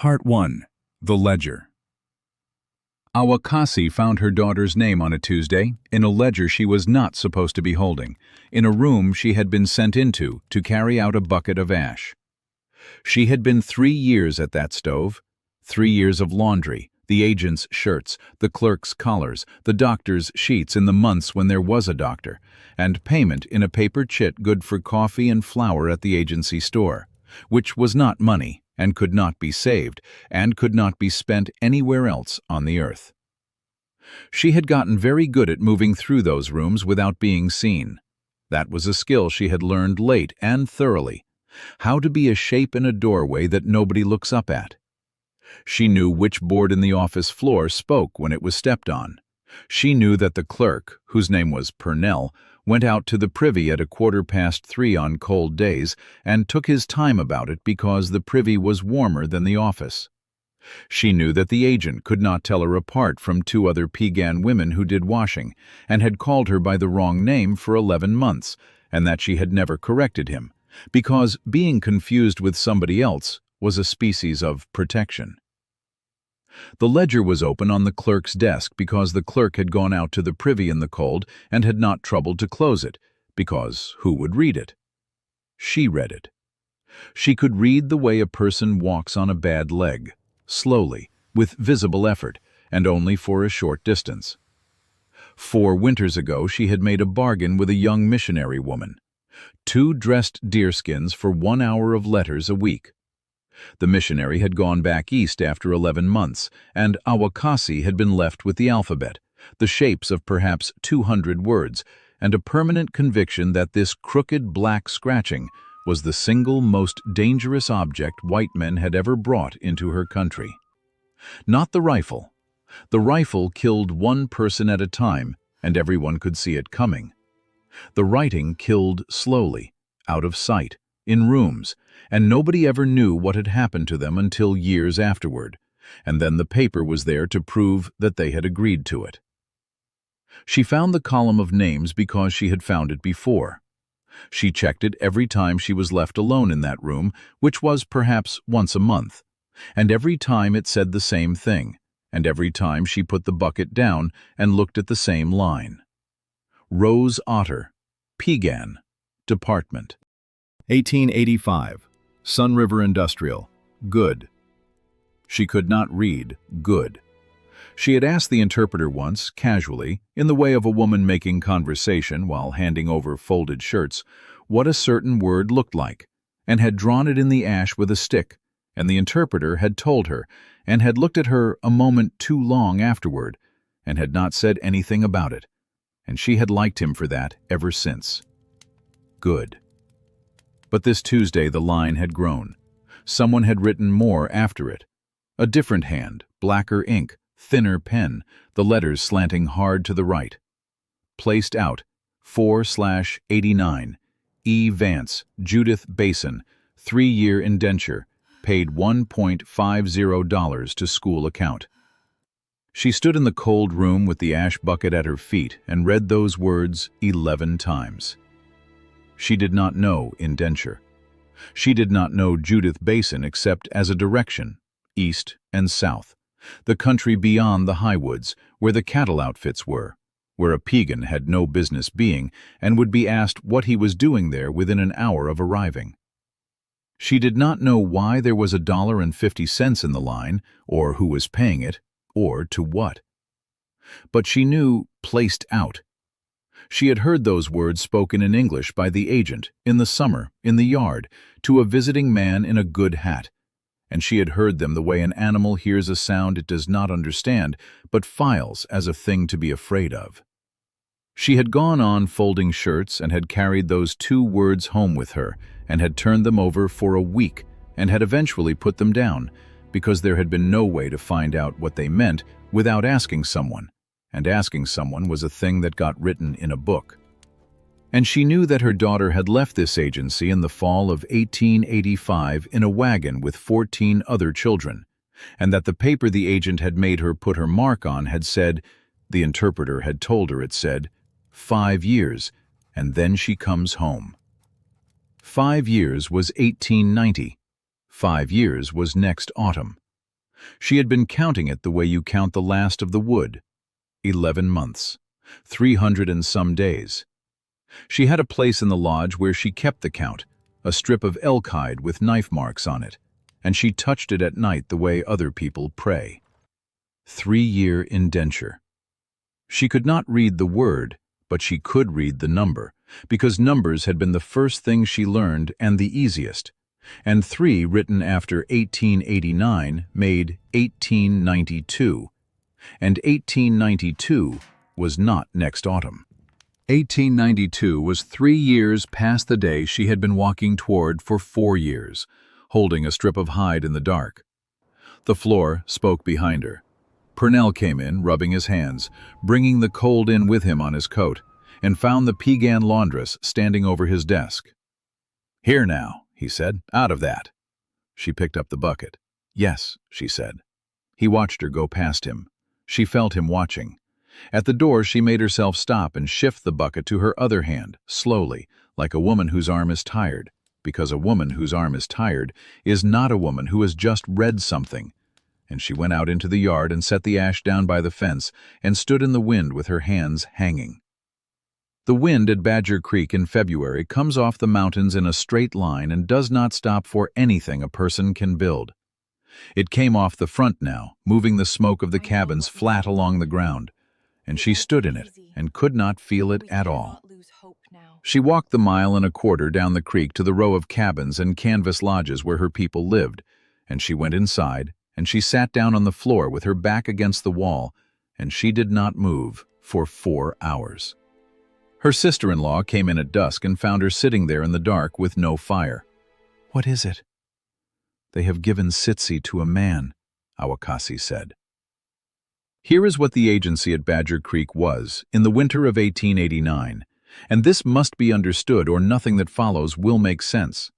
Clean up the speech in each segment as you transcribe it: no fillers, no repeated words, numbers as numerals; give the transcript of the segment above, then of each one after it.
Part 1. The Ledger. Áwakaasii found her daughter's name on a Tuesday in a ledger she was not supposed to be holding, in a room she had been sent into to carry out a bucket of ash. She had been 3 years at that stove, 3 years of laundry, the agent's shirts, the clerk's collars, the doctor's sheets in the months when there was a doctor, and payment in a paper chit good for coffee and flour at the agency store, which was not money, and could not be saved, and could not be spent anywhere else on the earth. She had gotten very good at moving through those rooms without being seen. That was a skill she had learned late and thoroughly, how to be a shape in a doorway that nobody looks up at. She knew which board in the office floor spoke when it was stepped on. She knew that the clerk, whose name was Purnell, went out to the privy at 3:15 on cold days and took his time about it because the privy was warmer than the office. She knew that the agent could not tell her apart from 2 other Pegan women who did washing, and had called her by the wrong name for 11 months, and that she had never corrected him, because being confused with somebody else was a species of protection. The ledger was open on the clerk's desk because the clerk had gone out to the privy in the cold and had not troubled to close it, because who would read it? She read it. She could read the way a person walks on a bad leg, slowly, with visible effort, and only for a short distance. 4 winters ago she had made a bargain with a young missionary woman. 2 dressed deerskins for 1 hour of letters a week. The missionary had gone back east after 11 months, and Áwakaasii had been left with the alphabet, the shapes of perhaps 200 words, and a permanent conviction that this crooked black scratching was the single most dangerous object white men had ever brought into her country. Not the rifle. The rifle killed 1 person at a time, and everyone could see it coming. The writing killed slowly, out of sight, in rooms, and nobody ever knew what had happened to them until years afterward, and then the paper was there to prove that they had agreed to it. She found the column of names because she had found it before. She checked it every time she was left alone in that room, which was perhaps once a month, and every time it said the same thing, and every time she put the bucket down and looked at the same line. Rose Otter, Pegan, Department. 1885. Sun River Industrial. Good. She could not read good. She had asked the interpreter once, casually, in the way of a woman making conversation while handing over folded shirts, what a certain word looked like, and had drawn it in the ash with a stick, and the interpreter had told her, and had looked at her a moment too long afterward, and had not said anything about it, and she had liked him for that ever since. Good. But this Tuesday the line had grown. Someone had written more after it. A different hand, blacker ink, thinner pen, the letters slanting hard to the right. Placed out, 4/89, E. Vance, Judith Basin, 3-year indenture, paid $1.50 to school account. She stood in the cold room with the ash bucket at her feet and read those words 11 times. She did not know indenture. She did not know Judith Basin except as a direction, east and south, the country beyond the high woods, where the cattle outfits were, where a Pegan had no business being and would be asked what he was doing there within an hour of arriving. She did not know why there was $1.50 in the line, or who was paying it, or to what. But she knew placed out. She had heard those words spoken in English by the agent, in the summer, in the yard, to a visiting man in a good hat, and she had heard them the way an animal hears a sound it does not understand, but files as a thing to be afraid of. She had gone on folding shirts and had carried those 2 words home with her, and had turned them over for a week, and had eventually put them down, because there had been no way to find out what they meant without asking someone. And asking someone was a thing that got written in a book. And she knew that her daughter had left this agency in the fall of 1885 in a wagon with 14 other children, and that the paper the agent had made her put her mark on had said, the interpreter had told her it said, 5 years, and then she comes home. 5 years was 1890. 5 years was next autumn. She had been counting it the way you count the last of the wood. 11 months. 300 and some days. She had a place in the lodge where she kept the count, a strip of elk hide with knife marks on it, and she touched it at night the way other people pray. 3-year indenture. She could not read the word, but she could read the number, because numbers had been the first thing she learned and the easiest, and 3 written after 1889 made 1892, and 1892 was not next autumn. 1892 was 3 years past the day she had been walking toward for 4 years, holding a strip of hide in the dark. The floor spoke behind her. Purnell came in, rubbing his hands, bringing the cold in with him on his coat, and found the Piegan laundress standing over his desk. "Here now," he said, "out of that." She picked up the bucket. "Yes," she said. He watched her go past him. She felt him watching. At the door she made herself stop and shift the bucket to her other hand, slowly, like a woman whose arm is tired, because a woman whose arm is tired is not a woman who has just read something. And she went out into the yard and set the ash down by the fence and stood in the wind with her hands hanging. The wind at Badger Creek in February comes off the mountains in a straight line and does not stop for anything a person can build. It came off the front now, moving the smoke of the cabins flat along the ground, and she stood in it and could not feel it at all. She walked the 1.25 miles down the creek to the row of cabins and canvas lodges where her people lived, and she went inside, and she sat down on the floor with her back against the wall, and she did not move for 4 hours. Her sister-in-law came in at dusk and found her sitting there in the dark with no fire. "What is it?" "They have given Sitsi to a man," Áwakaasii said. Here is what the agency at Badger Creek was in the winter of 1889, and this must be understood or nothing that follows will make sense.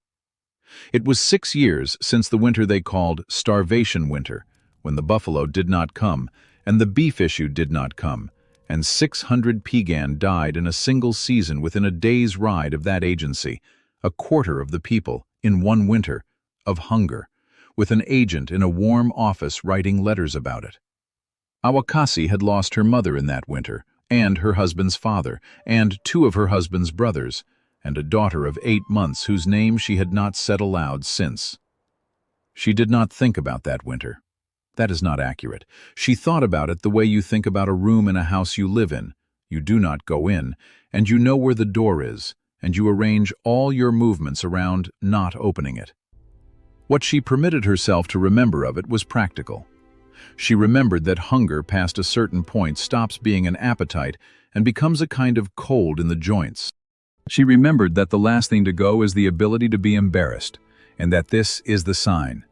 It was 6 years since the winter they called Starvation Winter, when the buffalo did not come, and the beef issue did not come, and 600 Piegan died in a single season within a day's ride of that agency, a quarter of the people, in one winter, of hunger, with an agent in a warm office writing letters about it. Áwakaasii had lost her mother in that winter, and her husband's father, and 2 of her husband's brothers, and a daughter of 8 months whose name she had not said aloud since. She did not think about that winter. That is not accurate. She thought about it the way you think about a room in a house you live in. You do not go in, and you know where the door is, and you arrange all your movements around not opening it. What she permitted herself to remember of it was practical. She remembered that hunger past a certain point stops being an appetite and becomes a kind of cold in the joints. She remembered that the last thing to go is the ability to be embarrassed, and that this is the sign.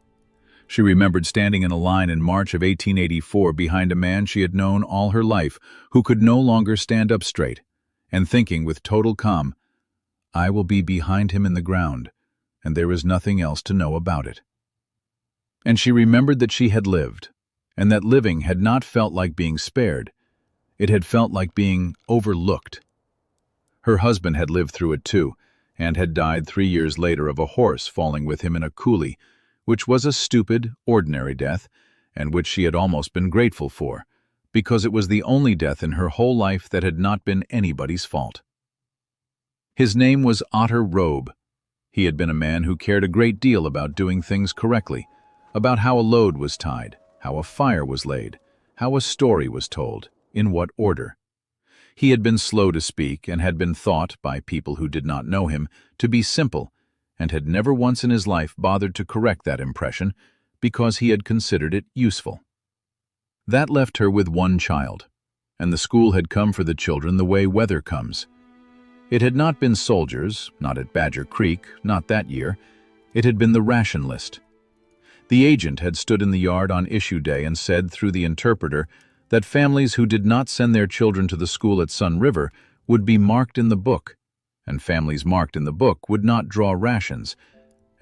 She remembered standing in a line in March of 1884 behind a man she had known all her life who could no longer stand up straight, and thinking with total calm, "I will be behind him in the ground, and there is nothing else to know about it." And she remembered that she had lived, and that living had not felt like being spared. It had felt like being overlooked. Her husband had lived through it too, and had died 3 years later of a horse falling with him in a coulee, which was a stupid, ordinary death, and which she had almost been grateful for, because it was the only death in her whole life that had not been anybody's fault. His name was Otter Robe. He had been a man who cared a great deal about doing things correctly, about how a load was tied, how a fire was laid, how a story was told, in what order. He had been slow to speak and had been thought, by people who did not know him, to be simple, and had never once in his life bothered to correct that impression because he had considered it useful. That left her with 1 child, and the school had come for the children the way weather comes. It had not been soldiers, not at Badger Creek, not that year. It had been the ration list. The agent had stood in the yard on issue day and said through the interpreter that families who did not send their children to the school at Sun River would be marked in the book, and families marked in the book would not draw rations,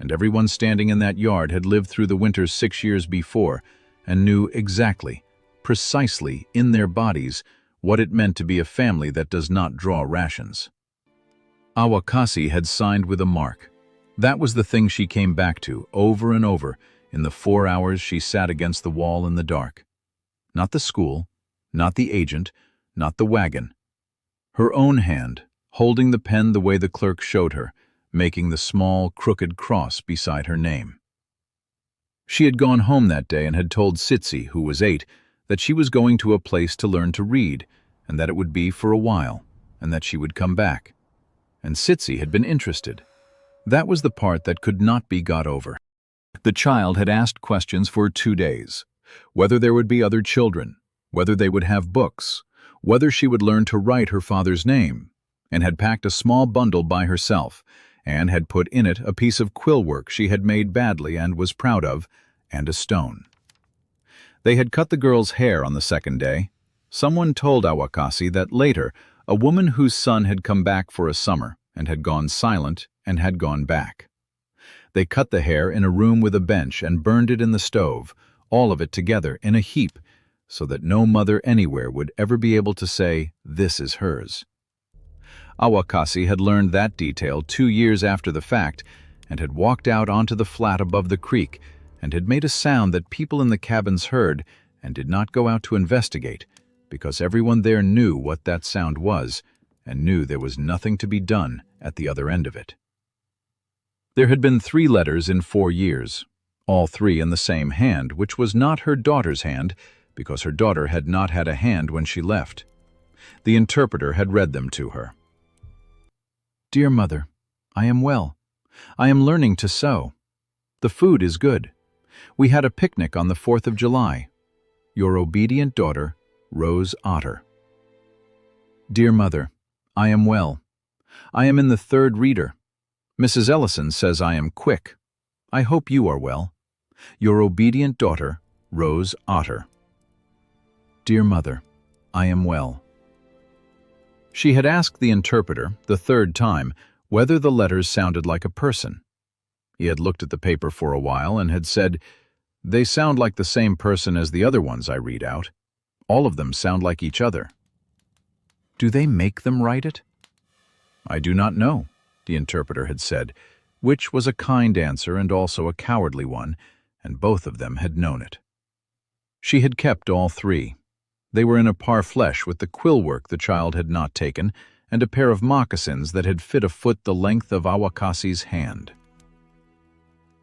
and everyone standing in that yard had lived through the winters 6 years before and knew exactly, precisely in their bodies, what it meant to be a family that does not draw rations. Áwakaasii had signed with a mark. That was the thing she came back to over and over, In the 4 hours she sat against the wall in the dark. Not the school, not the agent, not the wagon. Her own hand, holding the pen the way the clerk showed her, making the small, crooked cross beside her name. She had gone home that day and had told Sitsi, who was 8, that she was going to a place to learn to read, and that it would be for a while, and that she would come back. And Sitsi had been interested. That was the part that could not be got over. The child had asked questions for 2 days. Whether there would be other children, whether they would have books, whether she would learn to write her father's name, and had packed a small bundle by herself, and had put in it a piece of quill work she had made badly and was proud of, and a stone. They had cut the girl's hair on the 2nd day. Someone told Áwakaasii that later, a woman whose son had come back for a summer and had gone silent and had gone back. They cut the hair in a room with a bench and burned it in the stove, all of it together in a heap, so that no mother anywhere would ever be able to say, "This is hers." Áwakaasii had learned that detail 2 years after the fact and had walked out onto the flat above the creek and had made a sound that people in the cabins heard and did not go out to investigate, because everyone there knew what that sound was and knew there was nothing to be done at the other end of it. There had been 3 letters in 4 years, all 3 in the same hand, which was not her daughter's hand, because her daughter had not had a hand when she left. The interpreter had read them to her. "Dear mother, I am well. I am learning to sew. The food is good. We had a picnic on the 4th of July. Your obedient daughter, Rose Otter. Dear mother, I am well. I am in the 3rd reader. Mrs. Ellison says I am quick. I hope you are well. Your obedient daughter, Rose Otter. Dear mother, I am well." She had asked the interpreter, the 3rd time, whether the letters sounded like a person. He had looked at the paper for a while and had said, "They sound like the same person as the other ones I read out. All of them sound like each other." "Do they make them write it?" "I do not know," the interpreter had said, which was a kind answer and also a cowardly one, and both of them had known it. She had kept all 3. They were in a parfleche with the quill work the child had not taken, and a pair of moccasins that had fit a foot the length of Áwakaasii's hand.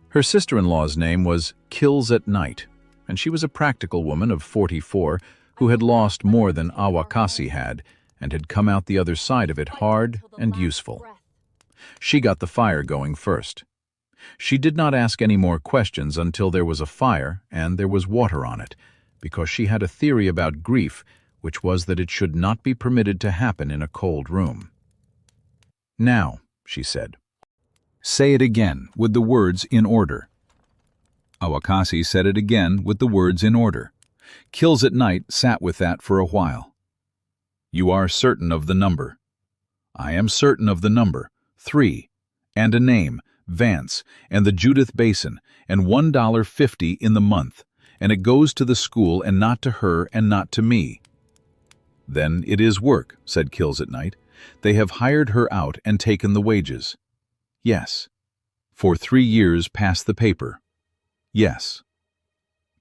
Her sister-in-law's name was Kills at Night, and she was a practical woman of 44 who had lost more than Áwakaasii had, and had come out the other side of it hard and useful. She got the fire going first. She did not ask any more questions until there was a fire and there was water on it, because she had a theory about grief, which was that it should not be permitted to happen in a cold room. "Now," she said, "say it again with the words in order." Áwakaasii said it again with the words in order. Kills at Night sat with that for a while. "You are certain of the number?" "I am certain of the number, 3, and a name, Vance, and the Judith Basin, and $1.50 in the month, and it goes to the school and not to her and not to me." "Then it is work," said Kills at Night. "They have hired her out and taken the wages." "Yes." "For 3 years past the paper." "Yes."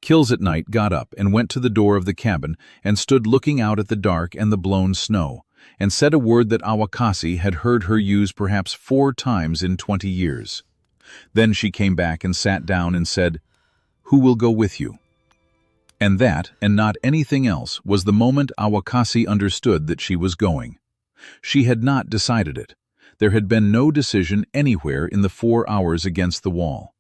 Kills at Night got up and went to the door of the cabin and stood looking out at the dark and the blown snow, and said a word that Áwakaasii had heard her use perhaps 4 times in 20 years. Then she came back and sat down and said, "Who will go with you?" And that, and not anything else, was the moment Áwakaasii understood that she was going. She had not decided it. There had been no decision anywhere in the 4 hours against the wall.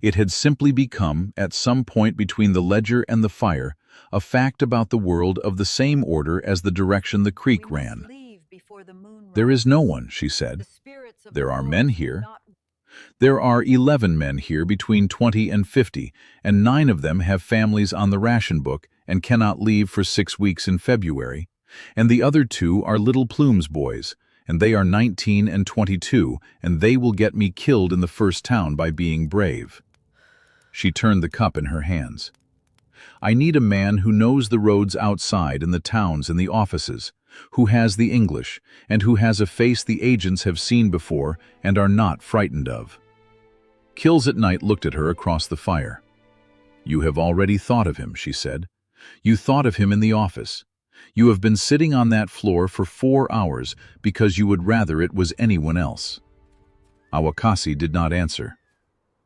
It had simply become, at some point between the ledger and the fire, a fact about the world of the same order as the direction the creek ran. "There is no one," she said. "There are men here. There are 11 men here between 20 and 50, and 9 of them have families on the ration book and cannot leave for 6 weeks in February, and the other 2 are little Plume's boys, and they are 19 and 22, and they will get me killed in the first town by being brave." She turned the cup in her hands. "I need a man who knows the roads outside and the towns and the offices, who has the English, and who has a face the agents have seen before and are not frightened of." Kills at Night looked at her across the fire. "You have already thought of him," she said. "You thought of him in the office. You have been sitting on that floor for 4 hours because you would rather it was anyone else." Áwakaasii did not answer.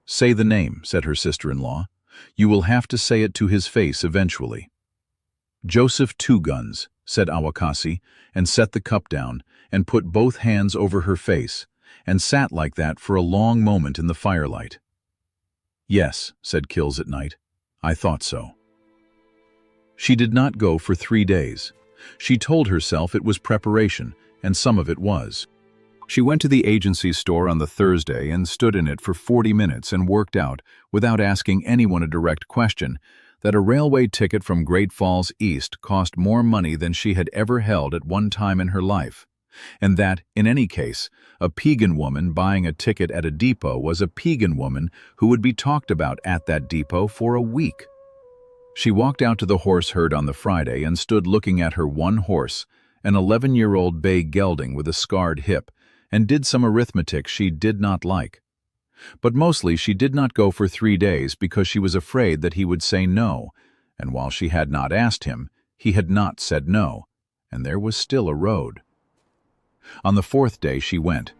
"Say the name," said her sister-in-law. "You will have to say it to his face eventually." "Joseph Two Guns," said Áwakaasii, and set the cup down, and put both hands over her face, and sat like that for a long moment in the firelight. "Yes," said Kills at Night. "I thought so." She did not go for 3 days. She told herself it was preparation, and some of it was. She went to the agency store on the Thursday and stood in it for 40 minutes and worked out, without asking anyone a direct question, that a railway ticket from Great Falls East cost more money than she had ever held at one time in her life, and that, in any case, a Pegan woman buying a ticket at a depot was a Pegan woman who would be talked about at that depot for a week. She walked out to the horse herd on the Friday and stood looking at her one horse, an 11-year-old bay gelding with a scarred hip, and did some arithmetic she did not like. But mostly she did not go for 3 days because she was afraid that he would say no, and while she had not asked him, he had not said no, and there was still a road. On the 4th day she went.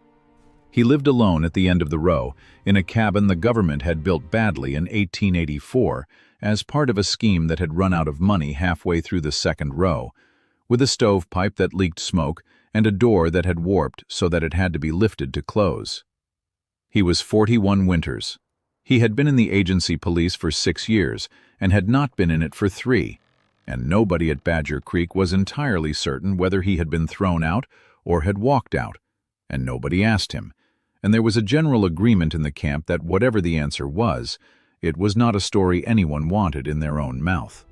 He lived alone at the end of the row, in a cabin the government had built badly in 1884 as part of a scheme that had run out of money halfway through the 2nd row, with a stovepipe that leaked smoke and a door that had warped so that it had to be lifted to close. He was 41 winters. He had been in the agency police for 6 years and had not been in it for 3, and nobody at Badger Creek was entirely certain whether he had been thrown out or had walked out, and nobody asked him, and there was a general agreement in the camp that whatever the answer was, it was not a story anyone wanted in their own mouth.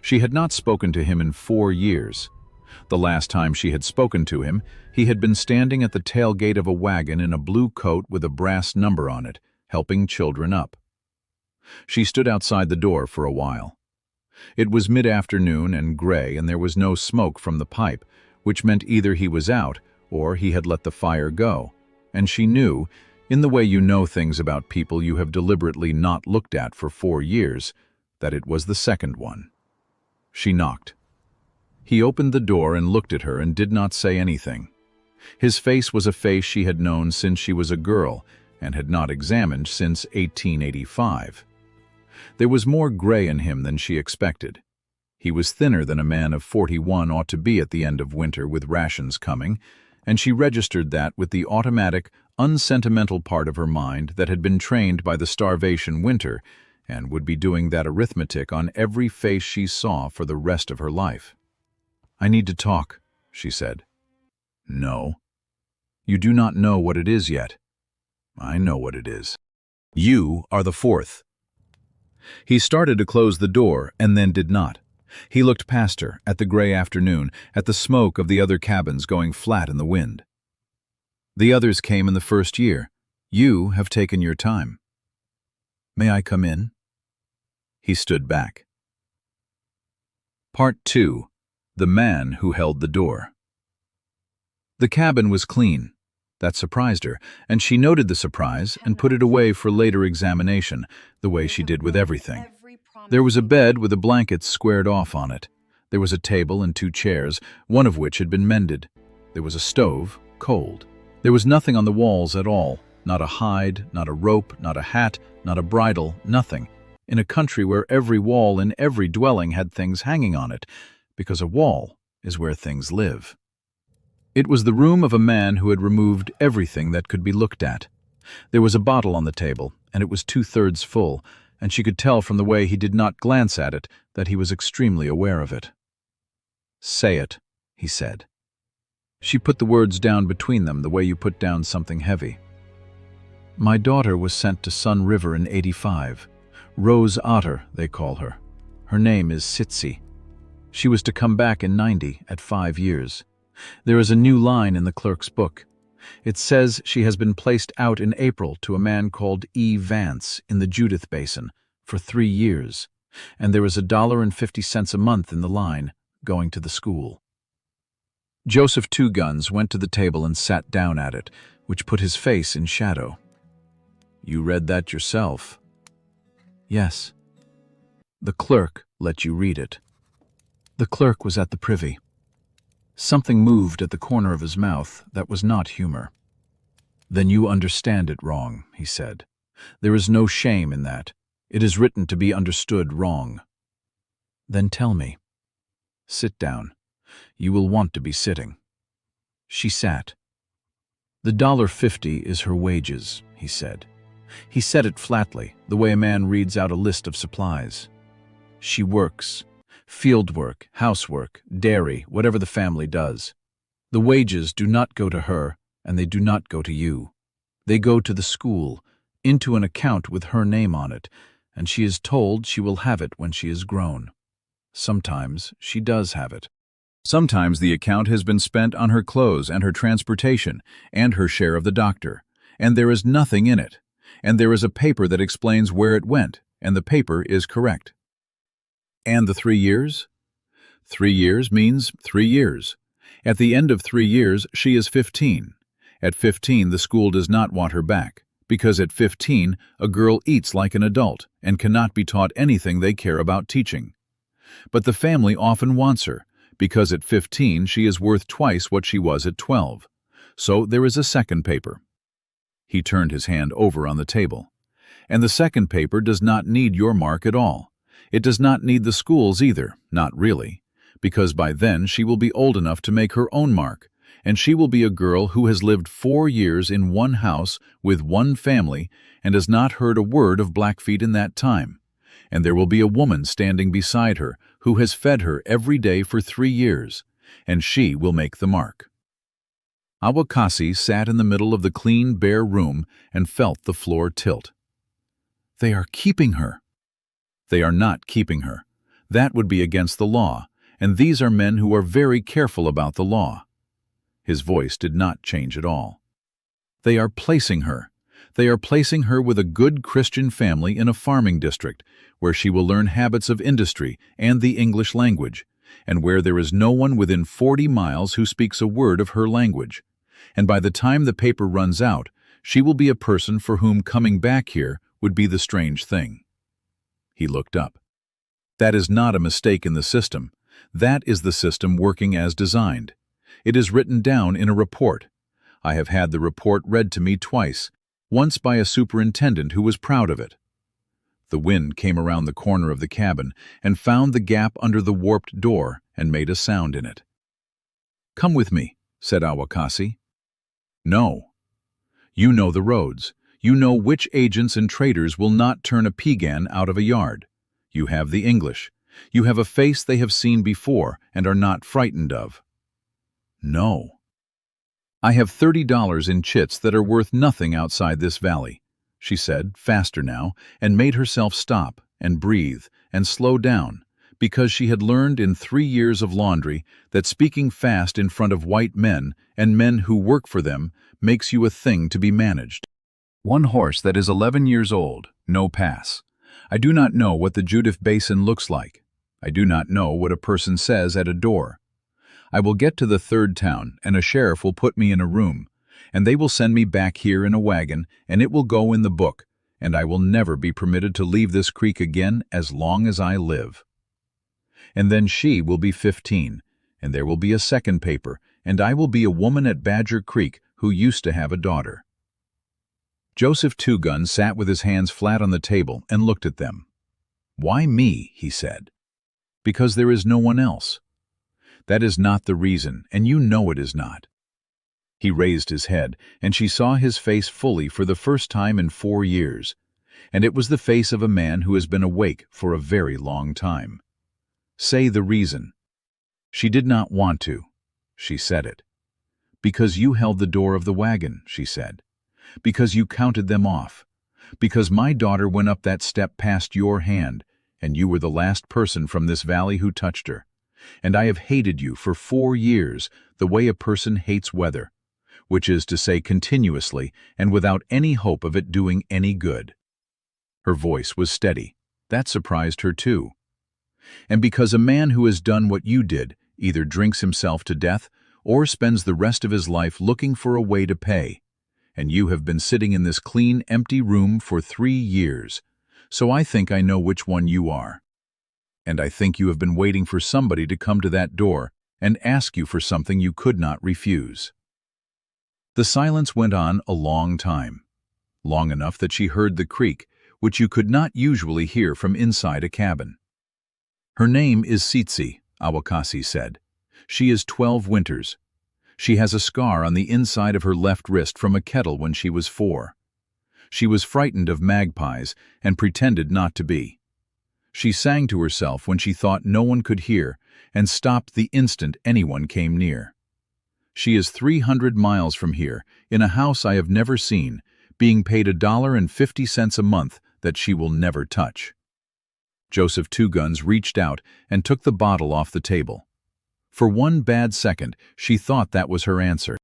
She had not spoken to him in 4 years. The last time she had spoken to him, he had been standing at the tailgate of a wagon in a blue coat with a brass number on it, helping children up. She stood outside the door for a while. It was mid-afternoon and gray, and there was no smoke from the pipe, which meant either he was out or he had let the fire go, and she knew, in the way you know things about people you have deliberately not looked at for 4 years, that it was the second one. She knocked. He opened the door and looked at her and did not say anything. His face was a face she had known since she was a girl and had not examined since 1885. There was more gray in him than she expected. He was thinner than a man of 41 ought to be at the end of winter with rations coming, and she registered that with the automatic, unsentimental part of her mind that had been trained by the starvation winter and would be doing that arithmetic on every face she saw for the rest of her life. "I need to talk," she said. "No. You do not know what it is yet." "I know what it is. You are the 4th. He started to close the door and then did not. He looked past her, at the gray afternoon, at the smoke of the other cabins going flat in the wind. "The others came in the 1st year. You have taken your time." "May I come in?" He stood back. Part 2. The Man Who Held the Door. The cabin was clean. That surprised her, and she noted the surprise and put it away for later examination, the way she did with everything. There was a bed with the blankets squared off on it. There was a table and 2 chairs, one of which had been mended. There was a stove, cold. There was nothing on the walls at all, not a hide, not a rope, not a hat, not a bridle, nothing, in a country where every wall in every dwelling had things hanging on it, because a wall is where things live. It was the room of a man who had removed everything that could be looked at. There was a bottle on the table, and it was 2/3 full, and she could tell from the way he did not glance at it that he was extremely aware of it. "Say it," he said. She put the words down between them the way you put down something heavy. "My daughter was sent to Sun River in 85. Rose Otter, they call her. Her name is Sitsi. She was to come back in 90 at 5 years. There is a new line in the clerk's book. It says she has been placed out in April to a man called E. Vance in the Judith Basin for 3 years, and there is $1.50 a month in the line going to the school." Joseph Two Guns went to the table and sat down at it, which put his face in shadow. "You read that yourself?" "Yes." The clerk let you read it. The clerk was at the privy. Something moved at the corner of his mouth that was not humor. "Then you understand it wrong," he said. "There is no shame in that. It is written to be understood wrong." "Then tell me." "Sit down. You will want to be sitting." She sat. "The $1.50 is her wages," he said. He said it flatly, the way a man reads out a list of supplies. "She works. Field work, housework, dairy, whatever the family does. The wages do not go to her, and they do not go to you. They go to the school, into an account with her name on it, and she is told she will have it when she is grown. Sometimes she does have it. Sometimes the account has been spent on her clothes and her transportation and her share of the doctor, and there is nothing in it, and there is a paper that explains where it went, and the paper is correct." "And the 3 years?" 3 years means 3 years. At the end of 3 years, she is 15. At 15, the school does not want her back, because at 15, a girl eats like an adult and cannot be taught anything they care about teaching. But the family often wants her, because at 15 she is worth twice what she was at 12. So there is a second paper. He turned his hand over on the table. "And the second paper does not need your mark at all. It does not need the school's either, not really, because by then she will be old enough to make her own mark, and she will be a girl who has lived 4 years in one house with one family and has not heard a word of Blackfeet in that time. And there will be a woman standing beside her who has fed her every day for 3 years, and she will make the mark." Áwakaasii sat in the middle of the clean, bare room and felt the floor tilt. "They are keeping her." "They are not keeping her. That would be against the law, and these are men who are very careful about the law." His voice did not change at all. "They are placing her. They are placing her with a good Christian family in a farming district, where she will learn habits of industry and the English language, and where there is no one within 40 miles who speaks a word of her language. And by the time the paper runs out, she will be a person for whom coming back here would be the strange thing." He looked up. "That is not a mistake in the system. That is the system working as designed. It is written down in a report. I have had the report read to me twice, once by a superintendent who was proud of it." The wind came around the corner of the cabin and found the gap under the warped door and made a sound in it. "Come with me," said Áwakaasii. "No. You know the roads. You know which agents and traders will not turn a pegan out of a yard. You have the English. You have a face they have seen before and are not frightened of." "No." "I have $30 in chits that are worth nothing outside this valley," she said, faster now, and made herself stop and breathe and slow down, because she had learned in 3 years of laundry that speaking fast in front of white men and men who work for them makes you a thing to be managed. "1 horse that is 11 years old, no pass. I do not know what the Judith Basin looks like. I do not know what a person says at a door. I will get to the 3rd town, and a sheriff will put me in a room, and they will send me back here in a wagon, and it will go in the book, and I will never be permitted to leave this creek again as long as I live." And then she will be 15, and there will be a second paper, and I will be a woman at Badger Creek who used to have a daughter. Joseph Two Gun sat with his hands flat on the table and looked at them. "Why me?" he said. "Because there is no one else. That is not the reason, and you know it is not." He raised his head, and she saw his face fully for the first time in 4 years, and it was the face of a man who has been awake for a very long time. "Say the reason." She did not want to. She said it. "Because you held the door of the wagon," she said. "Because you counted them off. Because my daughter went up that step past your hand, and you were the last person from this valley who touched her. And I have hated you for 4 years the way a person hates weather, which is to say continuously and without any hope of it doing any good." Her voice was steady. That surprised her too. "And because a man who has done what you did either drinks himself to death or spends the rest of his life looking for a way to pay. And you have been sitting in this clean, empty room for 3 years. So I think I know which one you are." and I think you have been waiting for somebody to come to that door and ask you for something you could not refuse." The silence went on a long time, long enough that she heard the creak, which you could not usually hear from inside a cabin. "Her name is Tsitsi," Áwakaasii said. "She is 12 winters. She has a scar on the inside of her left wrist from a kettle when she was 4. She was frightened of magpies and pretended not to be. She sang to herself when she thought no one could hear and stopped the instant anyone came near. She is 300 miles from here, in a house I have never seen, being paid $1.50 a month that she will never touch." Joseph Two Guns reached out and took the bottle off the table. For one bad second, she thought that was her answer.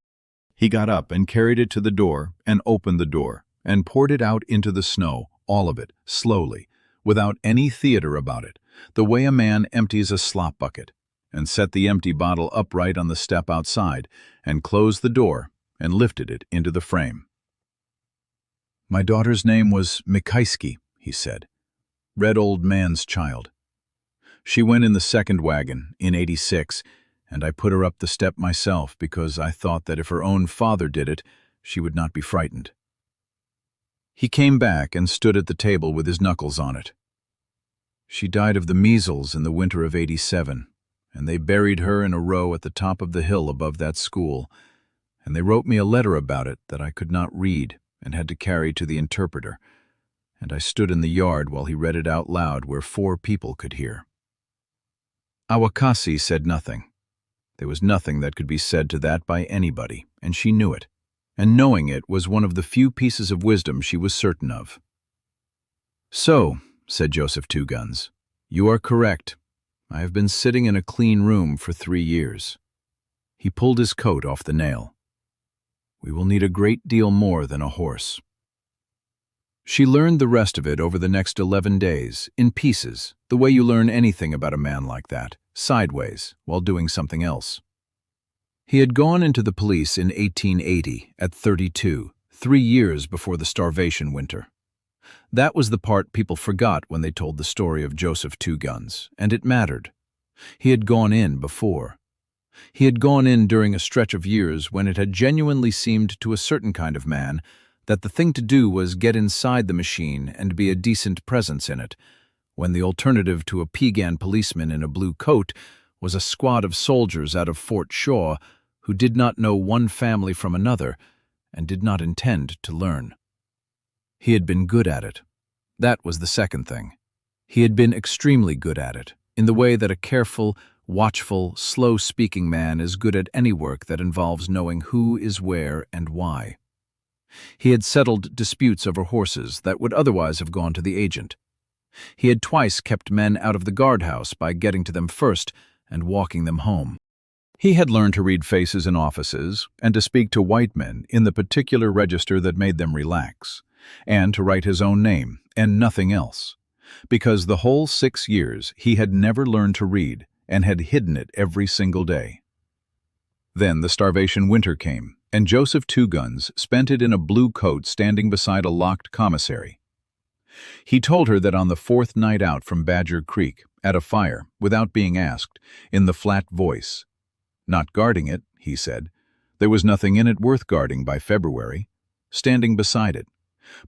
He got up and carried it to the door and opened the door and poured it out into the snow, all of it, slowly, without any theater about it, the way a man empties a slop bucket, and set the empty bottle upright on the step outside and closed the door and lifted it into the frame. "My daughter's name was Áwakaasii," he said. "Red old man's child. She went in the second wagon, in '86, and I put her up the step myself because I thought that if her own father did it, she would not be frightened." He came back and stood at the table with his knuckles on it. "She died of the measles in the winter of '87, and they buried her in a row at the top of the hill above that school, and they wrote me a letter about it that I could not read and had to carry to the interpreter, and I stood in the yard while he read it out loud where 4 people could hear." Áwakaasii said nothing. There was nothing that could be said to that by anybody, and she knew it, and knowing it was one of the few pieces of wisdom she was certain of. "So," said Joseph Two Guns, "you are correct. I have been sitting in a clean room for 3 years. He pulled his coat off the nail. "We will need a great deal more than a horse." She learned the rest of it over the next 11 days, in pieces, the way you learn anything about a man like that, sideways, while doing something else. He had gone into the police in 1880, at 32, 3 years before the starvation winter. That was the part people forgot when they told the story of Joseph Two Guns, and it mattered. He had gone in before. He had gone in during a stretch of years when it had genuinely seemed to a certain kind of man that the thing to do was get inside the machine and be a decent presence in it, when the alternative to a Pegan policeman in a blue coat was a squad of soldiers out of Fort Shaw who did not know one family from another and did not intend to learn. He had been good at it. That was the second thing. He had been extremely good at it, in the way that a careful, watchful, slow-speaking man is good at any work that involves knowing who is where and why. He had settled disputes over horses that would otherwise have gone to the agent. He had twice kept men out of the guardhouse by getting to them first and walking them home. He had learned to read faces in offices and to speak to white men in the particular register that made them relax, and to write his own name and nothing else, because the whole 6 years he had never learned to read and had hidden it every single day. Then the starvation winter came, and Joseph Two Guns spent it in a blue coat standing beside a locked commissary. He told her that on the 4th night out from Badger Creek, at a fire, without being asked, in the flat voice. Not guarding it, he said. There was nothing in it worth guarding by February. Standing beside it.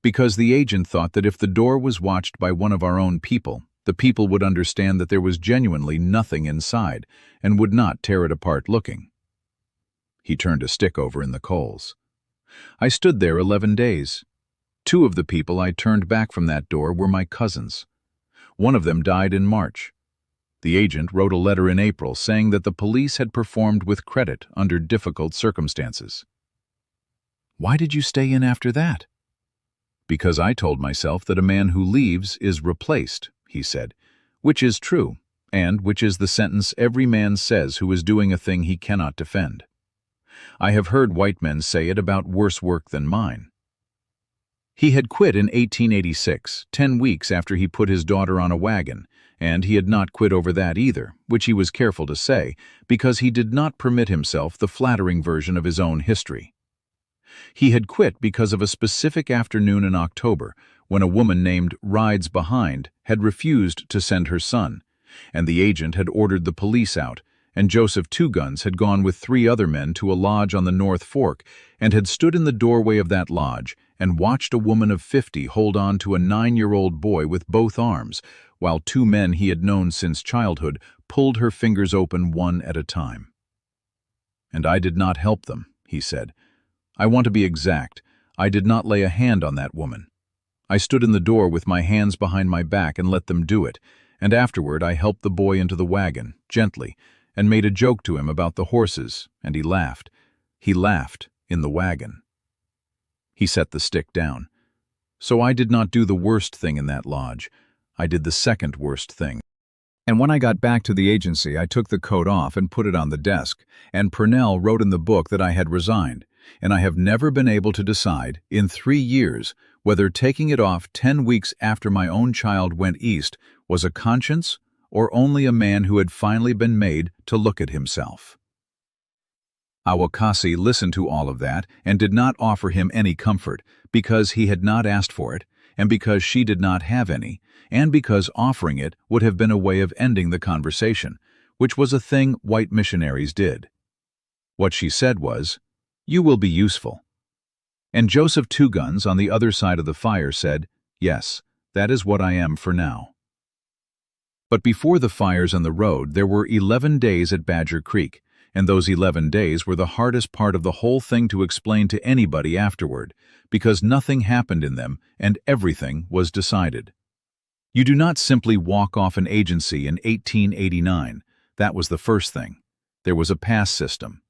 Because the agent thought that if the door was watched by one of our own people, the people would understand that there was genuinely nothing inside and would not tear it apart looking. He turned a stick over in the coals. I stood there 11 days. 2 of the people I turned back from that door were my cousins. One of them died in March. The agent wrote a letter in April saying that the police had performed with credit under difficult circumstances. Why did you stay in after that? Because I told myself that a man who leaves is replaced, he said, which is true, and which is the sentence every man says who is doing a thing he cannot defend. I have heard white men say it about worse work than mine. He had quit in 1886, 10 weeks after he put his daughter on a wagon, and he had not quit over that either, which he was careful to say, because he did not permit himself the flattering version of his own history. He had quit because of a specific afternoon in October when a woman named Rides Behind had refused to send her son, and the agent had ordered the police out, and Joseph Two Guns had gone with 3 other men to a lodge on the North Fork and had stood in the doorway of that lodge and watched a woman of 50 hold on to a 9-year-old boy with both arms, while 2 men he had known since childhood pulled her fingers open one at a time. "And I did not help them," he said. "I want to be exact. I did not lay a hand on that woman. I stood in the door with my hands behind my back and let them do it, and afterward I helped the boy into the wagon, gently, and made a joke to him about the horses, and he laughed. He laughed in the wagon." He set the stick down. "So I did not do the worst thing in that lodge. I did the second worst thing. And when I got back to the agency, I took the coat off and put it on the desk, and Purnell wrote in the book that I had resigned, and I have never been able to decide, in 3 years, whether taking it off 10 weeks after my own child went east was a conscience or only a man who had finally been made to look at himself." Áwakaasii listened to all of that and did not offer him any comfort, because he had not asked for it, and because she did not have any, and because offering it would have been a way of ending the conversation, which was a thing white missionaries did. What she said was, "You will be useful." And Joseph Two Guns on the other side of the fire said, "Yes, that is what I am for now." But before the fires on the road, there were 11 days at Badger Creek, and those 11 days were the hardest part of the whole thing to explain to anybody afterward, because nothing happened in them and everything was decided. You do not simply walk off an agency in 1889. That was the first thing. There was a pass system.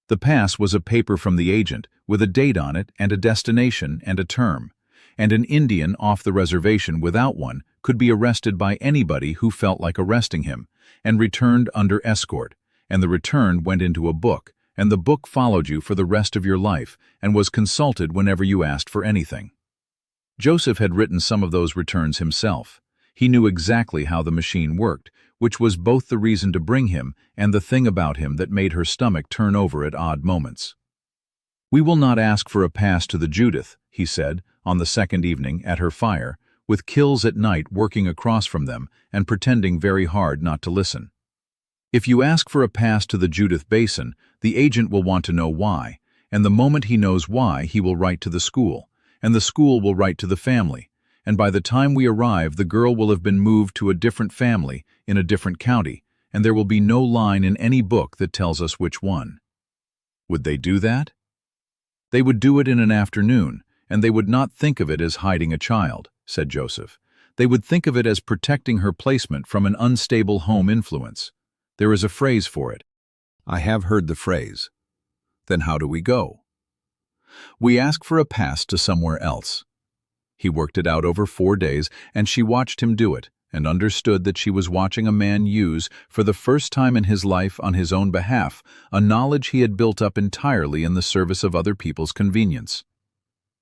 The pass was a paper from the agent with a date on it and a destination and a term, and an Indian off the reservation without one could be arrested by anybody who felt like arresting him, and returned under escort, and the return went into a book, and the book followed you for the rest of your life and was consulted whenever you asked for anything. Joseph had written some of those returns himself. He knew exactly how the machine worked, which was both the reason to bring him and the thing about him that made her stomach turn over at odd moments. "We will not ask for a pass to the Judith," he said, on the second evening, at her fire, with Kills at night working across from them and pretending very hard not to listen. "If you ask for a pass to the Judith Basin, the agent will want to know why, and the moment he knows why, he will write to the school, and the school will write to the family, and by the time we arrive, the girl will have been moved to a different family in a different county, and there will be no line in any book that tells us which one." Would they do that? "They would do it in an afternoon, and they would not think of it as hiding a child," said Joseph. "They would think of it as protecting her placement from an unstable home influence. There is a phrase for it." "I have heard the phrase." "Then how do we go?" "We ask for a pass to somewhere else." He worked it out over 4 days, and she watched him do it, and understood that she was watching a man use, for the first time in his life on his own behalf, a knowledge he had built up entirely in the service of other people's convenience.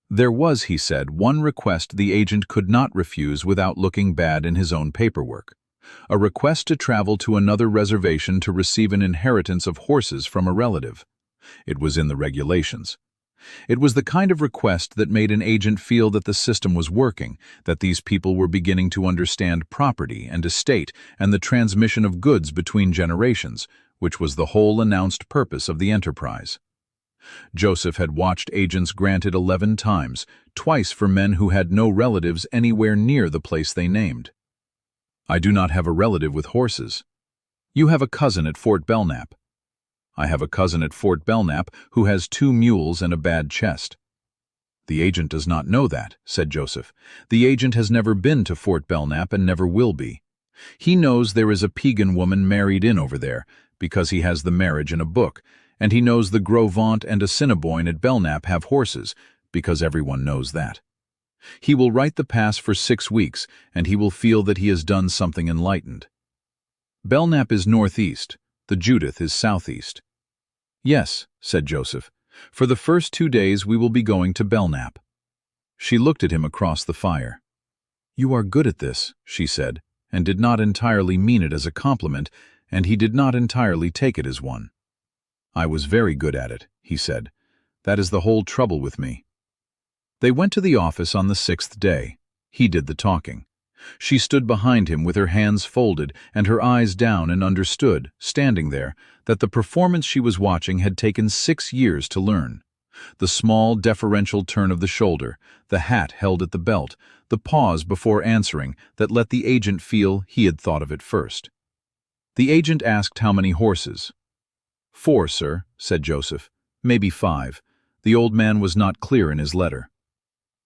There was, he said, one request the agent could not refuse without looking bad in his own paperwork: a request to travel to another reservation to receive an inheritance of horses from a relative. It was in the regulations. It was the kind of request that made an agent feel that the system was working, that these people were beginning to understand property and estate and the transmission of goods between generations, which was the whole announced purpose of the enterprise. Joseph had watched agents granted 11 times, twice for men who had no relatives anywhere near the place they named. "I do not have a relative with horses." "You have a cousin at Fort Belknap." "I have a cousin at Fort Belknap who has 2 mules and a bad chest." "The agent does not know that," said Joseph. "The agent has never been to Fort Belknap and never will be. He knows there is a Piegan woman married in over there, because he has the marriage in a book, and he knows the Gros Ventre and Assiniboine at Belknap have horses, because everyone knows that. He will write the pass for 6 weeks, and he will feel that he has done something enlightened. Belknap is northeast, the Judith is southeast." "Yes," said Joseph. "For the first 2 days we will be going to Belknap." She looked at him across the fire. "You are good at this," she said, and did not entirely mean it as a compliment, and he did not entirely take it as one. "I was very good at it," he said. "That is the whole trouble with me." They went to the office on the 6th day. He did the talking. She stood behind him with her hands folded and her eyes down and understood, standing there, that the performance she was watching had taken 6 years to learn. The small, deferential turn of the shoulder, the hat held at the belt, the pause before answering that let the agent feel he had thought of it first. The agent asked how many horses. 4, sir, said Joseph. Maybe 5. The old man was not clear in his letter.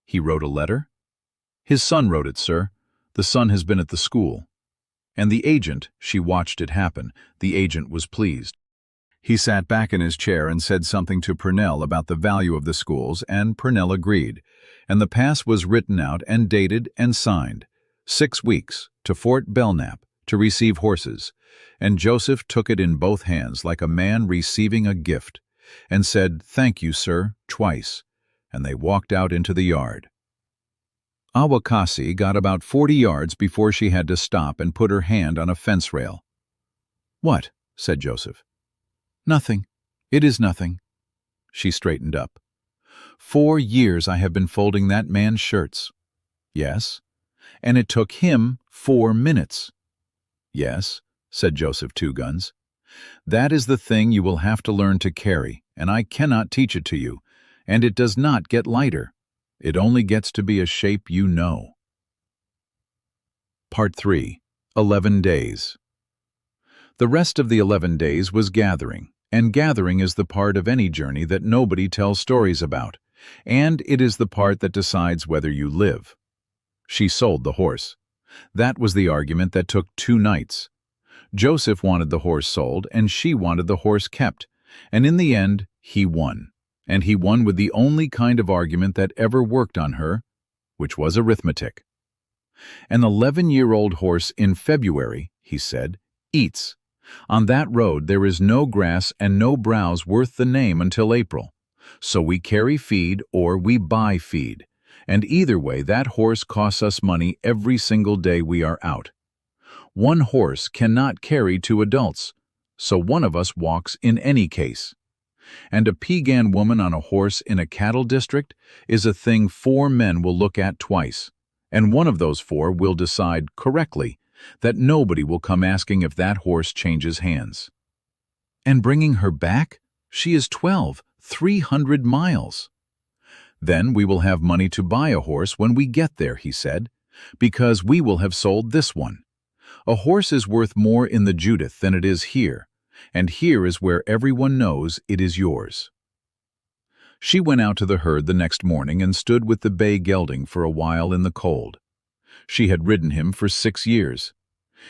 He wrote a letter? His son wrote it, sir. The son has been at the school. And the agent, she watched it happen, the agent was pleased. He sat back in his chair and said something to Purnell about the value of the schools, and Purnell agreed. And the pass was written out and dated and signed. 6 weeks, to Fort Belknap, to receive horses. And Joseph took it in both hands like a man receiving a gift, and said, "Thank you, sir," twice, and they walked out into the yard. Áwakaasii got about 40 yards before she had to stop and put her hand on a fence rail. "What?" said Joseph. "Nothing. It is nothing." She straightened up. 4 years I have been folding that man's shirts." "Yes." "And it took him 4 minutes." "Yes," said Joseph Two Guns. "That is the thing you will have to learn to carry, and I cannot teach it to you, and it does not get lighter. It only gets to be a shape you know." Part 3. 11 Days. The rest of the 11 days was gathering, and gathering is the part of any journey that nobody tells stories about, and it is the part that decides whether you live. She sold the horse. That was the argument that took 2 nights. Joseph wanted the horse sold, and she wanted the horse kept, and in the end, he won. And he won with the only kind of argument that ever worked on her, which was arithmetic. "An 11-year-old horse in February," he said, "eats. On that road there is no grass and no browse worth the name until April. So we carry feed or we buy feed, and either way that horse costs us money every single day we are out. One horse cannot carry 2 adults, so one of us walks in any case. And a Piegan woman on a horse in a cattle district is a thing 4 men will look at twice, and one of those 4 will decide correctly that nobody will come asking if that horse changes hands. And bringing her back? She is 12, 300 miles. Then we will have money to buy a horse when we get there, he said, because we will have sold this one. A horse is worth more in the Judith than it is here, and here is where everyone knows it is yours. She went out to the herd the next morning and stood with the bay gelding for a while in the cold. She had ridden him for 6 years.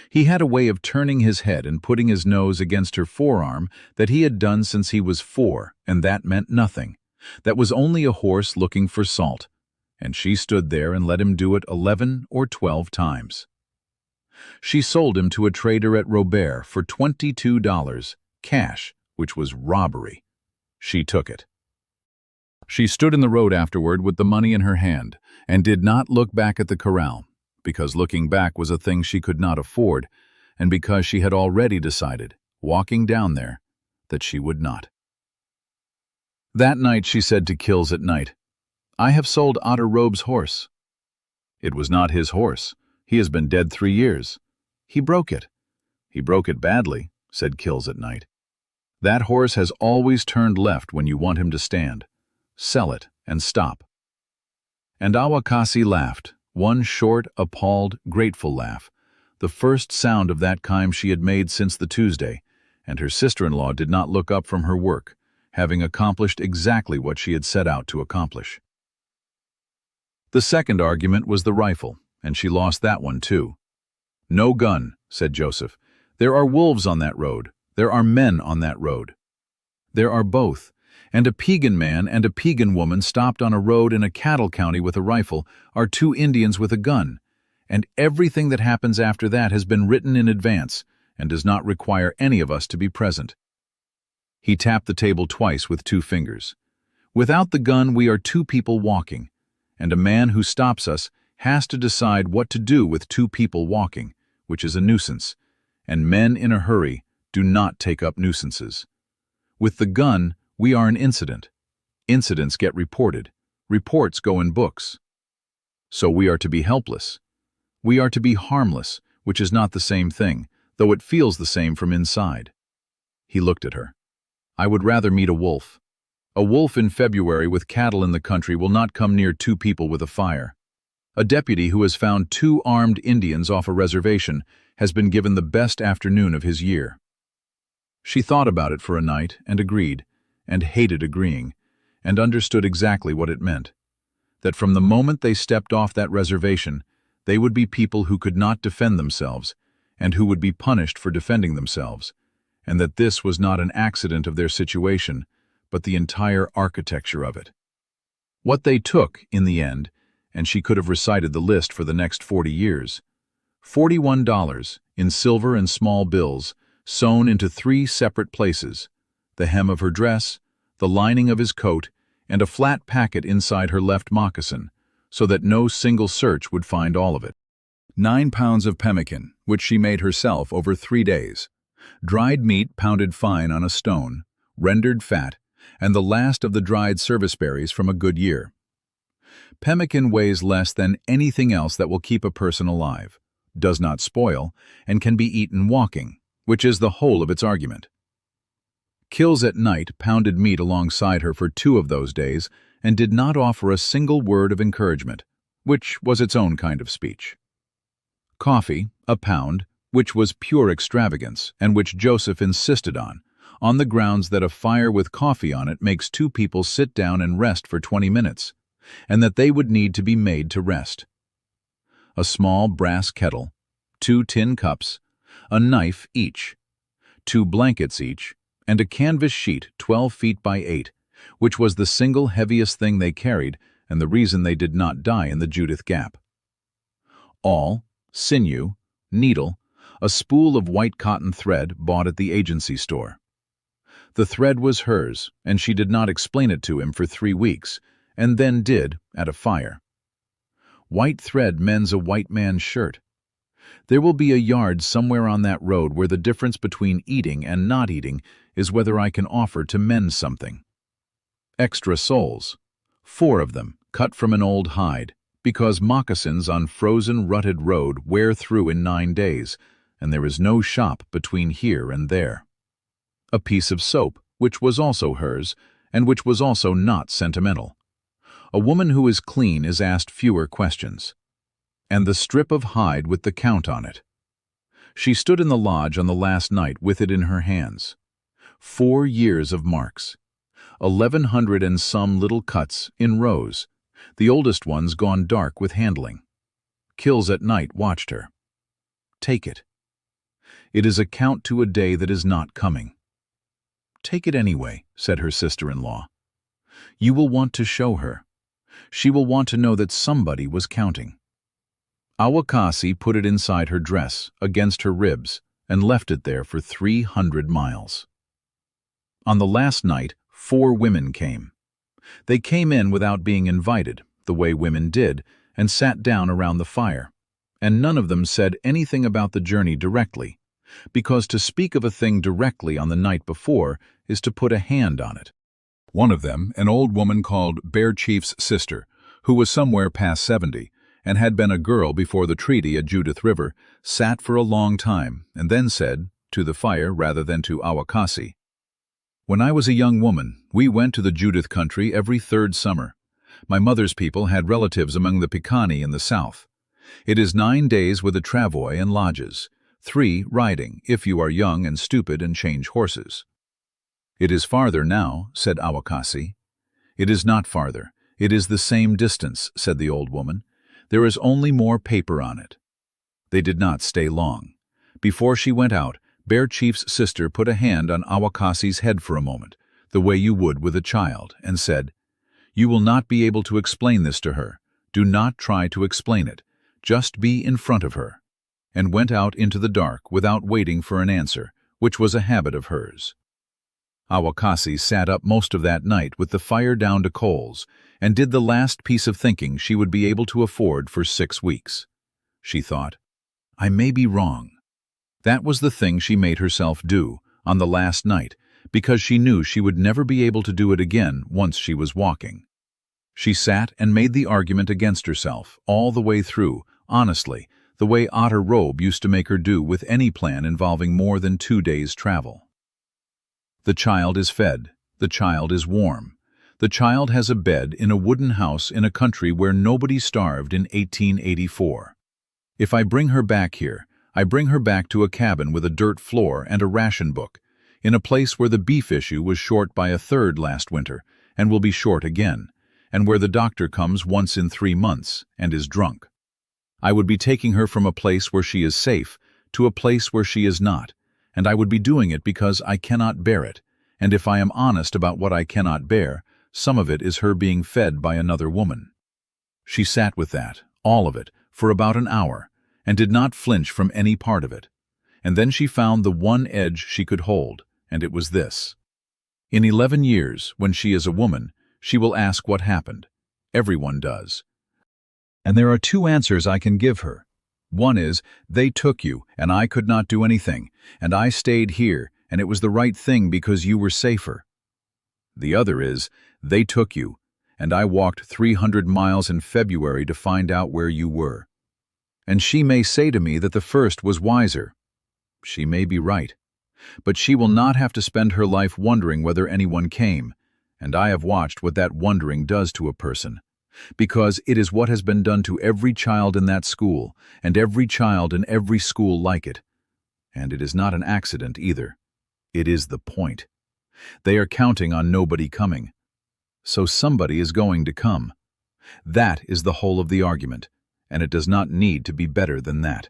He had a way of turning his head and putting his nose against her forearm that he had done since he was 4, and that meant nothing. That was only a horse looking for salt, and she stood there and let him do it 11 or 12 times. She sold him to a trader at Robert for $22, cash, which was robbery. She took it. She stood in the road afterward with the money in her hand and did not look back at the corral, because looking back was a thing she could not afford, and because she had already decided, walking down there, that she would not. That night she said to Kills at night, "I have sold Otter Robe's horse." "It was not his horse. He has been dead 3 years. He broke it." "He broke it badly," said Kills at night. "That horse has always turned left when you want him to stand. Sell it and stop." And Áwakaasii laughed, one short, appalled, grateful laugh, the first sound of that kind she had made since the Tuesday, and her sister-in-law did not look up from her work, having accomplished exactly what she had set out to accomplish. The second argument was the rifle, and she lost that one too. "No gun," said Joseph. "There are wolves on that road. There are men on that road." "There are both. And a Piegan man and a Piegan woman stopped on a road in a cattle county with a rifle are 2 Indians with a gun, and everything that happens after that has been written in advance and does not require any of us to be present." He tapped the table twice with 2 fingers. "Without the gun we are 2 people walking, and a man who stops us has to decide what to do with 2 people walking, which is a nuisance, and men in a hurry do not take up nuisances. With the gun, we are an incident. Incidents get reported. Reports go in books. So we are to be helpless. We are to be harmless, which is not the same thing, though it feels the same from inside. He looked at her. I would rather meet a wolf. A wolf in February with cattle in the country will not come near two people with a fire. A deputy who has found two armed Indians off a reservation has been given the best afternoon of his year. She thought about it for a night and agreed, and hated agreeing, and understood exactly what it meant. That from the moment they stepped off that reservation, they would be people who could not defend themselves, and who would be punished for defending themselves, and that this was not an accident of their situation, but the entire architecture of it. What they took, in the end, and she could have recited the list for the next 40 years, $41 in silver and small bills, sewn into 3 separate places, the hem of her dress, the lining of his coat, and a flat packet inside her left moccasin, so that no single search would find all of it. 9 pounds of pemmican, which she made herself over 3 days. Dried meat pounded fine on a stone, rendered fat, and the last of the dried service berries from a good year. Pemmican weighs less than anything else that will keep a person alive, does not spoil, and can be eaten walking, which is the whole of its argument. Kills at night pounded meat alongside her for 2 of those days and did not offer a single word of encouragement, which was its own kind of speech. Coffee, a pound, which was pure extravagance, and which Joseph insisted on the grounds that a fire with coffee on it makes 2 people sit down and rest for 20 minutes, and that they would need to be made to rest. A small brass kettle, 2 tin cups, a knife each, 2 blankets each, and a canvas sheet 12 feet by 8, which was the single heaviest thing they carried and the reason they did not die in the Judith Gap. Awl, sinew, needle, a spool of white cotton thread bought at the agency store. The thread was hers, and she did not explain it to him for 3 weeks, and then did at a fire. White thread mends a white man's shirt. There will be a yard somewhere on that road where the difference between eating and not eating is whether I can offer to mend something. Extra soles, 4 of them, cut from an old hide, because moccasins on frozen, rutted road wear through in 9 days, and there is no shop between here and there. A piece of soap, which was also hers, and which was also not sentimental. A woman who is clean is asked fewer questions. And the strip of hide with the count on it. She stood in the lodge on the last night with it in her hands. 4 years of marks. 1,100 and some little cuts in rows, the oldest ones gone dark with handling. Kills at night watched her. Take it. It is a count to a day that is not coming. Take it anyway, said her sister-in-law. You will want to show her. She will want to know that somebody was counting. Áwakaasii put it inside her dress, against her ribs, and left it there for 300 miles. On the last night, 4 women came. They came in without being invited, the way women did, and sat down around the fire. And none of them said anything about the journey directly, because to speak of a thing directly on the night before is to put a hand on it. One of them, an old woman called Bear Chief's sister, who was somewhere past 70, and had been a girl before the treaty at Judith River, sat for a long time, and then said, to the fire rather than to Áwakaasii, When I was a young woman, we went to the Judith country every 3rd summer. My mother's people had relatives among the Piikani in the south. It is 9 days with a travois and lodges, 3 riding, if you are young and stupid and change horses. It is farther now, said Áwakaasii. It is not farther. It is the same distance, said the old woman. There is only more paper on it. They did not stay long. Before she went out, Bear Chief's sister put a hand on Áwakaasii's head for a moment, the way you would with a child, and said, You will not be able to explain this to her. Do not try to explain it. Just be in front of her. And went out into the dark without waiting for an answer, which was a habit of hers. Áwakaasii sat up most of that night with the fire down to coals, and did the last piece of thinking she would be able to afford for 6 weeks. She thought, I may be wrong. That was the thing she made herself do, on the last night, because she knew she would never be able to do it again once she was walking. She sat and made the argument against herself, all the way through, honestly, the way otter robe used to make her do with any plan involving more than 2 days' travel. The child is fed. The child is warm. The child has a bed in a wooden house in a country where nobody starved in 1884. If I bring her back here, I bring her back to a cabin with a dirt floor and a ration book, in a place where the beef issue was short by a third last winter, and will be short again, and where the doctor comes once in 3 months and is drunk. I would be taking her from a place where she is safe to a place where she is not, and I would be doing it because I cannot bear it, and if I am honest about what I cannot bear, some of it is her being fed by another woman. She sat with that, all of it, for about an hour, and did not flinch from any part of it. And then she found the one edge she could hold, and it was this. In 11 years, when she is a woman, she will ask what happened. Everyone does. And there are 2 answers I can give her. One is, they took you, and I could not do anything, and I stayed here, and it was the right thing because you were safer. The other is, they took you, and I walked 300 miles in February to find out where you were. And she may say to me that the first was wiser. She may be right. But she will not have to spend her life wondering whether anyone came, and I have watched what that wondering does to a person. Because it is what has been done to every child in that school, and every child in every school like it. And it is not an accident either. It is the point. They are counting on nobody coming. So somebody is going to come. That is the whole of the argument, and it does not need to be better than that.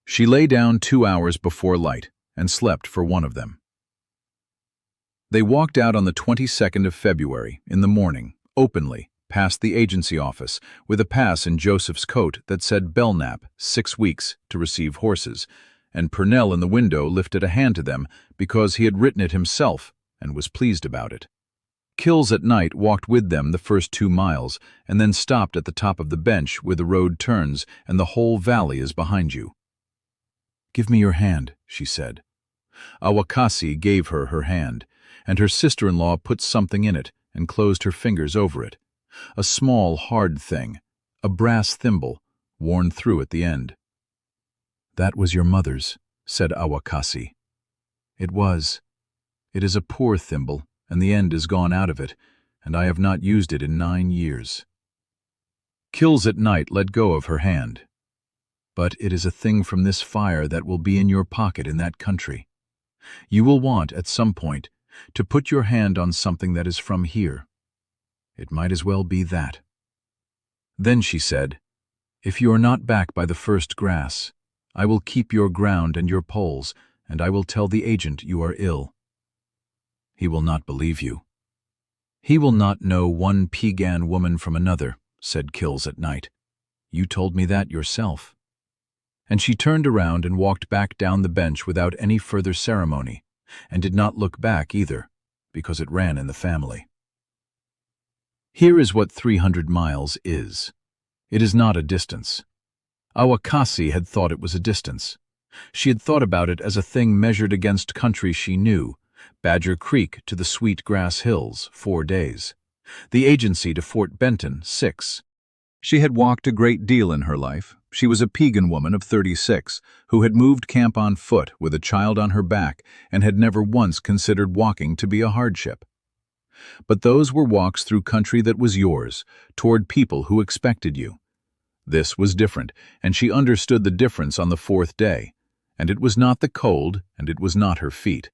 She lay down 2 hours before light, and slept for one of them. They walked out on the 22nd of February, in the morning, openly, past the agency office, with a pass in Joseph's coat that said Belknap, 6 weeks, to receive horses, and Purnell in the window lifted a hand to them because he had written it himself and was pleased about it. Kills at night walked with them the first 2 miles, and then stopped at the top of the bench where the road turns and the whole valley is behind you. "Give me your hand," she said. Áwakaasii gave her her hand, and her sister-in-law put something in it and closed her fingers over it. A small, hard thing, a brass thimble, worn through at the end. "That was your mother's," said Áwakaasii. "It was. It is a poor thimble, and the end is gone out of it, and I have not used it in 9 years." Kills at night let go of her hand. "But it is a thing from this fire that will be in your pocket in that country. You will want, at some point, to put your hand on something that is from here. It might as well be that." Then she said, "If you are not back by the first grass, I will keep your ground and your poles, and I will tell the agent you are ill. He will not believe you." "He will not know one Piegan woman from another," said Kills at night. "You told me that yourself." And she turned around and walked back down the bench without any further ceremony, and did not look back either, because it ran in the family. Here is what 300 miles is. It is not a distance. Áwakaasii had thought it was a distance. She had thought about it as a thing measured against country she knew, Badger Creek to the Sweet Grass Hills, 4 days. The agency to Fort Benton, 6. She had walked a great deal in her life. She was a Piegan woman of 36, who had moved camp on foot with a child on her back and had never once considered walking to be a hardship. But those were walks through country that was yours, toward people who expected you. This was different, and she understood the difference on the 4th day, and it was not the cold, and it was not her feet.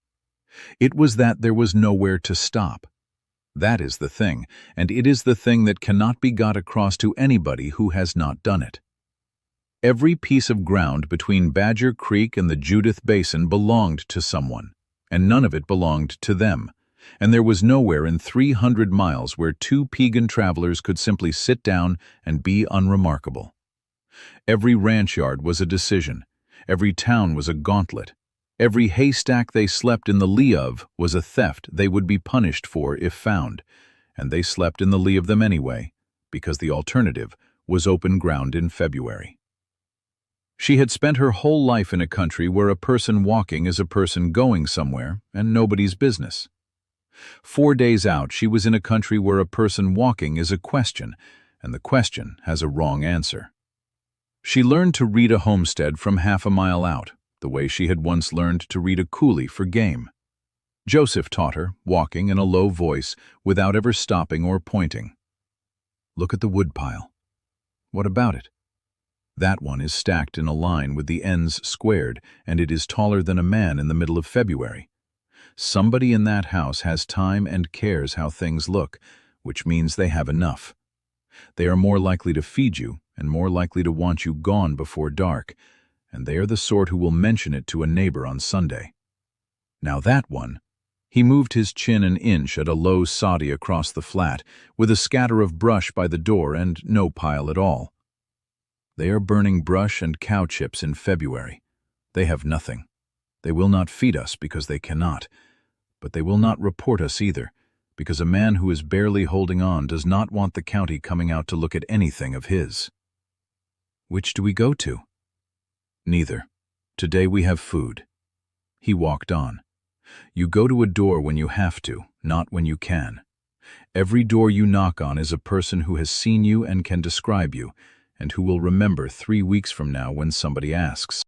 It was that there was nowhere to stop. That is the thing, and it is the thing that cannot be got across to anybody who has not done it. Every piece of ground between Badger Creek and the Judith Basin belonged to someone, and none of it belonged to them, and there was nowhere in 300 miles where 2 Piegan travelers could simply sit down and be unremarkable. Every ranch yard was a decision, every town was a gauntlet, every haystack they slept in the lee of was a theft they would be punished for if found, and they slept in the lee of them anyway, because the alternative was open ground in February. She had spent her whole life in a country where a person walking is a person going somewhere and nobody's business. 4 days out, she was in a country where a person walking is a question, and the question has a wrong answer. She learned to read a homestead from half a mile out, the way she had once learned to read a coolie for game. Joseph taught her, walking in a low voice without ever stopping or pointing. "Look at the woodpile." "What about it?" "That one is stacked in a line with the ends squared, and it is taller than a man in the middle of February. Somebody in that house has time and cares how things look, which means they have enough. They are more likely to feed you and more likely to want you gone before dark, and they are the sort who will mention it to a neighbor on Sunday. Now that one," he moved his chin an inch at a low soddy across the flat, with a scatter of brush by the door and no pile at all. "They are burning brush and cow chips in February. They have nothing. They will not feed us because they cannot, but they will not report us either, because a man who is barely holding on does not want the county coming out to look at anything of his." "Which do we go to?" "Neither. Today we have food." He walked on. "You go to a door when you have to, not when you can. Every door you knock on is a person who has seen you and can describe you, and who will remember 3 weeks from now when somebody asks.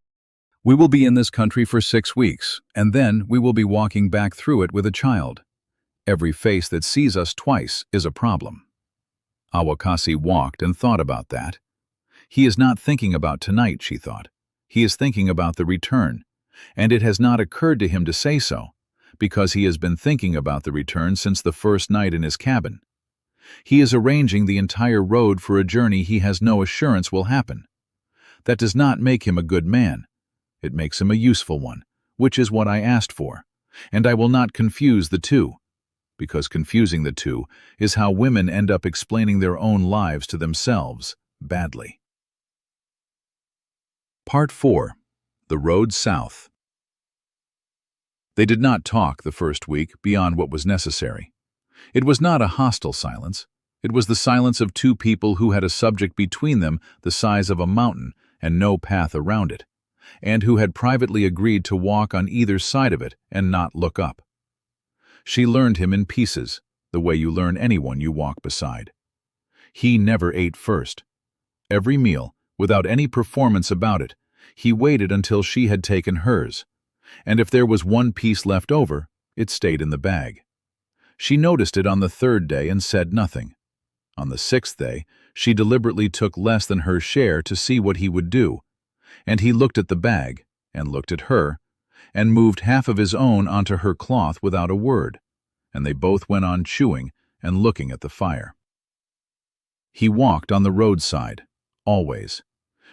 We will be in this country for 6 weeks, and then we will be walking back through it with a child. Every face that sees us twice is a problem." Áwakaasii walked and thought about that. He is not thinking about tonight, she thought. He is thinking about the return, and it has not occurred to him to say so, because he has been thinking about the return since the first night in his cabin. He is arranging the entire road for a journey he has no assurance will happen. That does not make him a good man. It makes him a useful one, which is what I asked for, and I will not confuse the two, because confusing the two is how women end up explaining their own lives to themselves badly. Part 4. The Road South. They did not talk the first week beyond what was necessary. It was not a hostile silence. It was the silence of two people who had a subject between them the size of a mountain and no path around it, and who had privately agreed to walk on either side of it and not look up. She learned him in pieces, the way you learn anyone you walk beside. He never ate first. Every meal, without any performance about it, he waited until she had taken hers, and if there was one piece left over, it stayed in the bag. She noticed it on the 3rd day and said nothing. On the 6th day, she deliberately took less than her share to see what he would do, and he looked at the bag, and looked at her, and moved half of his own onto her cloth without a word, and they both went on chewing and looking at the fire. He walked on the roadside, always.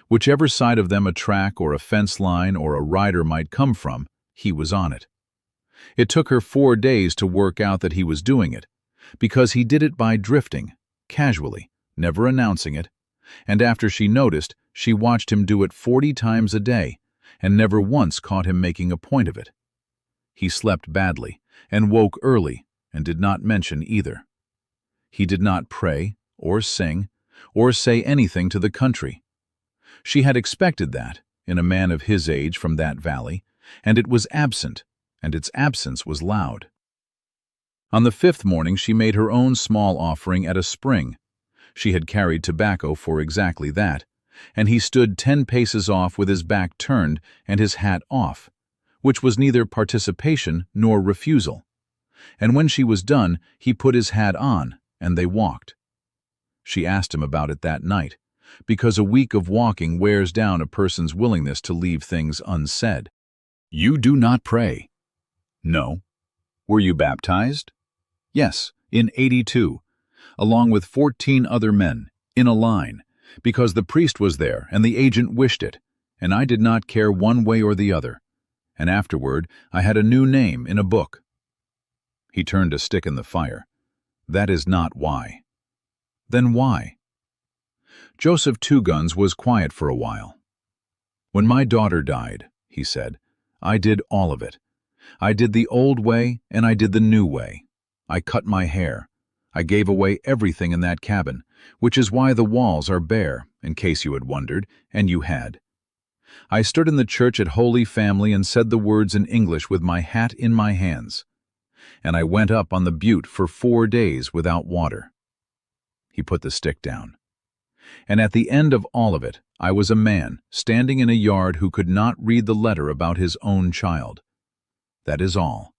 Whichever side of them a track or a fence line or a rider might come from, he was on it. It took her 4 days to work out that he was doing it, because he did it by drifting, casually, never announcing it, and after she noticed, she watched him do it 40 times a day, and never once caught him making a point of it. He slept badly, and woke early, and did not mention either. He did not pray, or sing, or say anything to the country. She had expected that, in a man of his age from that valley, and it was absent, and its absence was loud. On the 5th morning she made her own small offering at a spring. She had carried tobacco for exactly that, and he stood 10 paces off with his back turned and his hat off, which was neither participation nor refusal. And when she was done, he put his hat on, and they walked. She asked him about it that night, because a week of walking wears down a person's willingness to leave things unsaid. "You do not pray?" "No." "Were you baptized?" "Yes, in 82, along with 14 other men, in a line, because the priest was there and the agent wished it, and I did not care one way or the other. And afterward I had a new name in a book." He turned a stick in the fire. "That is not why." "Then why?" Joseph Two Guns was quiet for a while. "When my daughter died," he said, "I did all of it. I did the old way and I did the new way. I cut my hair. I gave away everything in that cabin, which is why the walls are bare, in case you had wondered, and you had. I stood in the church at Holy Family and said the words in English with my hat in my hands. And I went up on the butte for 4 days without water." He put the stick down. And at the end of all of it, I was a man standing in a yard who could not read the letter about his own child. That is all.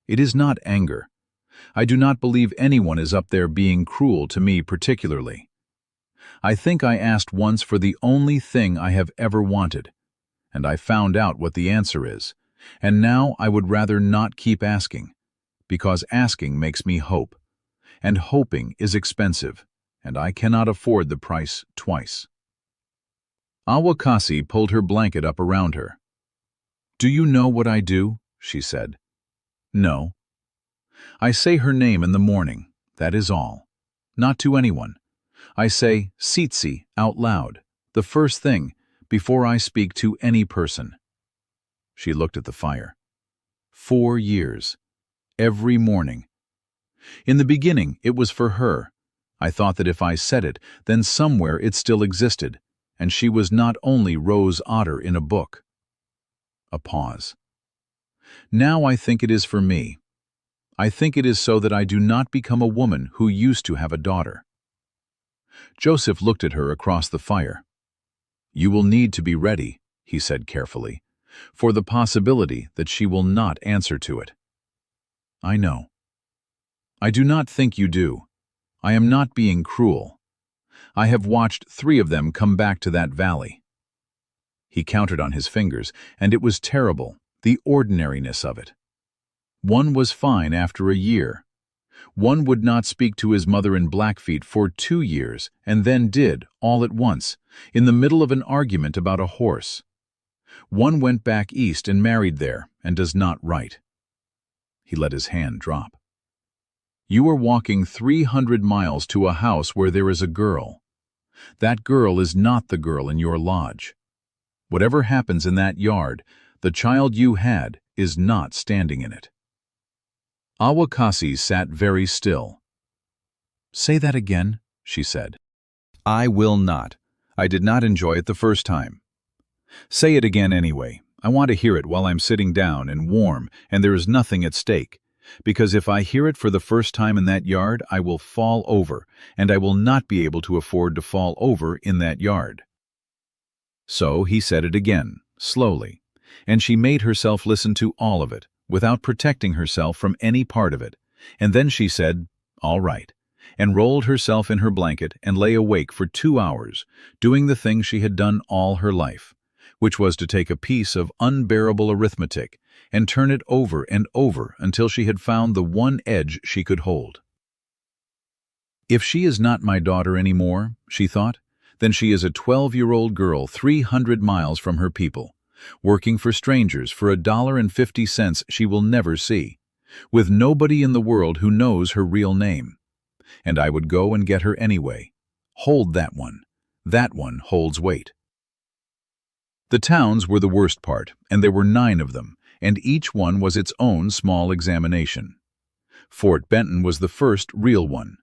It is not anger. I do not believe anyone is up there being cruel to me particularly. I think I asked once for the only thing I have ever wanted, and I found out what the answer is, and now I would rather not keep asking, because asking makes me hope, and hoping is expensive, and I cannot afford the price twice. Áwakaasii pulled her blanket up around her. "Do you know what I do?" she said. "No." "I say her name in the morning, that is all. Not to anyone. I say Tsitsi out loud, the first thing, before I speak to any person." She looked at the fire. 4 years. Every morning. In the beginning, it was for her. I thought that if I said it, then somewhere it still existed, and she was not only Rose Otter in a book. A pause. Now I think it is for me. I think it is so that I do not become a woman who used to have a daughter. Joseph looked at her across the fire. "You will need to be ready," he said carefully, "for the possibility that she will not answer to it." "I know." "I do not think you do. I am not being cruel. I have watched 3 of them come back to that valley." He counted on his fingers, and it was terrible, the ordinariness of it. One was fine after a year. One would not speak to his mother in Blackfeet for 2 years, and then did, all at once, in the middle of an argument about a horse. One went back east and married there, and does not write. He let his hand drop. "You are walking 300 miles to a house where there is a girl. That girl is not the girl in your lodge. Whatever happens in that yard, the child you had is not standing in it." Áwakaasii sat very still. "Say that again," she said. "I will not. I did not enjoy it the first time." "Say it again anyway. I want to hear it while I'm sitting down and warm and there is nothing at stake. Because if I hear it for the first time in that yard, I will fall over, and I will not be able to afford to fall over in that yard." So he said it again, slowly, and she made herself listen to all of it, without protecting herself from any part of it, and then she said, "All right," and rolled herself in her blanket and lay awake for 2 hours, doing the thing she had done all her life, which was to take a piece of unbearable arithmetic and turn it over and over until she had found the one edge she could hold. "If she is not my daughter any more," she thought, "then she is a 12-year-old girl 300 miles from her people, working for strangers for $1.50 she will never see, with nobody in the world who knows her real name. And I would go and get her anyway. Hold that one. That one holds weight." The towns were the worst part, and there were 9 of them, and each one was its own small examination. Fort Benton was the first real one.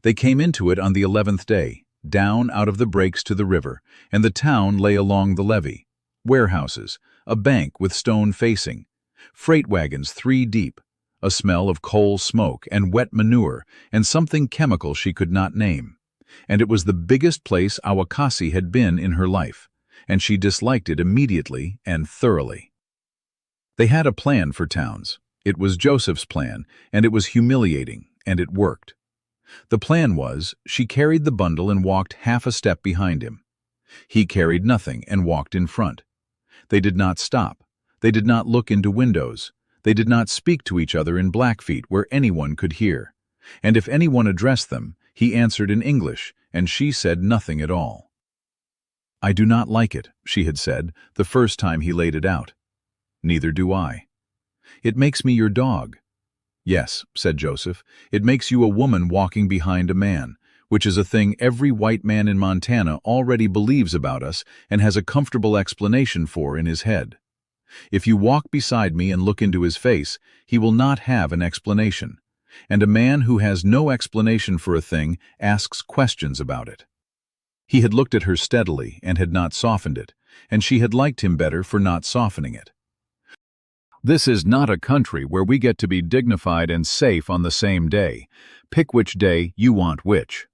They came into it on the 11th day, down out of the breaks to the river, and the town lay along the levee. Warehouses, a bank with stone facing, freight wagons 3 deep, a smell of coal smoke and wet manure and something chemical she could not name. And it was the biggest place Áwakaasii had been in her life, and she disliked it immediately and thoroughly. They had a plan for towns. It was Joseph's plan, and it was humiliating, and it worked. The plan was, she carried the bundle and walked half a step behind him. He carried nothing and walked in front. They did not stop. They did not look into windows. They did not speak to each other in Blackfeet where anyone could hear. And if anyone addressed them, he answered in English, and she said nothing at all. "I do not like it," she had said, the first time he laid it out. "Neither do I." "It makes me your dog." "Yes," said Joseph, "it makes you a woman walking behind a man, which is a thing every white man in Montana already believes about us and has a comfortable explanation for in his head. If you walk beside me and look into his face, he will not have an explanation, and a man who has no explanation for a thing asks questions about it." He had looked at her steadily and had not softened it, and she had liked him better for not softening it. "This is not a country where we get to be dignified and safe on the same day. Pick which day you want which."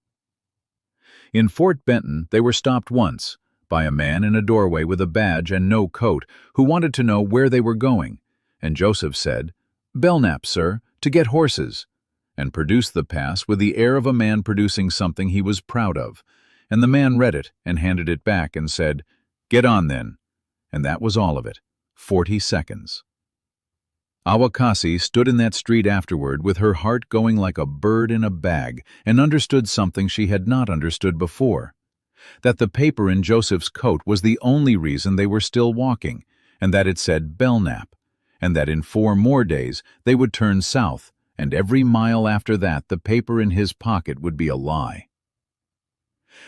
In Fort Benton, they were stopped once by a man in a doorway with a badge and no coat who wanted to know where they were going, and Joseph said, "Belknap, sir, to get horses," and produced the pass with the air of a man producing something he was proud of, and the man read it and handed it back and said, "Get on then," and that was all of it. 40 seconds. Áwakaasii stood in that street afterward with her heart going like a bird in a bag and understood something she had not understood before, that the paper in Joseph's coat was the only reason they were still walking, and that it said Belknap, and that in 4 more days they would turn south, and every mile after that the paper in his pocket would be a lie.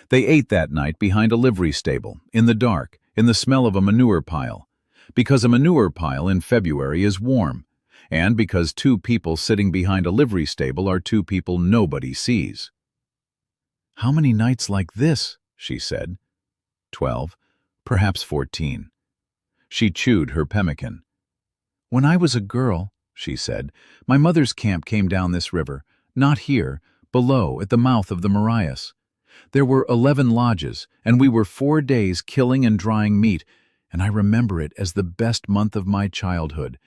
They ate that night behind a livery stable, in the dark, in the smell of a manure pile, because a manure pile in February is warm, and because 2 people sitting behind a livery stable are 2 people nobody sees. "How many nights like this?" she said. 12, perhaps 14. She chewed her pemmican. "When I was a girl," she said, "my mother's camp came down this river, not here, below, at the mouth of the Marias. There were 11 lodges, and we were 4 days killing and drying meat, and I remember it as the best month of my childhood.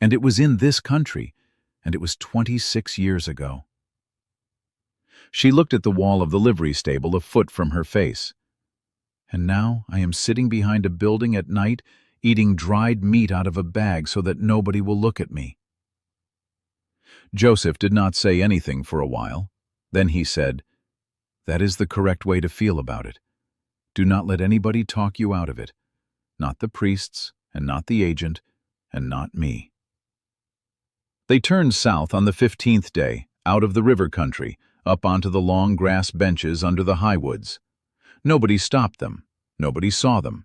And it was in this country, and it was 26 years ago." She looked at the wall of the livery stable a foot from her face. "And now I am sitting behind a building at night, eating dried meat out of a bag so that nobody will look at me." Joseph did not say anything for a while. Then he said, "That is the correct way to feel about it. Do not let anybody talk you out of it. Not the priests, and not the agent, and not me." They turned south on the 15th day, out of the river country, up onto the long grass benches under the highwoods. Nobody stopped them. Nobody saw them.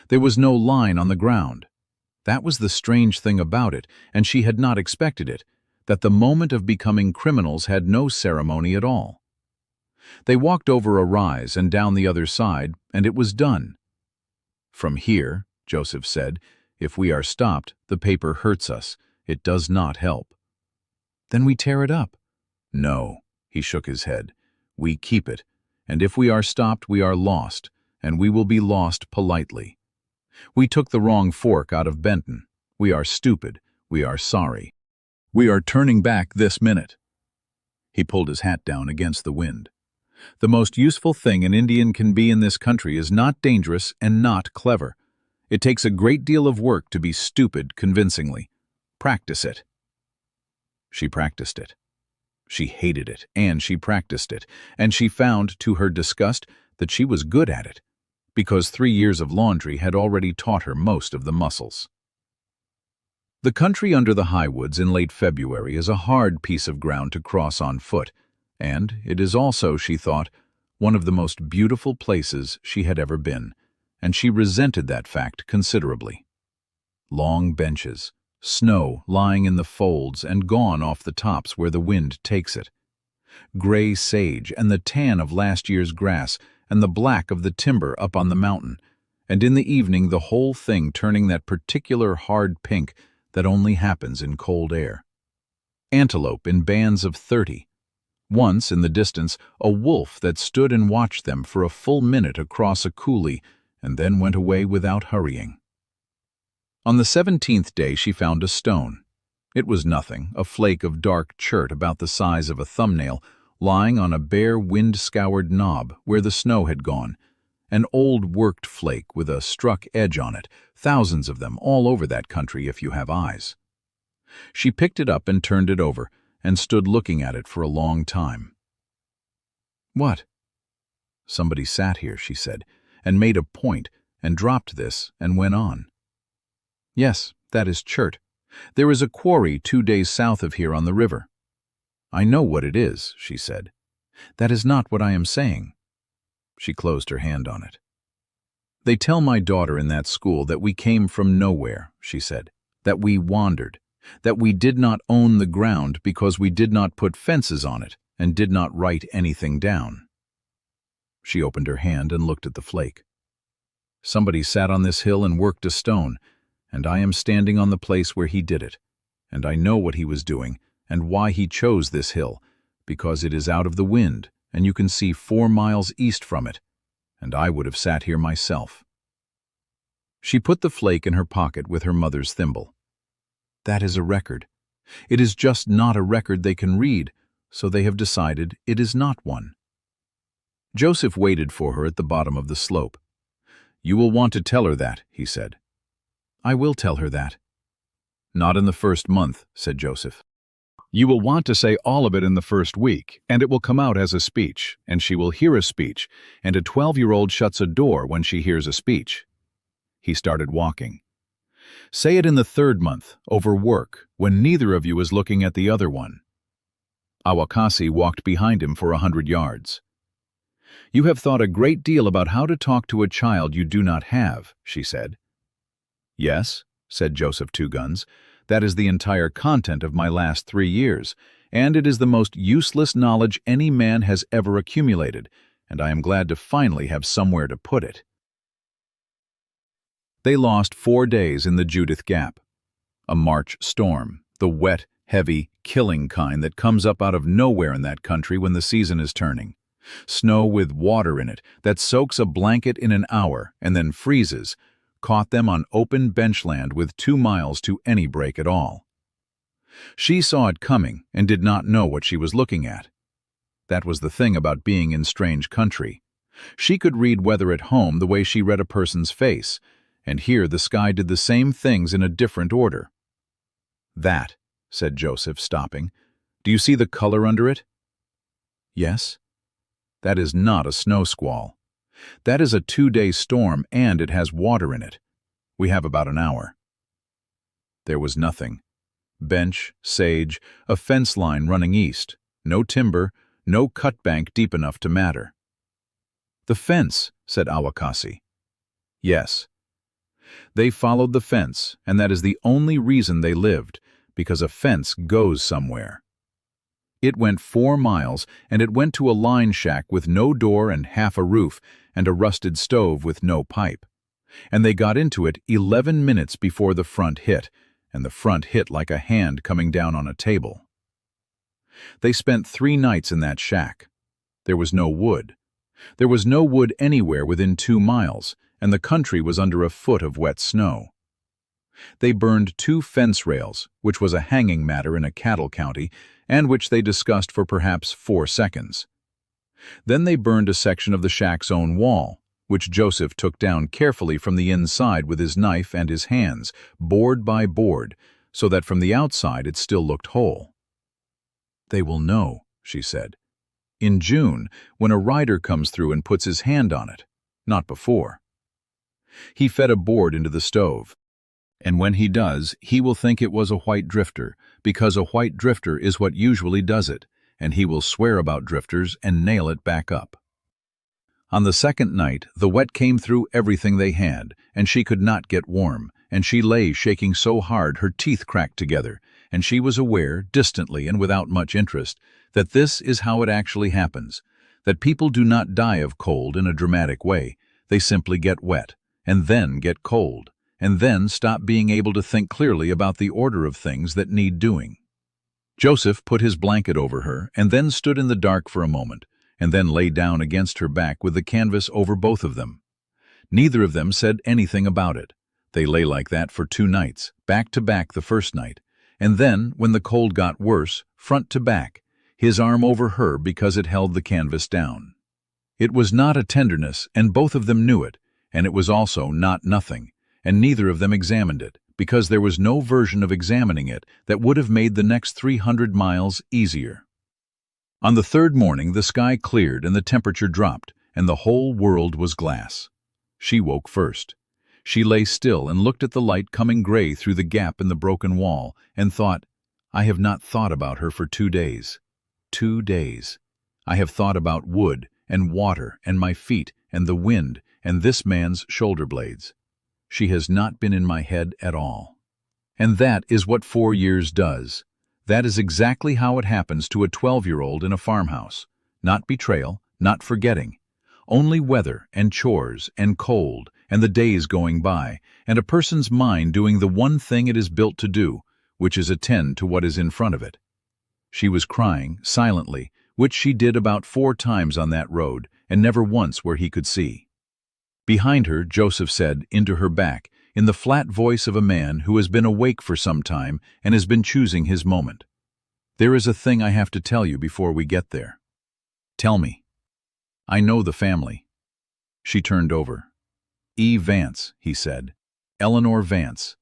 There was no line on the ground. That was the strange thing about it, and she had not expected it, that the moment of becoming criminals had no ceremony at all. They walked over a rise and down the other side, and it was done. "From here," Joseph said, "if we are stopped, the paper hurts us. It does not help." "Then we tear it up." "No," he shook his head. "We keep it, and if we are stopped, we are lost, and we will be lost politely. We took the wrong fork out of Benton. We are stupid. We are sorry. We are turning back this minute." He pulled his hat down against the wind. "The most useful thing an Indian can be in this country is not dangerous and not clever. It takes a great deal of work to be stupid convincingly. Practice it." She practiced it. She hated it, and she practiced it, and she found, to her disgust, that she was good at it, because 3 years of laundry had already taught her most of the muscles. The country under the highwoods in late February is a hard piece of ground to cross on foot, and it is also, she thought, one of the most beautiful places she had ever been, and she resented that fact considerably. Long benches, snow lying in the folds and gone off the tops where the wind takes it. Gray sage and the tan of last year's grass and the black of the timber up on the mountain, and in the evening the whole thing turning that particular hard pink that only happens in cold air. Antelope in bands of 30. Once, in the distance, a wolf that stood and watched them for a full minute across a coulee and then went away without hurrying. On the 17th day she found a stone. It was nothing, a flake of dark chert about the size of a thumbnail, lying on a bare wind-scoured knob where the snow had gone, an old worked flake with a struck edge on it, thousands of them all over that country if you have eyes. She picked it up and turned it over, and stood looking at it for a long time. "What?" "Somebody sat here," she said, and made a point, and dropped this, and went on. "Yes, that is chert. There is a quarry 2 days south of here on the river." "I know what it is," she said. "That is not what I am saying." She closed her hand on it. "They tell my daughter in that school that we came from nowhere," she said, "that we wandered, that we did not own the ground because we did not put fences on it and did not write anything down." She opened her hand and looked at the flake. "Somebody sat on this hill and worked a stone, and I am standing on the place where he did it, and I know what he was doing and why he chose this hill, because it is out of the wind and you can see 4 miles east from it, and I would have sat here myself." She put the flake in her pocket with her mother's thimble. "That is a record. It is just not a record they can read, so they have decided it is not one." Joseph waited for her at the bottom of the slope. "You will want to tell her that," he said. "I will tell her that." "Not in the first month," said Joseph. "You will want to say all of it in the first week, and it will come out as a speech, and she will hear a speech, and a 12-year-old shuts a door when she hears a speech." He started walking. "Say it in the 3rd month, over work, when neither of you is looking at the other one." Áwakaasii walked behind him for 100 yards. "You have thought a great deal about how to talk to a child you do not have," she said. "Yes," said Joseph Two Guns, "that is the entire content of my last 3 years, and it is the most useless knowledge any man has ever accumulated, and I am glad to finally have somewhere to put it." They lost 4 days in the Judith Gap. A March storm, the wet, heavy, killing kind that comes up out of nowhere in that country when the season is turning. Snow with water in it that soaks a blanket in an hour and then freezes, caught them on open benchland with 2 miles to any break at all. She saw it coming and did not know what she was looking at. That was the thing about being in strange country. She could read weather at home the way she read a person's face, and here the sky did the same things in a different order. "That," said Joseph, stopping. "Do you see the color under it?" "Yes." "That is not a snow squall. That is a 2-day storm, and it has water in it. We have about an hour." There was nothing. Bench, sage, a fence line running east, no timber, no cut bank deep enough to matter. "The fence," said Áwakaasii. "Yes." They followed the fence, and that is the only reason they lived, because a fence goes somewhere. It went 4 miles, and it went to a line shack with no door and half a roof, and a rusted stove with no pipe. And they got into it 11 minutes before the front hit, and the front hit like a hand coming down on a table. They spent 3 nights in that shack. There was no wood. There was no wood anywhere within 2 miles, and the country was under a foot of wet snow. They burned 2 fence rails, which was a hanging matter in a cattle county, and which they discussed for perhaps 4 seconds. Then they burned a section of the shack's own wall, which Joseph took down carefully from the inside with his knife and his hands, board by board, so that from the outside it still looked whole. "They will know," she said. "In June, when a rider comes through and puts his hand on it, not before." He fed a board into the stove, and when he does, he will think it was a white drifter, because a white drifter is what usually does it, and he will swear about drifters and nail it back up. On the 2nd night, the wet came through everything they had, and she could not get warm, and she lay shaking so hard her teeth cracked together, and she was aware, distantly and without much interest, that this is how it actually happens, that people do not die of cold in a dramatic way, they simply get wet, and then get cold, and then stop being able to think clearly about the order of things that need doing. Joseph put his blanket over her and then stood in the dark for a moment, and then lay down against her back with the canvas over both of them. Neither of them said anything about it. They lay like that for 2 nights, back to back the first night, and then, when the cold got worse, front to back, his arm over her because it held the canvas down. It was not a tenderness, and both of them knew it, and it was also not nothing, and neither of them examined it, because there was no version of examining it that would have made the next 300 miles easier. On the 3rd morning the sky cleared and the temperature dropped, and the whole world was glass. She woke first. She lay still and looked at the light coming gray through the gap in the broken wall, and thought, "I have not thought about her for 2 days. 2 days. I have thought about wood and water and my feet and the wind and this man's shoulder blades. She has not been in my head at all." And that is what 4 years does. That is exactly how it happens to a 12-year-old in a farmhouse. Not betrayal, not forgetting. Only weather and chores and cold and the days going by, and a person's mind doing the one thing it is built to do, which is attend to what is in front of it. She was crying, silently, which she did about 4 times on that road, and never once where he could see. Behind her, Joseph said, into her back, in the flat voice of a man who has been awake for some time and has been choosing his moment, "There is a thing I have to tell you before we get there." "Tell me." "I know the family." She turned over. "E. Vance," he said. "Eleanor Vance.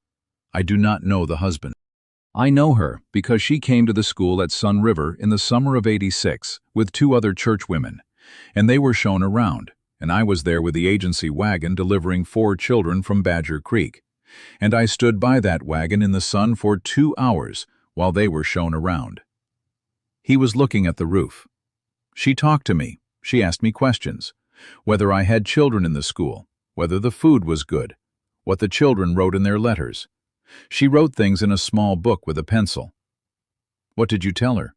I do not know the husband." "I know her because she came to the school at Sun River in the summer of '86 with 2 other churchwomen, and they were shown around, and I was there with the agency wagon delivering 4 children from Badger Creek, and I stood by that wagon in the sun for 2 hours while they were shown around." He was looking at the roof. "She talked to me. She asked me questions. Whether I had children in the school, whether the food was good, what the children wrote in their letters. She wrote things in a small book with a pencil." "What did you tell her?"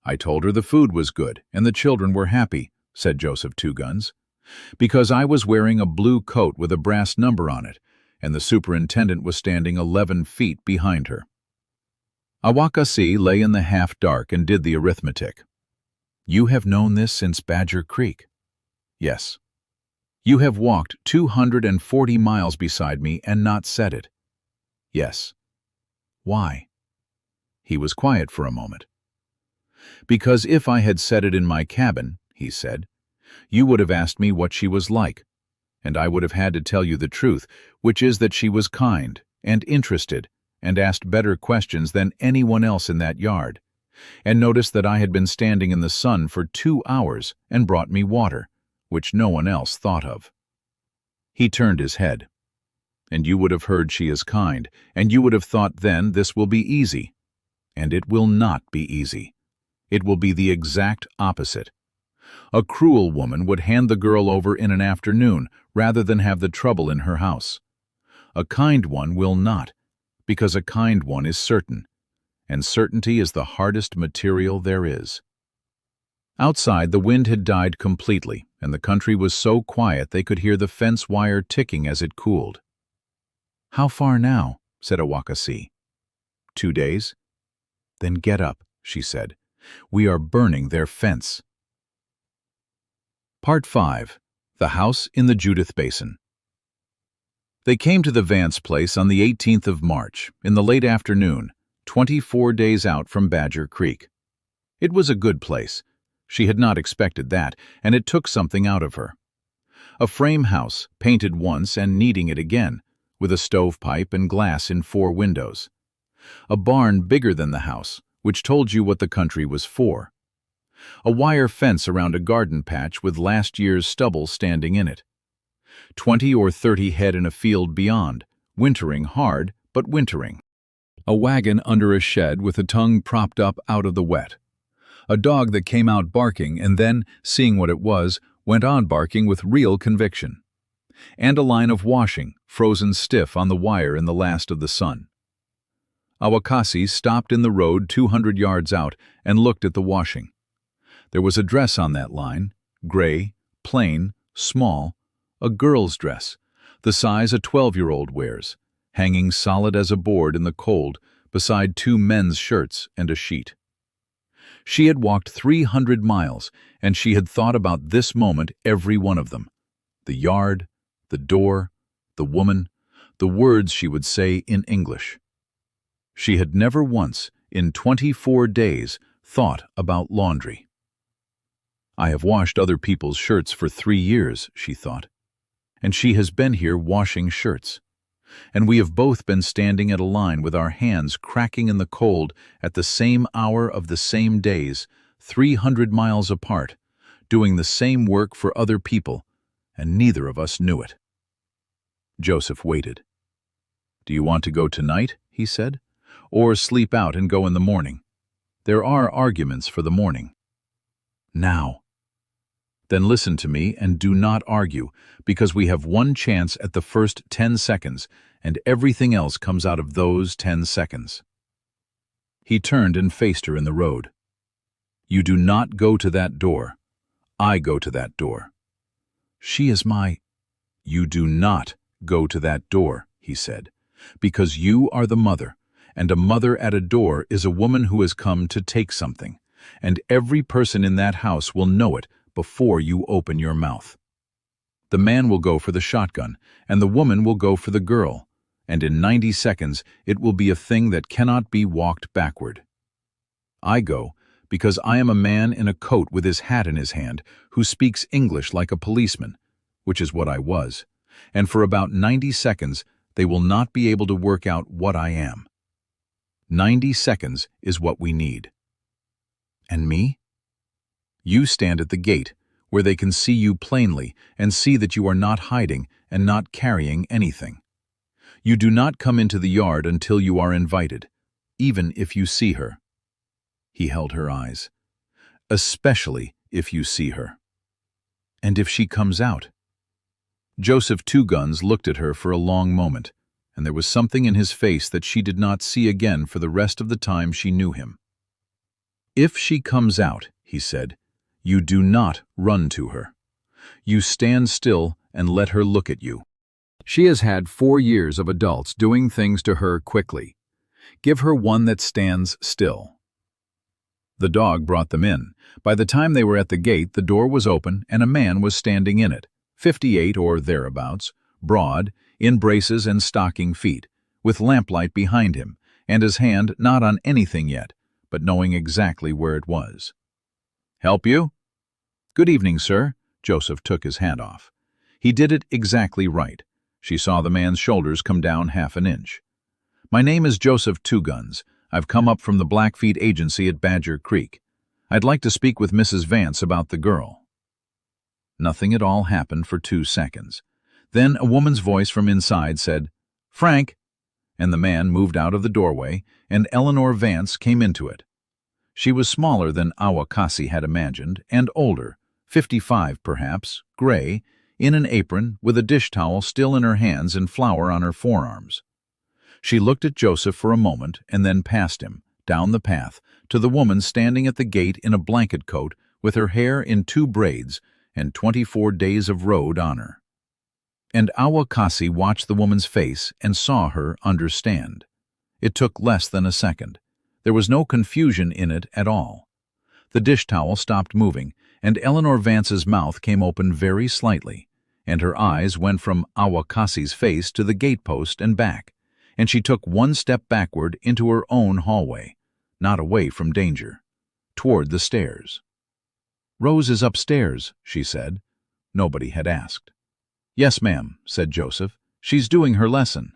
"I told her the food was good and the children were happy," said Joseph Two Guns, "because I was wearing a blue coat with a brass number on it, and the superintendent was standing 11 feet behind her." Áwakaasii lay in the half-dark and did the arithmetic. "You have known this since Badger Creek?" "Yes." "You have walked 240 miles beside me and not said it?" "Yes." "Why?" He was quiet for a moment. "Because if I had said it in my cabin," he said, "you would have asked me what she was like, and I would have had to tell you the truth, which is that she was kind and interested and asked better questions than anyone else in that yard, and noticed that I had been standing in the sun for 2 hours and brought me water, which no one else thought of." He turned his head. "And you would have heard she is kind, and you would have thought then this will be easy. And it will not be easy. It will be the exact opposite. A cruel woman would hand the girl over in an afternoon rather than have the trouble in her house. A kind one will not, because a kind one is certain, and certainty is the hardest material there is." Outside, the wind had died completely, and the country was so quiet they could hear the fence wire ticking as it cooled. "How far now?" said Áwakaasii. 2 days. "Then get up," she said. "We are burning their fence." Part 5. The House in the Judith Basin. They came to the Vance place on the 18th of March, in the late afternoon, 24 days out from Badger Creek. It was a good place. She had not expected that, and it took something out of her. A frame house, painted once and needing it again, with a stovepipe and glass in 4 windows. A barn bigger than the house, which told you what the country was for. A wire fence around a garden patch with last year's stubble standing in it. 20 or 30 head in a field beyond, wintering hard, but wintering. A wagon under a shed with a tongue propped up out of the wet. A dog that came out barking and then, seeing what it was, went on barking with real conviction. And a line of washing, frozen stiff on the wire in the last of the sun. Áwakaasii stopped in the road 200 yards out and looked at the washing. There was a dress on that line, gray, plain, small, a girl's dress, the size a 12-year-old wears, hanging solid as a board in the cold beside 2 men's shirts and a sheet. She had walked 300 miles, and she had thought about this moment, every one of them. The yard, the door, the woman, the words she would say in English. She had never once, in 24 days, thought about laundry. "I have washed other people's shirts for 3 years," she thought. "And she has been here washing shirts. And we have both been standing at a line with our hands cracking in the cold at the same hour of the same days, 300 miles apart, doing the same work for other people, and neither of us knew it." Joseph waited. "Do you want to go tonight?" he said. "Or sleep out and go in the morning? There are arguments for the morning." "Now." "Then listen to me and do not argue, because we have one chance at the first 10 seconds, and everything else comes out of those 10 seconds. He turned and faced her in the road. "You do not go to that door. I go to that door." "She is my—" "You do not go to that door," he said, "because you are the mother, and a mother at a door is a woman who has come to take something, and every person in that house will know it before you open your mouth. The man will go for the shotgun, and the woman will go for the girl, and in 90 seconds it will be a thing that cannot be walked backward. I go because I am a man in a coat with his hat in his hand who speaks English like a policeman, which is what I was, and for about 90 seconds they will not be able to work out what I am. 90 seconds is what we need. And me? You stand at the gate, where they can see you plainly and see that you are not hiding and not carrying anything. You do not come into the yard until you are invited, even if you see her. He held her eyes. Especially if you see her. And if she comes out? Joseph Two Guns looked at her for a long moment, and there was something in his face that she did not see again for the rest of the time she knew him. If she comes out, he said, you do not run to her. You stand still and let her look at you. She has had 4 years of adults doing things to her quickly. Give her one that stands still. The dog brought them in. By the time they were at the gate, the door was open and a man was standing in it, 58 or thereabouts, broad, in braces and stocking feet, with lamplight behind him, and his hand not on anything yet, but knowing exactly where it was. Help you? Good evening, sir. Joseph took his hat off. He did it exactly right. She saw the man's shoulders come down half an inch. My name is Joseph Two Guns. I've come up from the Blackfeet Agency at Badger Creek. I'd like to speak with Mrs. Vance about the girl. Nothing at all happened for 2 seconds. Then a woman's voice from inside said, Frank, and the man moved out of the doorway, and Eleanor Vance came into it. She was smaller than Áwakaasii had imagined, and older, 55 perhaps, gray, in an apron, with a dish towel still in her hands and flour on her forearms. She looked at Joseph for a moment and then past him, down the path, to the woman standing at the gate in a blanket coat with her hair in 2 braids and 24 days of road on her. And Áwakaasii watched the woman's face and saw her understand. It took less than a second. There was no confusion in it at all. The dish towel stopped moving, and Eleanor Vance's mouth came open very slightly, and her eyes went from Áwakaasii's face to the gatepost and back, and she took 1 step backward into her own hallway, not away from danger, toward the stairs. Rose is upstairs, she said. Nobody had asked. Yes, ma'am, said Joseph. She's doing her lesson.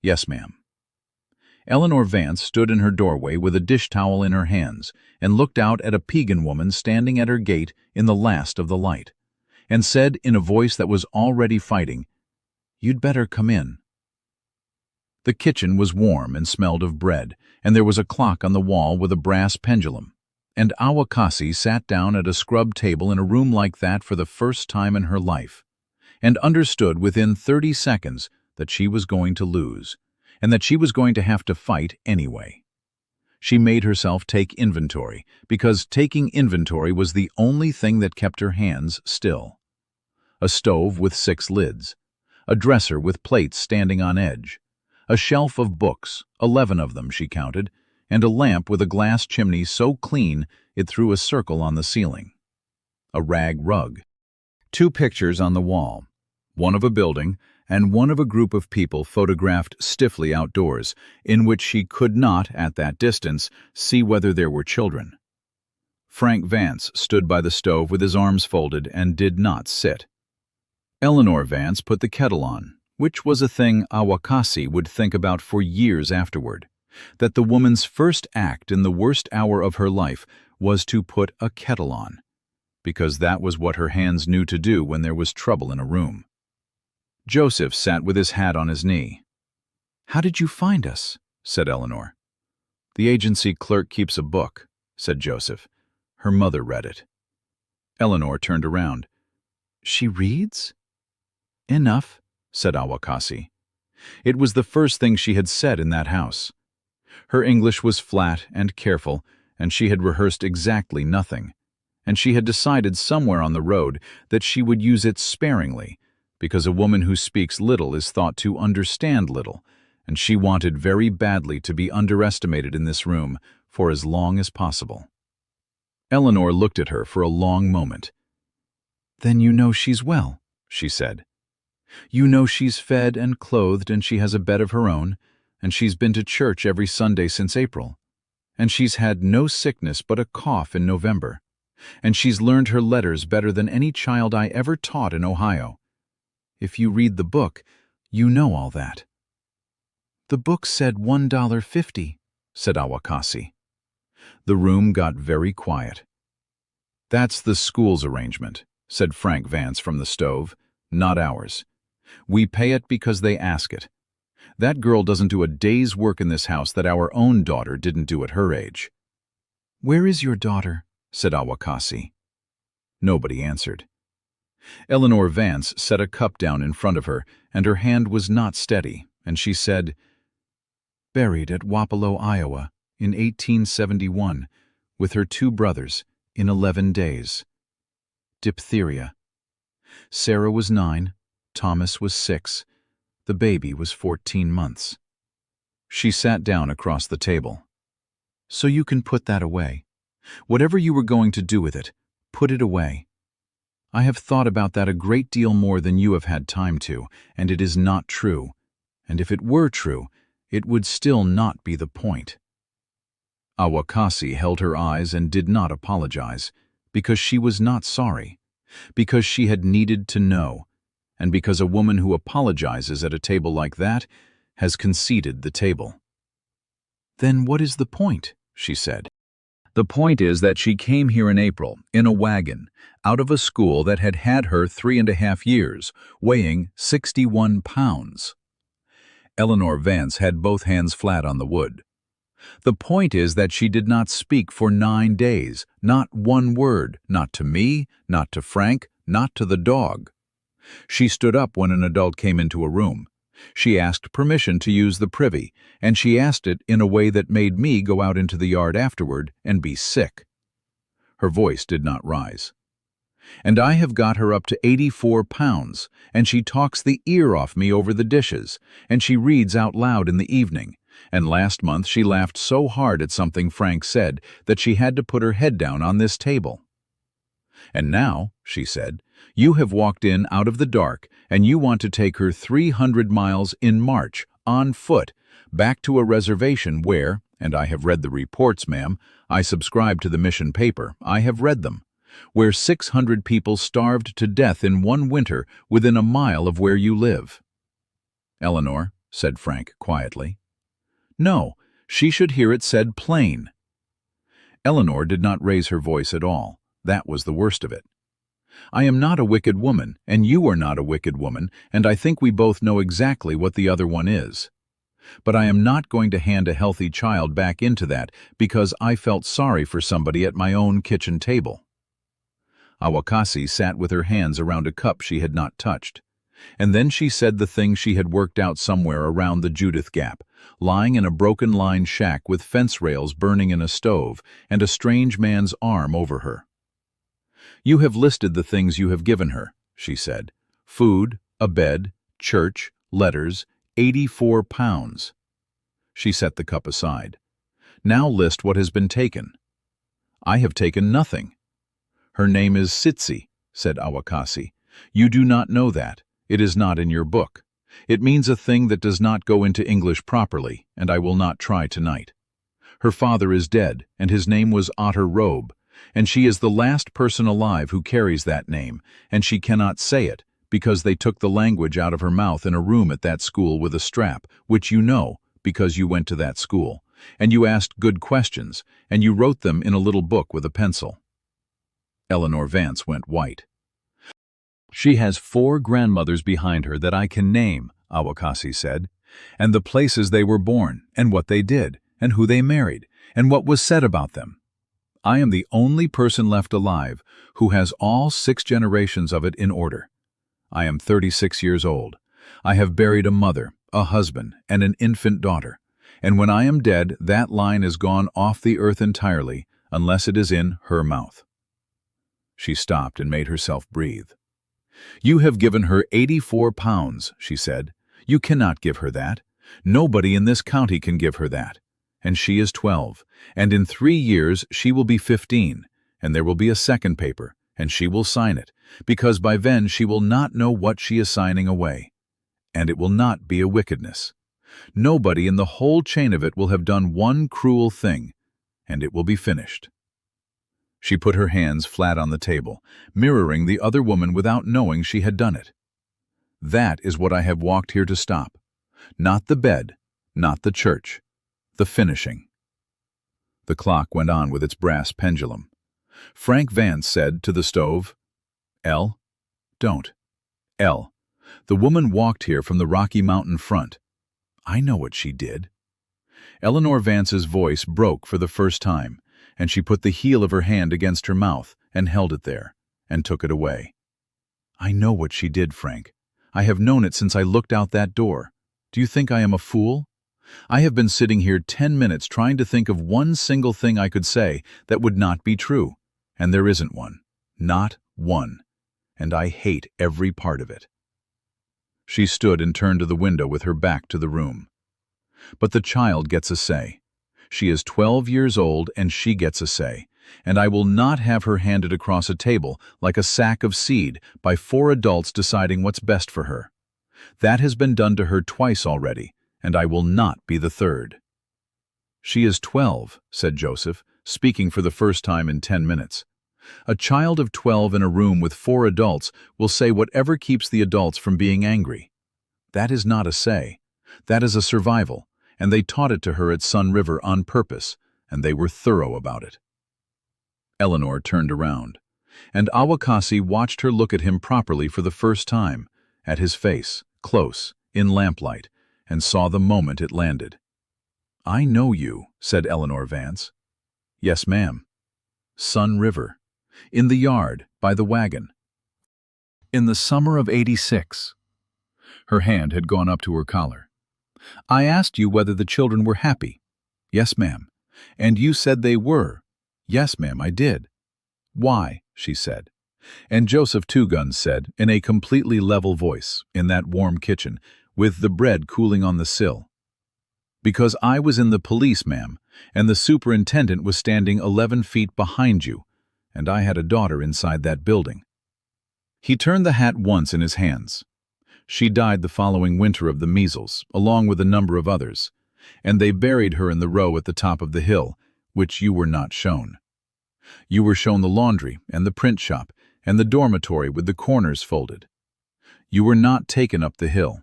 Yes, ma'am. Eleanor Vance stood in her doorway with a dish towel in her hands and looked out at a Piegan woman standing at her gate in the last of the light, and said in a voice that was already fighting, You'd better come in. The kitchen was warm and smelled of bread, and there was a clock on the wall with a brass pendulum, and Áwakaasii sat down at a scrub table in a room like that for the first time in her life, and understood within 30 seconds that she was going to lose, and that she was going to have to fight anyway. She made herself take inventory, because taking inventory was the only thing that kept her hands still. A stove with 6 lids, a dresser with plates standing on edge, a shelf of books, 11 of them she counted, and a lamp with a glass chimney so clean it threw a circle on the ceiling. A rag rug. 2 pictures on the wall, one of a building and one of a group of people photographed stiffly outdoors, in which she could not, at that distance, see whether there were children. Frank Vance stood by the stove with his arms folded and did not sit. Eleanor Vance put the kettle on, which was a thing Áwakaasii would think about for years afterward, that the woman's first act in the worst hour of her life was to put a kettle on, because that was what her hands knew to do when there was trouble in a room. Joseph sat with his hat on his knee. How did you find us? Said Eleanor. The agency clerk keeps a book, said Joseph. Her mother read it. Eleanor turned around. She reads? Enough, said Áwakaasii. It was the first thing she had said in that house. Her English was flat and careful, and she had rehearsed exactly nothing, and she had decided somewhere on the road that she would use it sparingly, because a woman who speaks little is thought to understand little, and she wanted very badly to be underestimated in this room for as long as possible. Eleanor looked at her for a long moment. "Then you know she's well," she said. "You know she's fed and clothed and she has a bed of her own, and she's been to church every Sunday since April. And she's had no sickness but a cough in November. And she's learned her letters better than any child I ever taught in Ohio. If you read the book, you know all that." "The book said $1.50, said Áwakaasii. The room got very quiet. "That's the school's arrangement," said Frank Vance from the stove, "not ours. We pay it because they ask it. That girl doesn't do a day's work in this house that our own daughter didn't do at her age." "Where is your daughter?" said Áwakaasii. Nobody answered. Eleanor Vance set a cup down in front of her, and her hand was not steady, and she said, "Buried at Wapello, Iowa, in 1871, with her 2 brothers, in 11 days. Diphtheria. Sarah was 9, Thomas was 6, the baby was 14 months. She sat down across the table. "So you can put that away. Whatever you were going to do with it, put it away. I have thought about that a great deal more than you have had time to, and it is not true. And if it were true, it would still not be the point." Áwakaasii held her eyes and did not apologize, because she was not sorry, because she had needed to know, and because a woman who apologizes at a table like that has conceded the table. "Then what is the point?" she said. "The point is that she came here in April, in a wagon, out of a school that had had her 3.5 years, weighing 61 pounds. Eleanor Vance had both hands flat on the wood. "The point is that she did not speak for 9 days, not one word, not to me, not to Frank, not to the dog. She stood up when an adult came into a room. She asked permission to use the privy, and she asked it in a way that made me go out into the yard afterward and be sick." Her voice did not rise. "And I have got her up to 84 pounds, and she talks the ear off me over the dishes, and she reads out loud in the evening, and last month she laughed so hard at something Frank said that she had to put her head down on this table. And now," she said, "you have walked in out of the dark, and you want to take her 300 miles in March, on foot, back to a reservation where, and I have read the reports, ma'am, I subscribe to the mission paper, I have read them, where 600 people starved to death in one winter within a mile of where you live." "Eleanor," said Frank quietly. "No, she should hear it said plain." Eleanor did not raise her voice at all. That was the worst of it. "I am not a wicked woman, and you are not a wicked woman, and I think we both know exactly what the other one is. But I am not going to hand a healthy child back into that because I felt sorry for somebody at my own kitchen table." Áwakaasii sat with her hands around a cup she had not touched. And then she said the thing she had worked out somewhere around the Judith Gap, lying in a broken-line shack with fence rails burning in a stove and a strange man's arm over her. "You have listed the things you have given her," she said. "Food, a bed, church, letters, 84 pounds. She set the cup aside. "Now list what has been taken." "I have taken nothing." "Her name is Sitsi," said Áwakaasii. "You do not know that. It is not in your book. It means a thing that does not go into English properly, and I will not try tonight. Her father is dead, and his name was Otter Robe, and she is the last person alive who carries that name, and she cannot say it, because they took the language out of her mouth in a room at that school with a strap, which you know, because you went to that school, and you asked good questions, and you wrote them in a little book with a pencil." Eleanor Vance went white. "She has 4 grandmothers behind her that I can name," Áwakaasii said, "and the places they were born, and what they did, and who they married, and what was said about them. I am the only person left alive who has all 6 generations of it in order. I am 36 years old. I have buried a mother, a husband, and an infant daughter, and when I am dead, that line is gone off the earth entirely, unless it is in her mouth." She stopped and made herself breathe. "You have given her 84 pounds, she said. "You cannot give her that. Nobody in this county can give her that. And she is 12, and in 3 years she will be 15, and there will be a second paper, and she will sign it, because by then she will not know what she is signing away. And it will not be a wickedness. Nobody in the whole chain of it will have done one cruel thing, and it will be finished. She put her hands flat on the table, mirroring the other woman without knowing she had done it. That is what I have walked here to stop. Not the bed, not the church, the finishing. The clock went on with its brass pendulum. Frank Vance said to the stove, "Elle, don't. Elle, the woman walked here from the Rocky Mountain front. I know what she did." Eleanor Vance's voice broke for the first time, and she put the heel of her hand against her mouth and held it there, and took it away. "I know what she did, Frank. I have known it since I looked out that door. Do you think I am a fool? I have been sitting here 10 minutes trying to think of one single thing I could say that would not be true, and there isn't one. Not one. And I hate every part of it." She stood and turned to the window with her back to the room. "But the child gets a say. She is 12 years old and she gets a say, and I will not have her handed across a table like a sack of seed by 4 adults deciding what's best for her. That has been done to her twice already, and I will not be the third." "She is 12, said Joseph, speaking for the first time in 10 minutes. "A child of 12 in a room with 4 adults will say whatever keeps the adults from being angry. That is not a say. That is a survival, and they taught it to her at Sun River on purpose, and they were thorough about it." Eleanor turned around, and Áwakaasii watched her look at him properly for the first time, at his face, close, in lamplight, and saw the moment it landed. "I know you," said Eleanor Vance. "Yes, ma'am." "Sun River. In the yard, by the wagon. In the summer of '86. Her hand had gone up to her collar. "I asked you whether the children were happy." "Yes, ma'am." "And you said they were." "Yes, ma'am, I did." "Why?" she said. And Joseph Two Guns said, in a completely level voice, in that warm kitchen, with the bread cooling on the sill, "Because I was in the police, ma'am, and the superintendent was standing 11 feet behind you, and I had a daughter inside that building." He turned the hat once in his hands. "She died the following winter of the measles, along with a number of others, and they buried her in the row at the top of the hill, which you were not shown. You were shown the laundry and the print shop and the dormitory with the corners folded. You were not taken up the hill.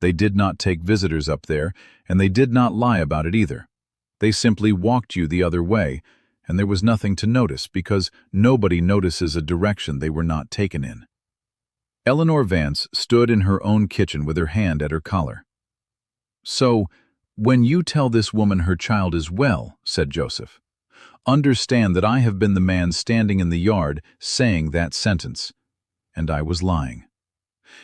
They did not take visitors up there, and they did not lie about it either. They simply walked you the other way, and there was nothing to notice because nobody notices a direction they were not taken in." Eleanor Vance stood in her own kitchen with her hand at her collar. "So, when you tell this woman her child is well," said Joseph, "understand that I have been the man standing in the yard saying that sentence. And I was lying.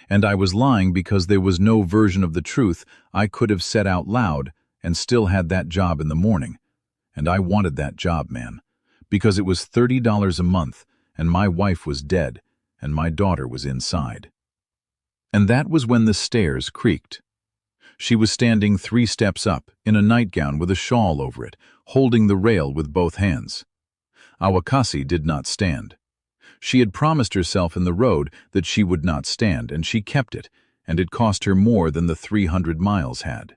And I was lying because there was no version of the truth I could have said out loud and still had that job in the morning. And I wanted that job, ma'am, because it was $30 a month, and my wife was dead, and my daughter was inside." And that was when the stairs creaked. She was standing 3 steps up, in a nightgown with a shawl over it, holding the rail with both hands. Áwakaasii did not stand. She had promised herself in the road that she would not stand, and she kept it, and it cost her more than the 300 miles had.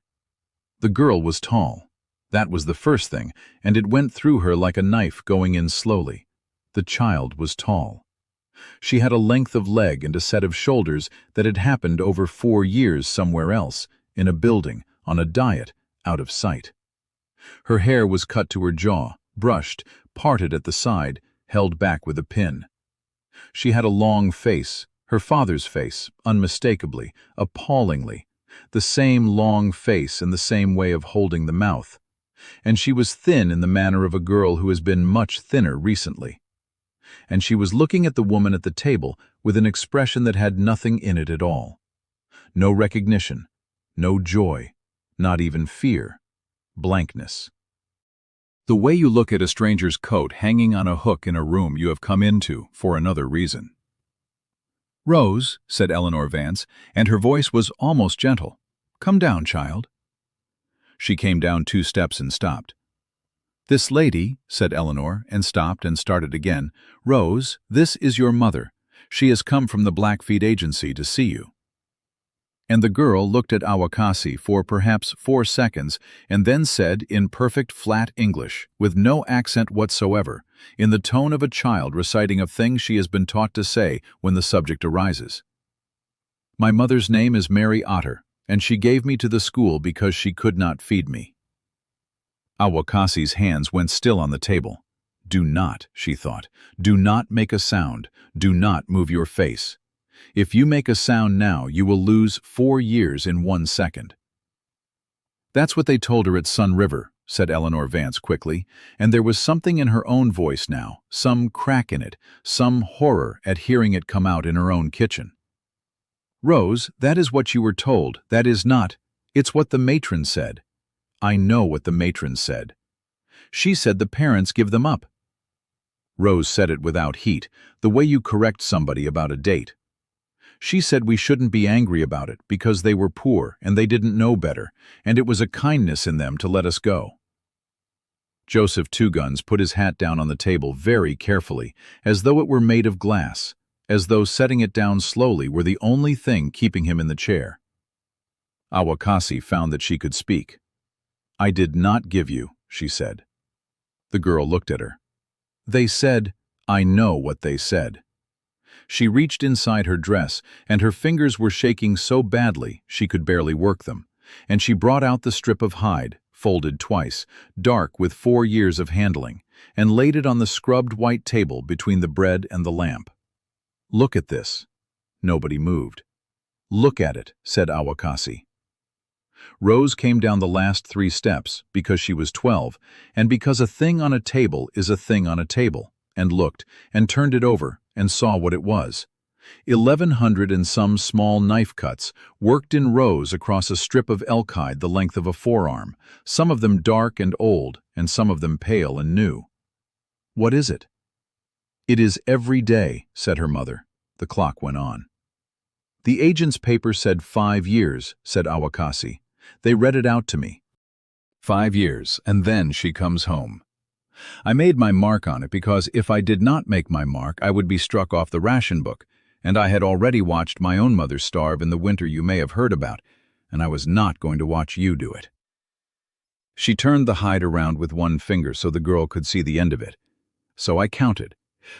The girl was tall. That was the first thing, and it went through her like a knife going in slowly. The child was tall. She had a length of leg and a set of shoulders that had happened over 4 years somewhere else, in a building, on a diet, out of sight. Her hair was cut to her jaw, brushed, parted at the side, held back with a pin. She had a long face, her father's face, unmistakably, appallingly, the same long face and the same way of holding the mouth. And she was thin in the manner of a girl who has been much thinner recently. And she was looking at the woman at the table with an expression that had nothing in it at all. No recognition, no joy, not even fear, blankness. The way you look at a stranger's coat hanging on a hook in a room you have come into for another reason. "Rose," said Eleanor Vance, and her voice was almost gentle. "Come down, child." She came down 2 steps and stopped. "This lady," said Eleanor, and stopped and started again. "Rose, this is your mother. She has come from the Blackfeet Agency to see you." And the girl looked at Áwakaasii for perhaps 4 seconds and then said in perfect flat English, with no accent whatsoever, in the tone of a child reciting of things she has been taught to say when the subject arises. "My mother's name is Mary Otter, and she gave me to the school because she could not feed me." Áwakaasii's hands went still on the table. "Do not," she thought, "do not make a sound. Do not move your face. If you make a sound now, you will lose 4 years in 1 second." "That's what they told her at Sun River," said Eleanor Vance quickly, and there was something in her own voice now, some crack in it, some horror at hearing it come out in her own kitchen. "Rose, that is what you were told. That is not. It's what the matron said." "I know what the matron said. She said the parents give them up." Rose said it without heat, the way you correct somebody about a date. "She said we shouldn't be angry about it because they were poor and they didn't know better, and it was a kindness in them to let us go." Joseph Two Guns put his hat down on the table very carefully, as though it were made of glass, as though setting it down slowly were the only thing keeping him in the chair. Áwakaasii found that she could speak. "I did not give you," she said. The girl looked at her. "They said, I know what they said." She reached inside her dress, and her fingers were shaking so badly she could barely work them, and she brought out the strip of hide, folded twice, dark with 4 years of handling, and laid it on the scrubbed white table between the bread and the lamp. "Look at this." Nobody moved. "Look at it," said Áwakaasii. Rose came down the last 3 steps because she was 12, and because a thing on a table is a thing on a table, and looked, and turned it over, and saw what it was. 1,100 and some small knife cuts, worked in rows across a strip of elk hide the length of a forearm, some of them dark and old, and some of them pale and new. "What is it?" "It is every day," said her mother. The clock went on. "The agent's paper said 5 years," said Áwakaasii. "They read it out to me. 5 years, and then she comes home. I made my mark on it because if I did not make my mark, I would be struck off the ration book, and I had already watched my own mother starve in the winter you may have heard about, and I was not going to watch you do it." She turned the hide around with one finger so the girl could see the end of it. "So I counted.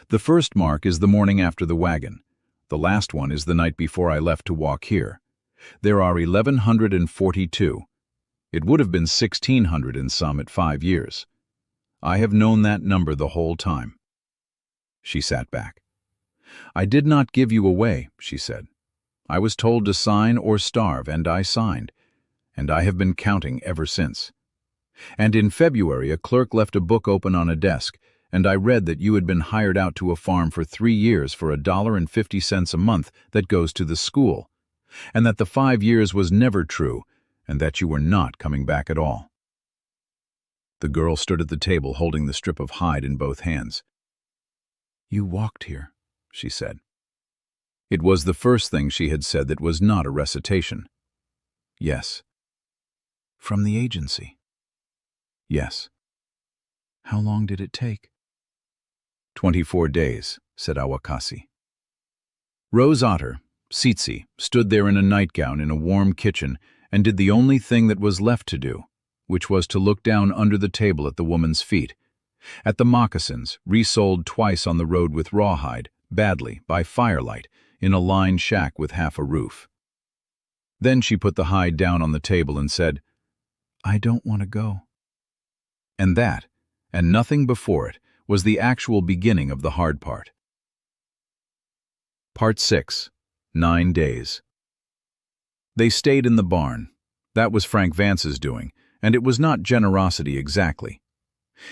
The first mark is the morning after the wagon. The last one is the night before I left to walk here. There are 1,142. It would have been 1,600 and some at 5 years. I have known that number the whole time." She sat back. "I did not give you away," she said. "I was told to sign or starve, and I signed, and I have been counting ever since. And in February a clerk left a book open on a desk, and I read that you had been hired out to a farm for 3 years for $1.50 a month that goes to the school, and that the 5 years was never true, and that you were not coming back at all." The girl stood at the table holding the strip of hide in both hands. "You walked here," she said. It was the first thing she had said that was not a recitation. "Yes." "From the agency?" "Yes." "How long did it take?" 24 days, said Áwakaasii. Rose Otter, Tsitsi, stood there in a nightgown in a warm kitchen and did the only thing that was left to do, which was to look down under the table at the woman's feet, at the moccasins, resoled twice on the road with rawhide, badly, by firelight, in a lined shack with half a roof. Then she put the hide down on the table and said, "I don't want to go." And that, and nothing before it, was the actual beginning of the hard part. Part 6. 9 days. They stayed in the barn. That was Frank Vance's doing, and it was not generosity exactly.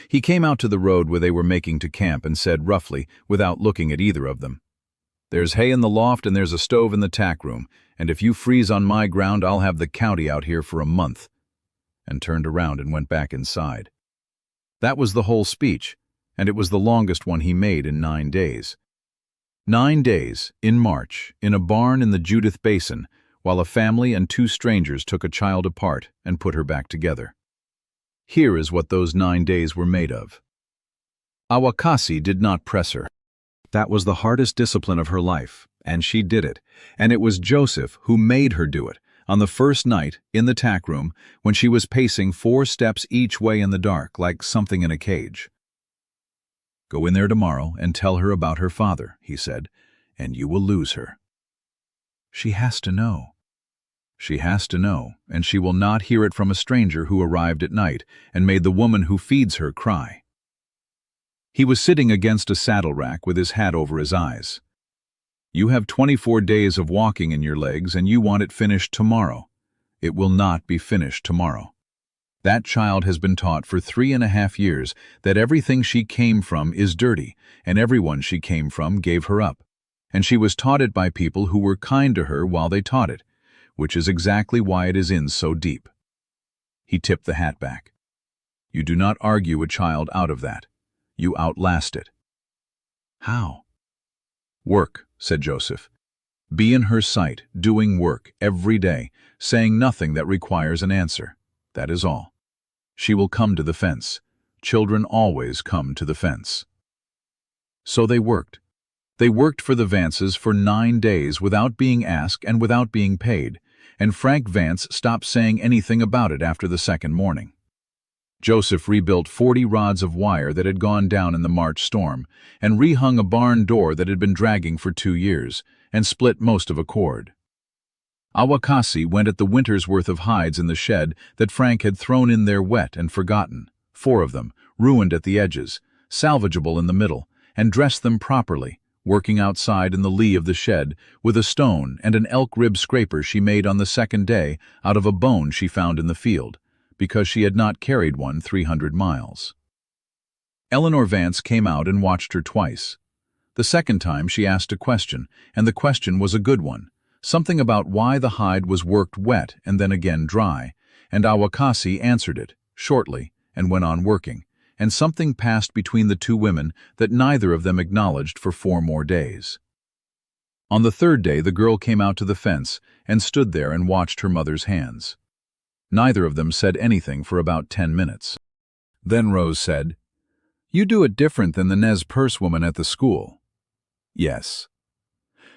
He came out to the road where they were making to camp and said roughly, without looking at either of them, "There's hay in the loft and there's a stove in the tack room, and if you freeze on my ground, I'll have the county out here for a month," and turned around and went back inside. That was the whole speech, and it was the longest one he made in 9 days. 9 days, in March, in a barn in the Judith Basin, while a family and 2 strangers took a child apart and put her back together. Here is what those 9 days were made of. Áwakaasii did not press her. That was the hardest discipline of her life, and she did it. And it was Joseph who made her do it, on the first night, in the tack room, when she was pacing 4 steps each way in the dark, like something in a cage. "Go in there tomorrow and tell her about her father," he said, "and you will lose her. She has to know. She has to know, and she will not hear it from a stranger who arrived at night and made the woman who feeds her cry." He was sitting against a saddle rack with his hat over his eyes. "You have 24 days of walking in your legs and you want it finished tomorrow. It will not be finished tomorrow. That child has been taught for 3.5 years that everything she came from is dirty, and everyone she came from gave her up. And she was taught it by people who were kind to her while they taught it, which is exactly why it is in so deep." He tipped the hat back. "You do not argue a child out of that. You outlast it." "How?" "Work," said Joseph. "Be in her sight, doing work, every day, saying nothing that requires an answer. That is all. She will come to the fence. Children always come to the fence." So they worked. They worked for the Vances for 9 days without being asked and without being paid, and Frank Vance stopped saying anything about it after the second morning. Joseph rebuilt 40 rods of wire that had gone down in the March storm, and rehung a barn door that had been dragging for 2 years, and split most of a cord. Áwakaasii went at the winter's worth of hides in the shed that Frank had thrown in there wet and forgotten, 4 of them, ruined at the edges, salvageable in the middle, and dressed them properly, working outside in the lee of the shed with a stone and an elk rib scraper she made on the second day out of a bone she found in the field, because she had not carried one 300 miles. Eleanor Vance came out and watched her twice. The second time she asked a question, and the question was a good one, something about why the hide was worked wet and then again dry, and Áwakaasii answered it, shortly, and went on working, and something passed between the 2 women that neither of them acknowledged for 4 more days. On the 3rd day the girl came out to the fence and stood there and watched her mother's hands. Neither of them said anything for about 10 minutes. Then Rose said, "You do it different than the Nez Perce woman at the school." "Yes."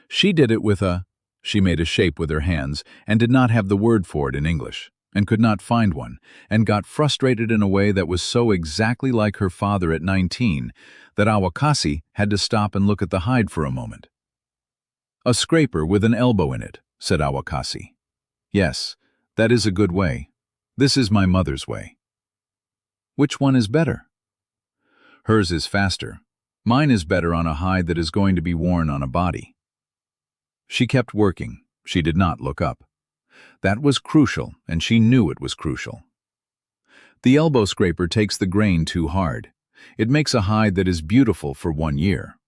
"She did it with a—" She made a shape with her hands and did not have the word for it in English, and could not find one, and got frustrated in a way that was so exactly like her father at 19 that Áwakaasii had to stop and look at the hide for a moment. "A scraper with an elbow in it," said Áwakaasii. "Yes, that is a good way. This is my mother's way." "Which one is better?" "Hers is faster. Mine is better on a hide that is going to be worn on a body." She kept working. She did not look up. That was crucial, and she knew it was crucial. The elbow scraper takes the grain too hard. It makes a hide that is beautiful for 1 year.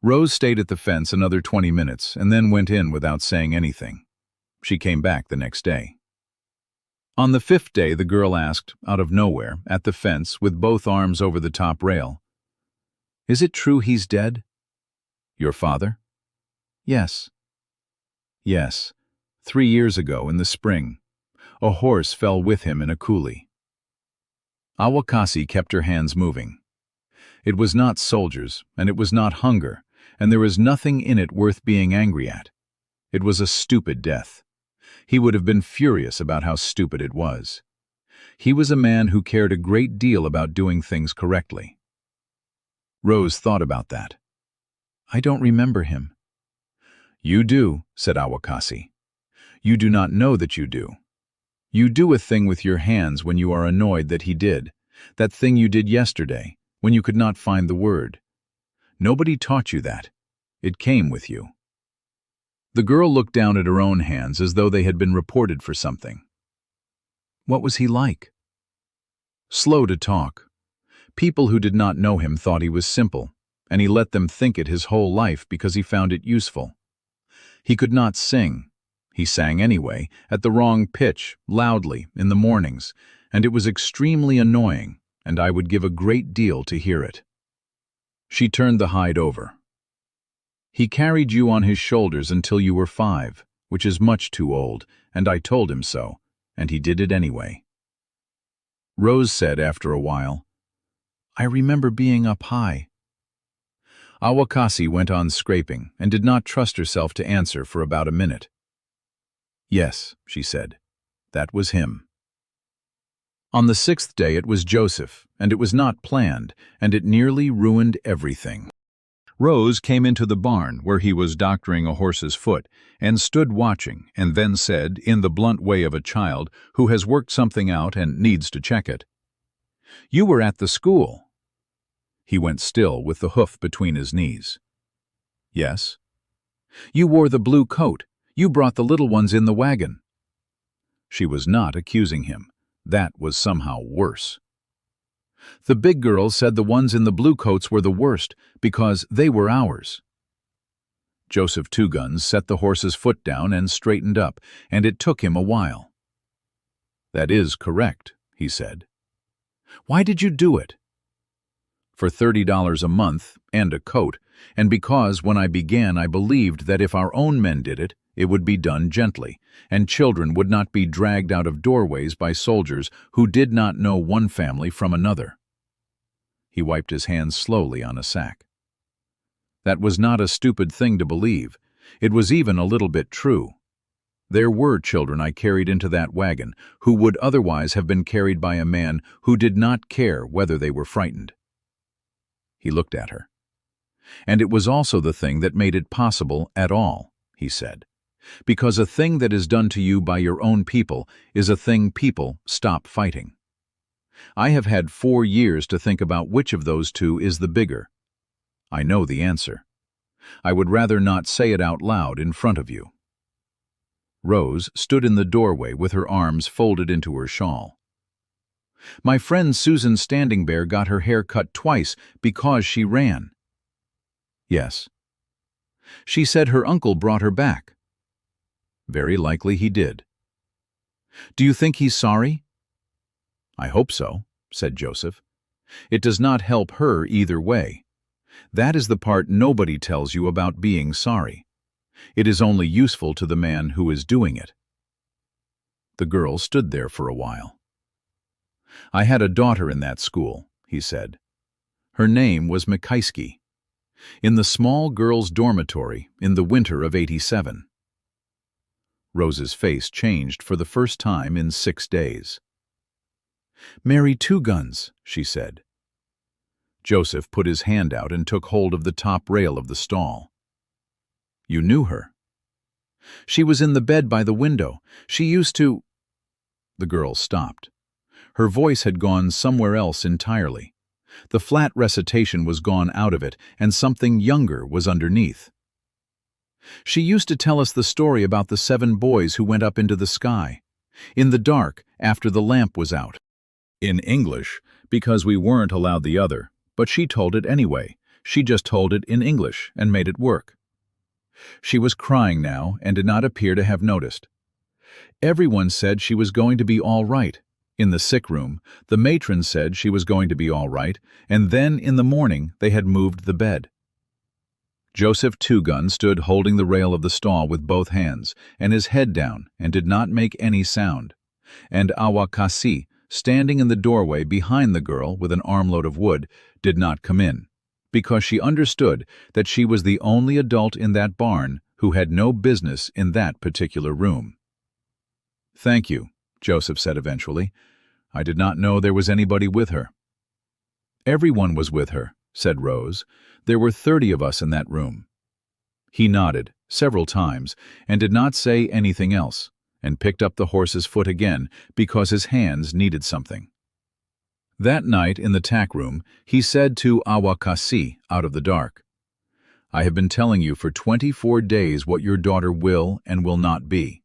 Rose stayed at the fence another 20 minutes and then went in without saying anything. She came back the next day. On the 5th day the girl asked, out of nowhere, at the fence, with both arms over the top rail, "Is it true he's dead?" "Your father?" "Yes." "Yes. 3 years ago, in the spring. A horse fell with him in a coulee." Áwakaasii kept her hands moving. It was not soldiers, and it was not hunger, and there was nothing in it worth being angry at. It was a stupid death. He would have been furious about how stupid it was. He was a man who cared a great deal about doing things correctly. Rose thought about that. "I don't remember him." "You do," said Áwakaasii. "You do not know that you do. You do a thing with your hands when you are annoyed that he did, that thing you did yesterday, when you could not find the word. Nobody taught you that. It came with you." The girl looked down at her own hands as though they had been reported for something. "What was he like?" "Slow to talk. People who did not know him thought he was simple, and he let them think it his whole life because he found it useful. He could not sing. He sang anyway, at the wrong pitch, loudly, in the mornings, and it was extremely annoying, and I would give a great deal to hear it." She turned the hide over. "He carried you on his shoulders until you were 5, which is much too old, and I told him so, and he did it anyway." Rose said after a while, "I remember being up high." Áwakaasii went on scraping and did not trust herself to answer for about a minute. "Yes," she said, "that was him." On the sixth day it was Joseph, and it was not planned, and it nearly ruined everything. Rose came into the barn where he was doctoring a horse's foot and stood watching, and then said, in the blunt way of a child who has worked something out and needs to check it, "You were at the school." He went still with the hoof between his knees. "Yes." "You wore the blue coat. You brought the little ones in the wagon." She was not accusing him. That was somehow worse. "The big girls said the ones in the blue coats were the worst because they were ours." Joseph Two Guns set the horse's foot down and straightened up, and it took him a while. "That is correct," he said. "Why did you do it?" "For $30 a month and a coat, and because when I began I believed that if our own men did it, it would be done gently, and children would not be dragged out of doorways by soldiers who did not know one family from another." He wiped his hands slowly on a sack. "That was not a stupid thing to believe. It was even a little bit true. There were children I carried into that wagon who would otherwise have been carried by a man who did not care whether they were frightened." He looked at her. "And it was also the thing that made it possible at all," he said. "Because a thing that is done to you by your own people is a thing people stop fighting. I have had 4 years to think about which of those two is the bigger. I know the answer. I would rather not say it out loud in front of you." Rose stood in the doorway with her arms folded into her shawl. "My friend Susan Standing Bear got her hair cut twice because she ran." "Yes." "She said her uncle brought her back." "Very likely he did." "Do you think he's sorry?" "I hope so," said Joseph. "It does not help her either way. That is the part nobody tells you about being sorry. It is only useful to the man who is doing it." The girl stood there for a while. "I had a daughter in that school," he said. "Her name was Áwakaasii. In the small girls' dormitory in the winter of '87. Rose's face changed for the first time in 6 days. "Mary Two Guns," she said. Joseph put his hand out and took hold of the top rail of the stall. "You knew her?" "She was in the bed by the window. She used to—" The girl stopped. Her voice had gone somewhere else entirely. The flat recitation was gone out of it, and something younger was underneath. "She used to tell us the story about the 7 boys who went up into the sky, in the dark after the lamp was out." In English, because we weren't allowed the other, but she told it anyway. She just told it in English and made it work. She was crying now and did not appear to have noticed. "Everyone said she was going to be all right. In the sick room, the matron said she was going to be all right, and then in the morning they had moved the bed." Joseph Two Guns stood holding the rail of the stall with both hands, and his head down, and did not make any sound. And Áwakaasii, standing in the doorway behind the girl with an armload of wood, did not come in, because she understood that she was the only adult in that barn who had no business in that particular room. "Thank you," Joseph said eventually. "I did not know there was anybody with her." "Everyone was with her," said Rose. "There were 30 of us in that room." He nodded several times and did not say anything else, and picked up the horse's foot again because his hands needed something. That night in the tack room, he said to Áwakaasii out of the dark, "I have been telling you for 24 days what your daughter will and will not be."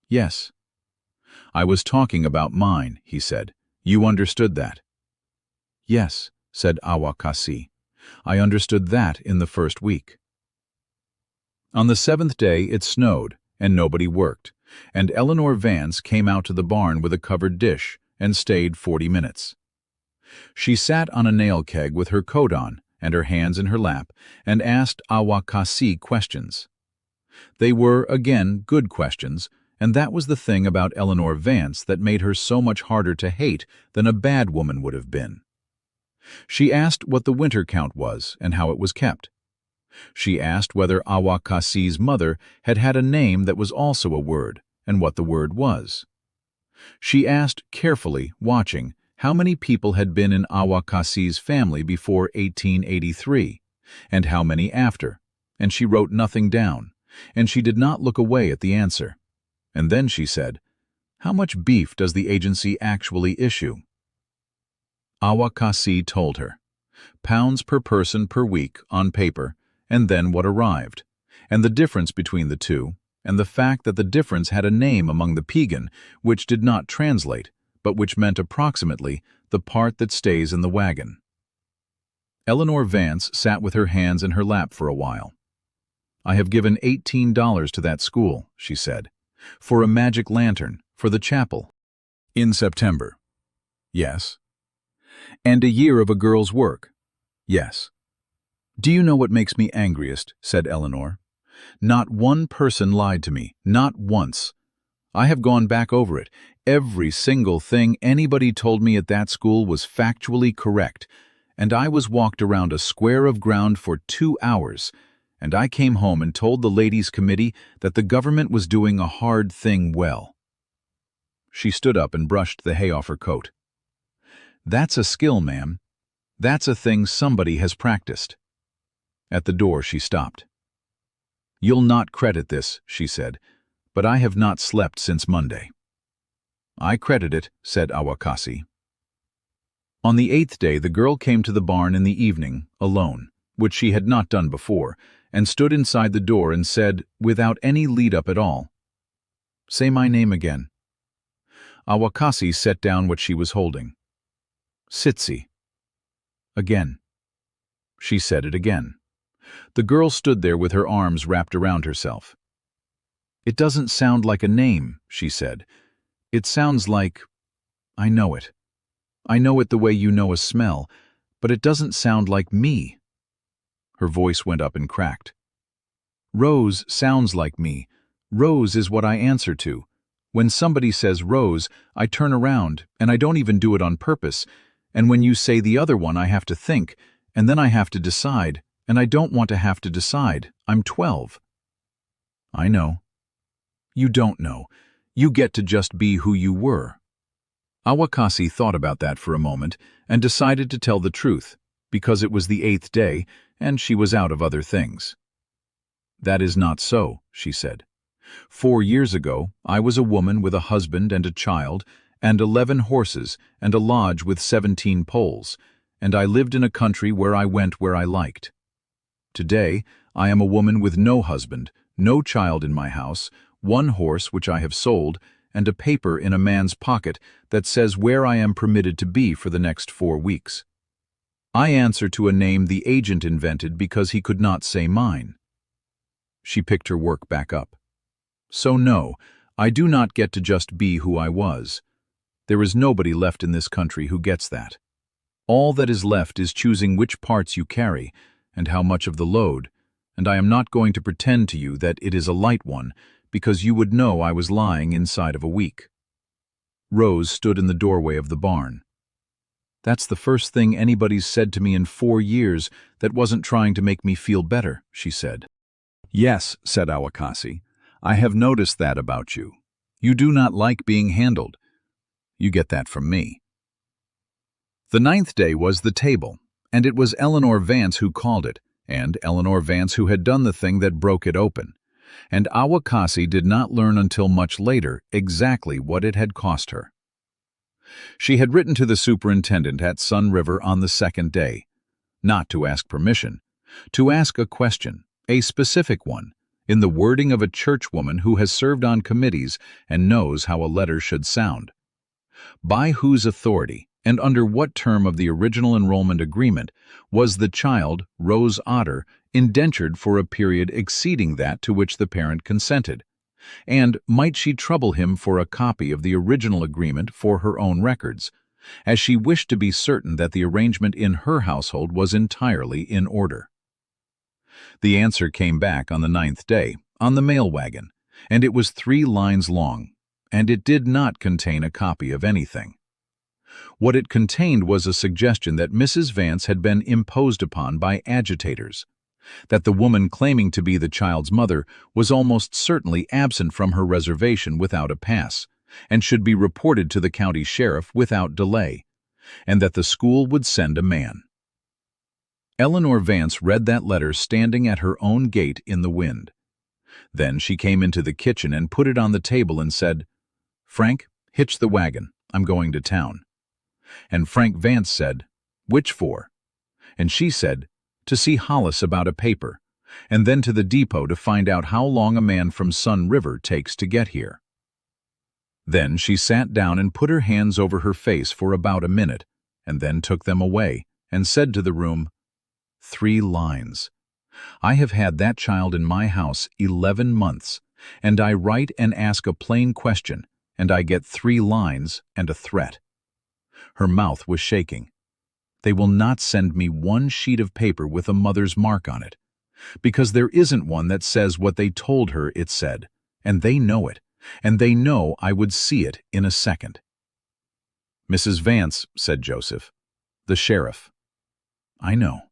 "Yes." "I was talking about mine," he said. "You understood that?" "Yes," said Áwakaasii. "I understood that in the first week." On the 7th day it snowed, and nobody worked, and Eleanor Vance came out to the barn with a covered dish and stayed 40 minutes. She sat on a nail keg with her coat on and her hands in her lap and asked Áwakaasii questions. They were, again, good questions, And that was the thing about Eleanor Vance that made her so much harder to hate than a bad woman would have been. She asked what the winter count was and how it was kept. She asked whether Áwakaasii's mother had had a name that was also a word, and what the word was. She asked, carefully, watching, how many people had been in Áwakaasii's family before 1883, and how many after, and she wrote nothing down, and she did not look away at the answer. And then she said, "How much beef does the agency actually issue?" Áwakaasii told her, pounds per person per week on paper, and then what arrived, and the difference between the two, and the fact that the difference had a name among the Piegan, which did not translate, but which meant approximately the part that stays in the wagon. Eleanor Vance sat with her hands in her lap for a while. "I have given $18 to that school," she said, "for a magic lantern, for the chapel." "In September." "Yes." "And a year of a girl's work." "Yes." "Do you know what makes me angriest?" said Eleanor. "Not one person lied to me, not once. I have gone back over it. Every single thing anybody told me at that school was factually correct, and I was walked around a square of ground for 2 hours, and I came home and told the ladies' committee that the government was doing a hard thing well." She stood up and brushed the hay off her coat. "That's a skill, ma'am. That's a thing somebody has practiced." At the door she stopped. "You'll not credit this," she said, "but I have not slept since Monday." "I credit it," said Áwakaasii. On the 8th day the girl came to the barn in the evening, alone, which she had not done before, and stood inside the door and said, without any lead-up at all, "Say my name again." Áwakaasii set down what she was holding. "Sitsi." Again. She said it again. The girl stood there with her arms wrapped around herself. "It doesn't sound like a name," she said. "It sounds like... I know it. I know it the way you know a smell, but it doesn't sound like me." Her voice went up and cracked. "Rose sounds like me. Rose is what I answer to. When somebody says Rose, I turn around, and I don't even do it on purpose. And when you say the other one, I have to think, and then I have to decide, and I don't want to have to decide. I'm 12. "I know." "You don't know. You get to just be who you were." Áwakaasii thought about that for a moment and decided to tell the truth, because it was the 8th day and she was out of other things. "That is not so," she said. 4 years ago, I was a woman with a husband and a child, and 11 horses, and a lodge with 17 poles, and I lived in a country where I went where I liked. Today, I am a woman with no husband, no child in my house, 1 horse which I have sold, and a paper in a man's pocket that says where I am permitted to be for the next 4 weeks. I answer to a name the agent invented because he could not say mine." She picked her work back up. "So no, I do not get to just be who I was. There is nobody left in this country who gets that. All that is left is choosing which parts you carry and how much of the load, and I am not going to pretend to you that it is a light one, because you would know I was lying inside of a week." Rose stood in the doorway of the barn. "That's the first thing anybody's said to me in 4 years that wasn't trying to make me feel better," she said. "Yes," said Áwakaasii, "I have noticed that about you. You do not like being handled. You get that from me." The 9th day was the table, and it was Eleanor Vance who called it, and Eleanor Vance who had done the thing that broke it open. And Áwakaasii did not learn until much later exactly what it had cost her. She had written to the superintendent at Sun River on the 2nd day, not to ask permission, to ask a question, a specific one, in the wording of a churchwoman who has served on committees and knows how a letter should sound. By whose authority, and under what term of the original enrollment agreement, was the child, Rose Otter, indentured for a period exceeding that to which the parent consented? And might she trouble him for a copy of the original agreement for her own records, as she wished to be certain that the arrangement in her household was entirely in order? The answer came back on the 9th day, on the mail wagon, and it was 3 lines long, and it did not contain a copy of anything. What it contained was a suggestion that Mrs. Vance had been imposed upon by agitators, that the woman claiming to be the child's mother was almost certainly absent from her reservation without a pass, and should be reported to the county sheriff without delay, and that the school would send a man. Eleanor Vance read that letter standing at her own gate in the wind. Then she came into the kitchen and put it on the table and said, "Frank, hitch the wagon. I'm going to town." And Frank Vance said, "Which for?" And she said, "To see Hollis about a paper, and then to the depot to find out how long a man from Sun River takes to get here." Then she sat down and put her hands over her face for about a minute, and then took them away, and said to the room, "3 lines. I have had that child in my house 11 months, and I write and ask a plain question, and I get 3 lines and a threat." Her mouth was shaking. "They will not send me 1 sheet of paper with a mother's mark on it, because there isn't one that says what they told her it said, and they know it, and they know I would see it in a second." "Mrs. Vance," said Joseph, "the sheriff." "I know."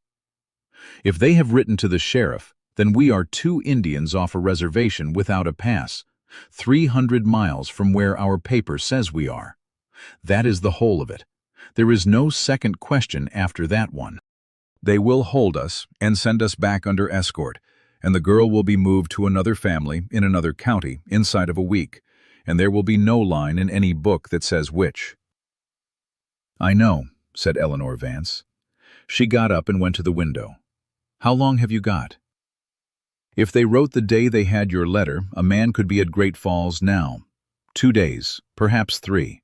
"If they have written to the sheriff, then we are 2 Indians off a reservation without a pass, 300 miles from where our paper says we are. That is the whole of it. There is no second question after that one. They will hold us and send us back under escort, and the girl will be moved to another family in another county inside of a week, and there will be no line in any book that says which." "I know," said Eleanor Vance. She got up and went to the window. "How long have you got?" "If they wrote the day they had your letter, a man could be at Great Falls now. 2 days, perhaps 3.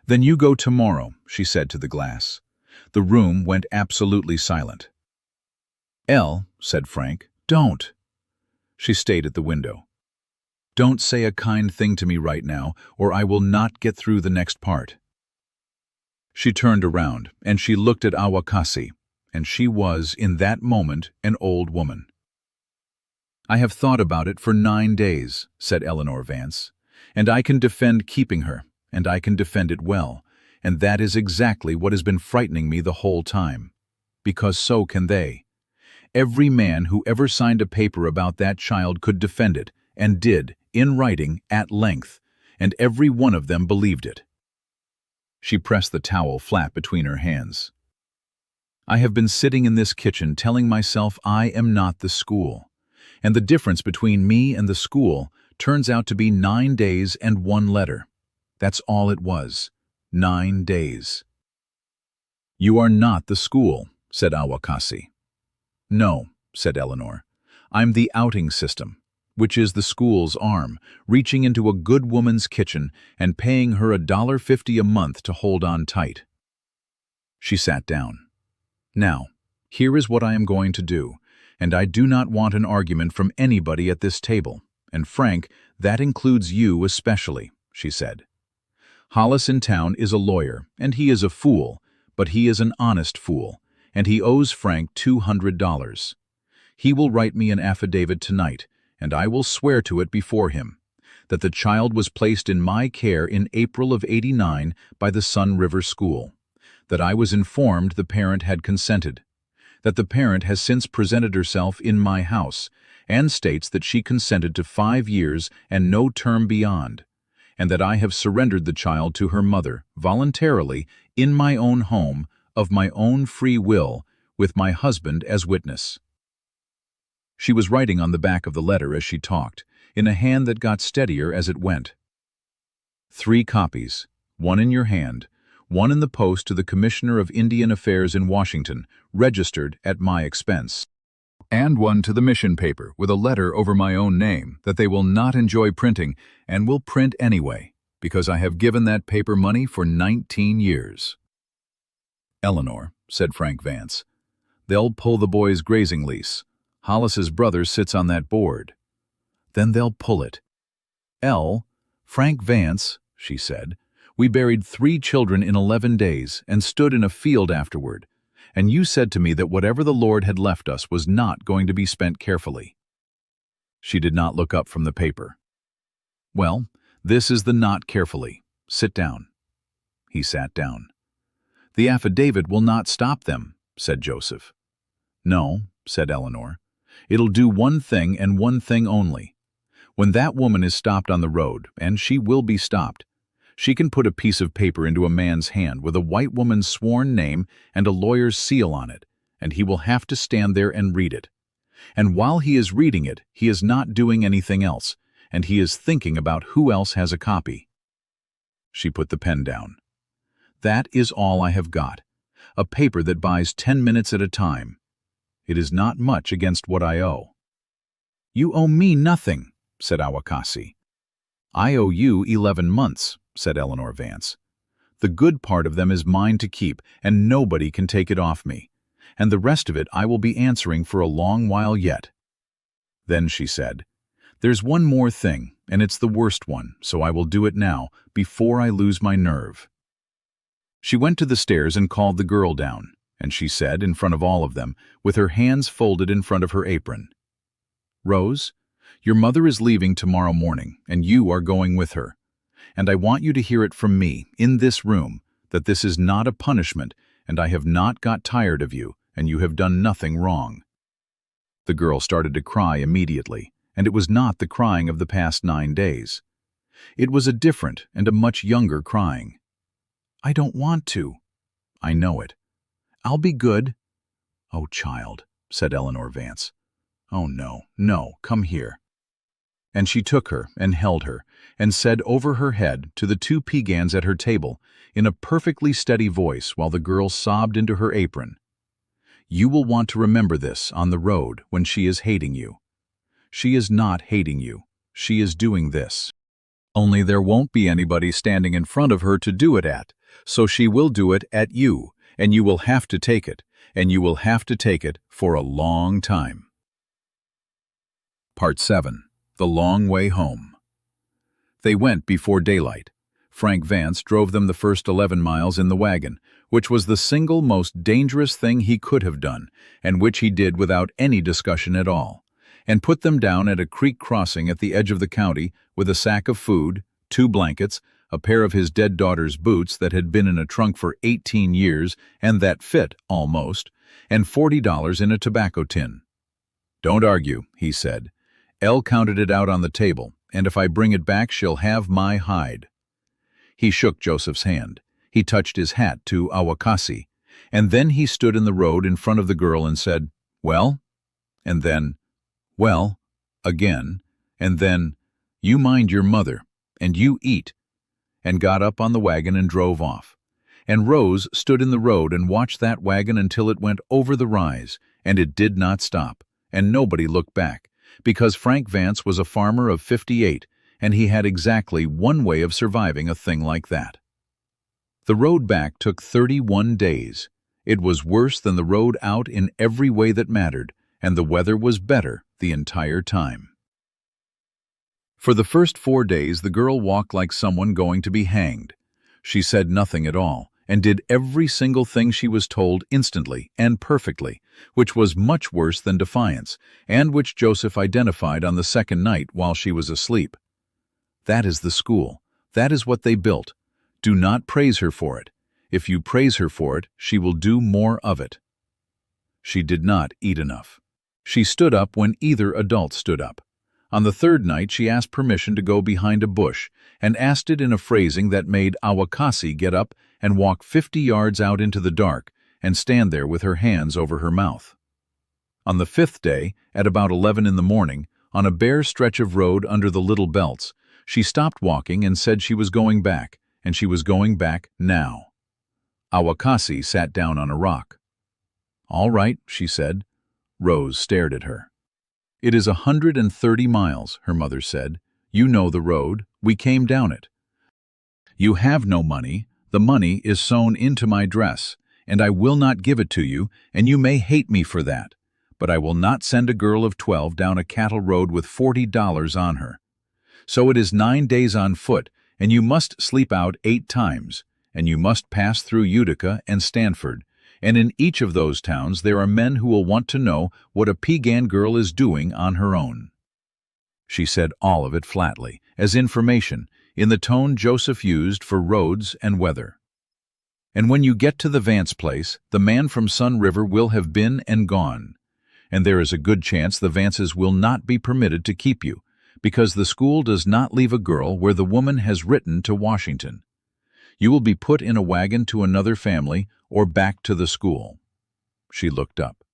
"Then you go tomorrow," she said to the glass. The room went absolutely silent. "Elle," said Frank, "don't." She stayed at the window. "Don't say a kind thing to me right now, or I will not get through the next part." She turned around, and she looked at Áwakaasii, and she was, in that moment, an old woman. "I have thought about it for 9 days," said Eleanor Vance, "and I can defend keeping her, and I can defend it well, and that is exactly what has been frightening me the whole time. Because so can they. Every man who ever signed a paper about that child could defend it, and did, in writing, at length, and every one of them believed it." She pressed the towel flat between her hands. "I have been sitting in this kitchen telling myself I am not the school, and the difference between me and the school turns out to be 9 days and 1 letter. That's all it was. 9 days. "You are not the school," said Áwakaasii. "No," said Eleanor. "I'm the outing system, which is the school's arm, reaching into a good woman's kitchen and paying her $1.50 a month to hold on tight." She sat down. "Now, here is what I am going to do, and I do not want an argument from anybody at this table, and Frank, that includes you especially," she said. "Hollis in town is a lawyer, and he is a fool, but he is an honest fool, and he owes Frank $200. He will write me an affidavit tonight, and I will swear to it before him, that the child was placed in my care in April of '89 by the Sun River School, that I was informed the parent had consented, that the parent has since presented herself in my house, and states that she consented to 5 years and no term beyond, and that I have surrendered the child to her mother, voluntarily, in my own home, of my own free will, with my husband as witness." She was writing on the back of the letter as she talked, in a hand that got steadier as it went. 3 copies, 1 in your hand, 1 in the post to the Commissioner of Indian Affairs in Washington, registered at my expense, and 1 to the mission paper with a letter over my own name that they will not enjoy printing and will print anyway, because I have given that paper money for 19 years. "Eleanor," said Frank Vance, "they'll pull the boy's grazing lease. Hollis's brother sits on that board." "Then they'll pull it." Frank Vance," she said, "we buried 3 children in 11 days and stood in a field afterward, and you said to me that whatever the Lord had left us was not going to be spent carefully." She did not look up from the paper. "Well, this is the knot carefully. Sit down." He sat down. "The affidavit will not stop them," said Joseph. "No," said Eleanor. "It'll do one thing and one thing only. When that woman is stopped on the road, and she will be stopped, she can put a piece of paper into a man's hand with a white woman's sworn name and a lawyer's seal on it, and he will have to stand there and read it. And while he is reading it, he is not doing anything else, and he is thinking about who else has a copy." She put the pen down. "That is all I have got. A paper that buys 10 minutes at a time. It is not much against what I owe." "You owe me nothing," said Áwakaasii. "I owe you 11 months, said Eleanor Vance. "The good part of them is mine to keep, and nobody can take it off me. And the rest of it I will be answering for a long while yet." Then she said, "There's one more thing, and it's the worst one, so I will do it now, before I lose my nerve." She went to the stairs and called the girl down, and she said, in front of all of them, with her hands folded in front of her apron, "Rose, your mother is leaving tomorrow morning, and you are going with her. And I want you to hear it from me, in this room, that this is not a punishment, and I have not got tired of you, and you have done nothing wrong." The girl started to cry immediately, and it was not the crying of the past 9 days. It was a different and a much younger crying. "I don't want to." "I know it." "I'll be good." "Oh, child," said Eleanor Vance. "Oh, no, no, come here." And she took her and held her, and said over her head to the 2 Piegans at her table, in a perfectly steady voice while the girl sobbed into her apron, "You will want to remember this on the road when she is hating you. She is not hating you. She is doing this. Only there won't be anybody standing in front of her to do it at, so she will do it at you, and you will have to take it, and you will have to take it for a long time." Part 7. The Long Way Home. They went before daylight. Frank Vance drove them the first 11 miles in the wagon, which was the single most dangerous thing he could have done, and which he did without any discussion at all, and put them down at a creek crossing at the edge of the county with a sack of food, 2 blankets, a pair of his dead daughter's boots that had been in a trunk for 18 years and that fit, almost, and $40 in a tobacco tin. "Don't argue," he said. "Elle counted it out on the table, and if I bring it back she'll have my hide." He shook Joseph's hand. He touched his hat to Áwakaasii, and then he stood in the road in front of the girl and said, "Well?" And then, "Well," again, and then, "You mind your mother, and you eat," and got up on the wagon and drove off. And Rose stood in the road and watched that wagon until it went over the rise, and it did not stop, and nobody looked back, because Frank Vance was a farmer of 58, and he had exactly one way of surviving a thing like that. The road back took 31 days. It was worse than the road out in every way that mattered, and the weather was better the entire time. For the first 4 days the girl walked like someone going to be hanged. She said nothing at all, and did every single thing she was told instantly and perfectly, which was much worse than defiance, and which Joseph identified on the second night while she was asleep. That is the school. That is what they built. Do not praise her for it. If you praise her for it, she will do more of it. She did not eat enough. She stood up when either adult stood up. On the 3rd night she asked permission to go behind a bush, and asked it in a phrasing that made Áwakaasii get up and walk 50 yards out into the dark and stand there with her hands over her mouth. On the 5th day, at about 11 in the morning, on a bare stretch of road under the Little Belts, she stopped walking and said she was going back, and she was going back now. Áwakaasii sat down on a rock. "All right," she said. Rose stared at her. "It is 130 miles, her mother said. "You know the road. We came down it. You have no money. The money is sewn into my dress, and I will not give it to you, and you may hate me for that. But I will not send a girl of 12 down a cattle road with $40 on her. So it is 9 days on foot, and you must sleep out 8 times, and you must pass through Utica and Stanford, and in each of those towns there are men who will want to know what a Piegan girl is doing on her own." She said all of it flatly, as information, in the tone Joseph used for roads and weather. And when you get to the Vance place, the man from Sun River will have been and gone. And there is a good chance the Vances will not be permitted to keep you, because the school does not leave a girl where the woman has written to Washington. You will be put in a wagon to another family or back to the school. She looked up.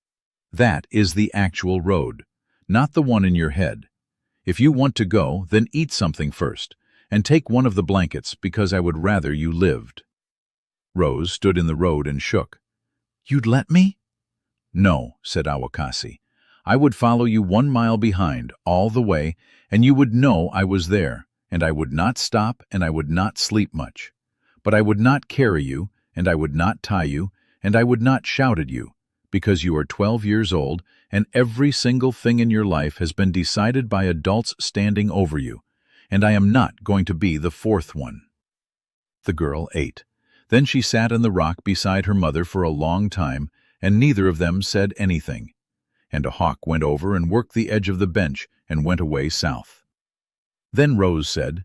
That is the actual road, not the one in your head. If you want to go, then eat something first, and take one of the blankets, because I would rather you lived. Rose stood in the road and shook. You'd let me? No, said Áwakaasii. I would follow you 1 mile behind, all the way, and you would know I was there, and I would not stop, and I would not sleep much. But I would not carry you, and I would not tie you, and I would not shout at you, because you are 12 years old, and every single thing in your life has been decided by adults standing over you, and I am not going to be the 4th one. The girl ate. Then she sat on the rock beside her mother for a long time, and neither of them said anything. And a hawk went over and worked the edge of the bench and went away south. Then Rose said,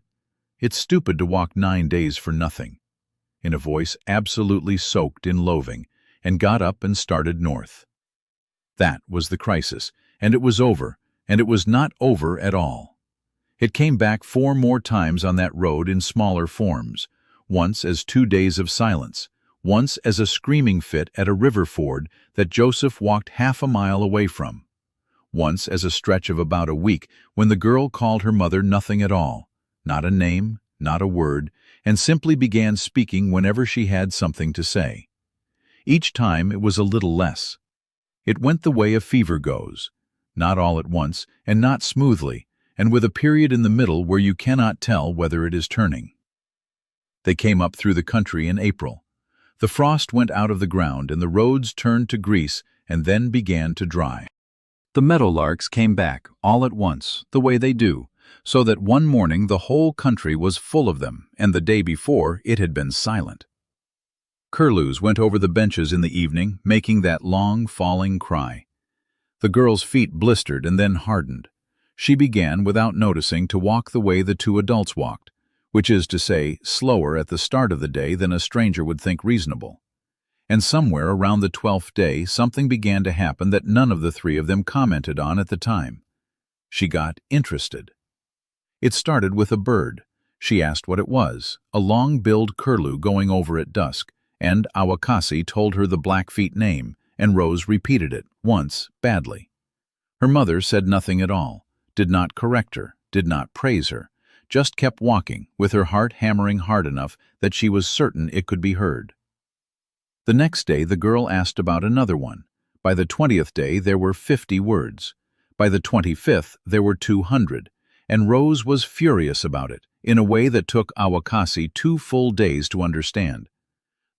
It's stupid to walk 9 days for nothing, in a voice absolutely soaked in loathing, and got up and started north. That was the crisis, and it was over, and it was not over at all. It came back 4 more times on that road in smaller forms, once as 2 days of silence, once as a screaming fit at a river ford that Joseph walked half a mile away from, once as a stretch of about a week when the girl called her mother nothing at all, not a name, not a word, and simply began speaking whenever she had something to say. Each time it was a little less. It went the way a fever goes, not all at once, and not smoothly, and with a period in the middle where you cannot tell whether it is turning. They came up through the country in April. The frost went out of the ground, and the roads turned to grease and then began to dry. The meadowlarks came back, all at once, the way they do, so that one morning the whole country was full of them, and the day before it had been silent. Curlews went over the benches in the evening, making that long, falling cry. The girl's feet blistered and then hardened. She began, without noticing, to walk the way the 2 adults walked, which is to say, slower at the start of the day than a stranger would think reasonable. And somewhere around the 12th day something began to happen that none of the 3 of them commented on at the time. She got interested. It started with a bird. She asked what it was, a long-billed curlew going over at dusk, and Áwakaasii told her the Blackfeet name, and Rose repeated it, once, badly. Her mother said nothing at all, did not correct her, did not praise her, just kept walking, with her heart hammering hard enough that she was certain it could be heard. The next day the girl asked about another one. By the 20th day there were 50 words. By the 25th there were 200, and Rose was furious about it, in a way that took Áwakaasii 2 full days to understand.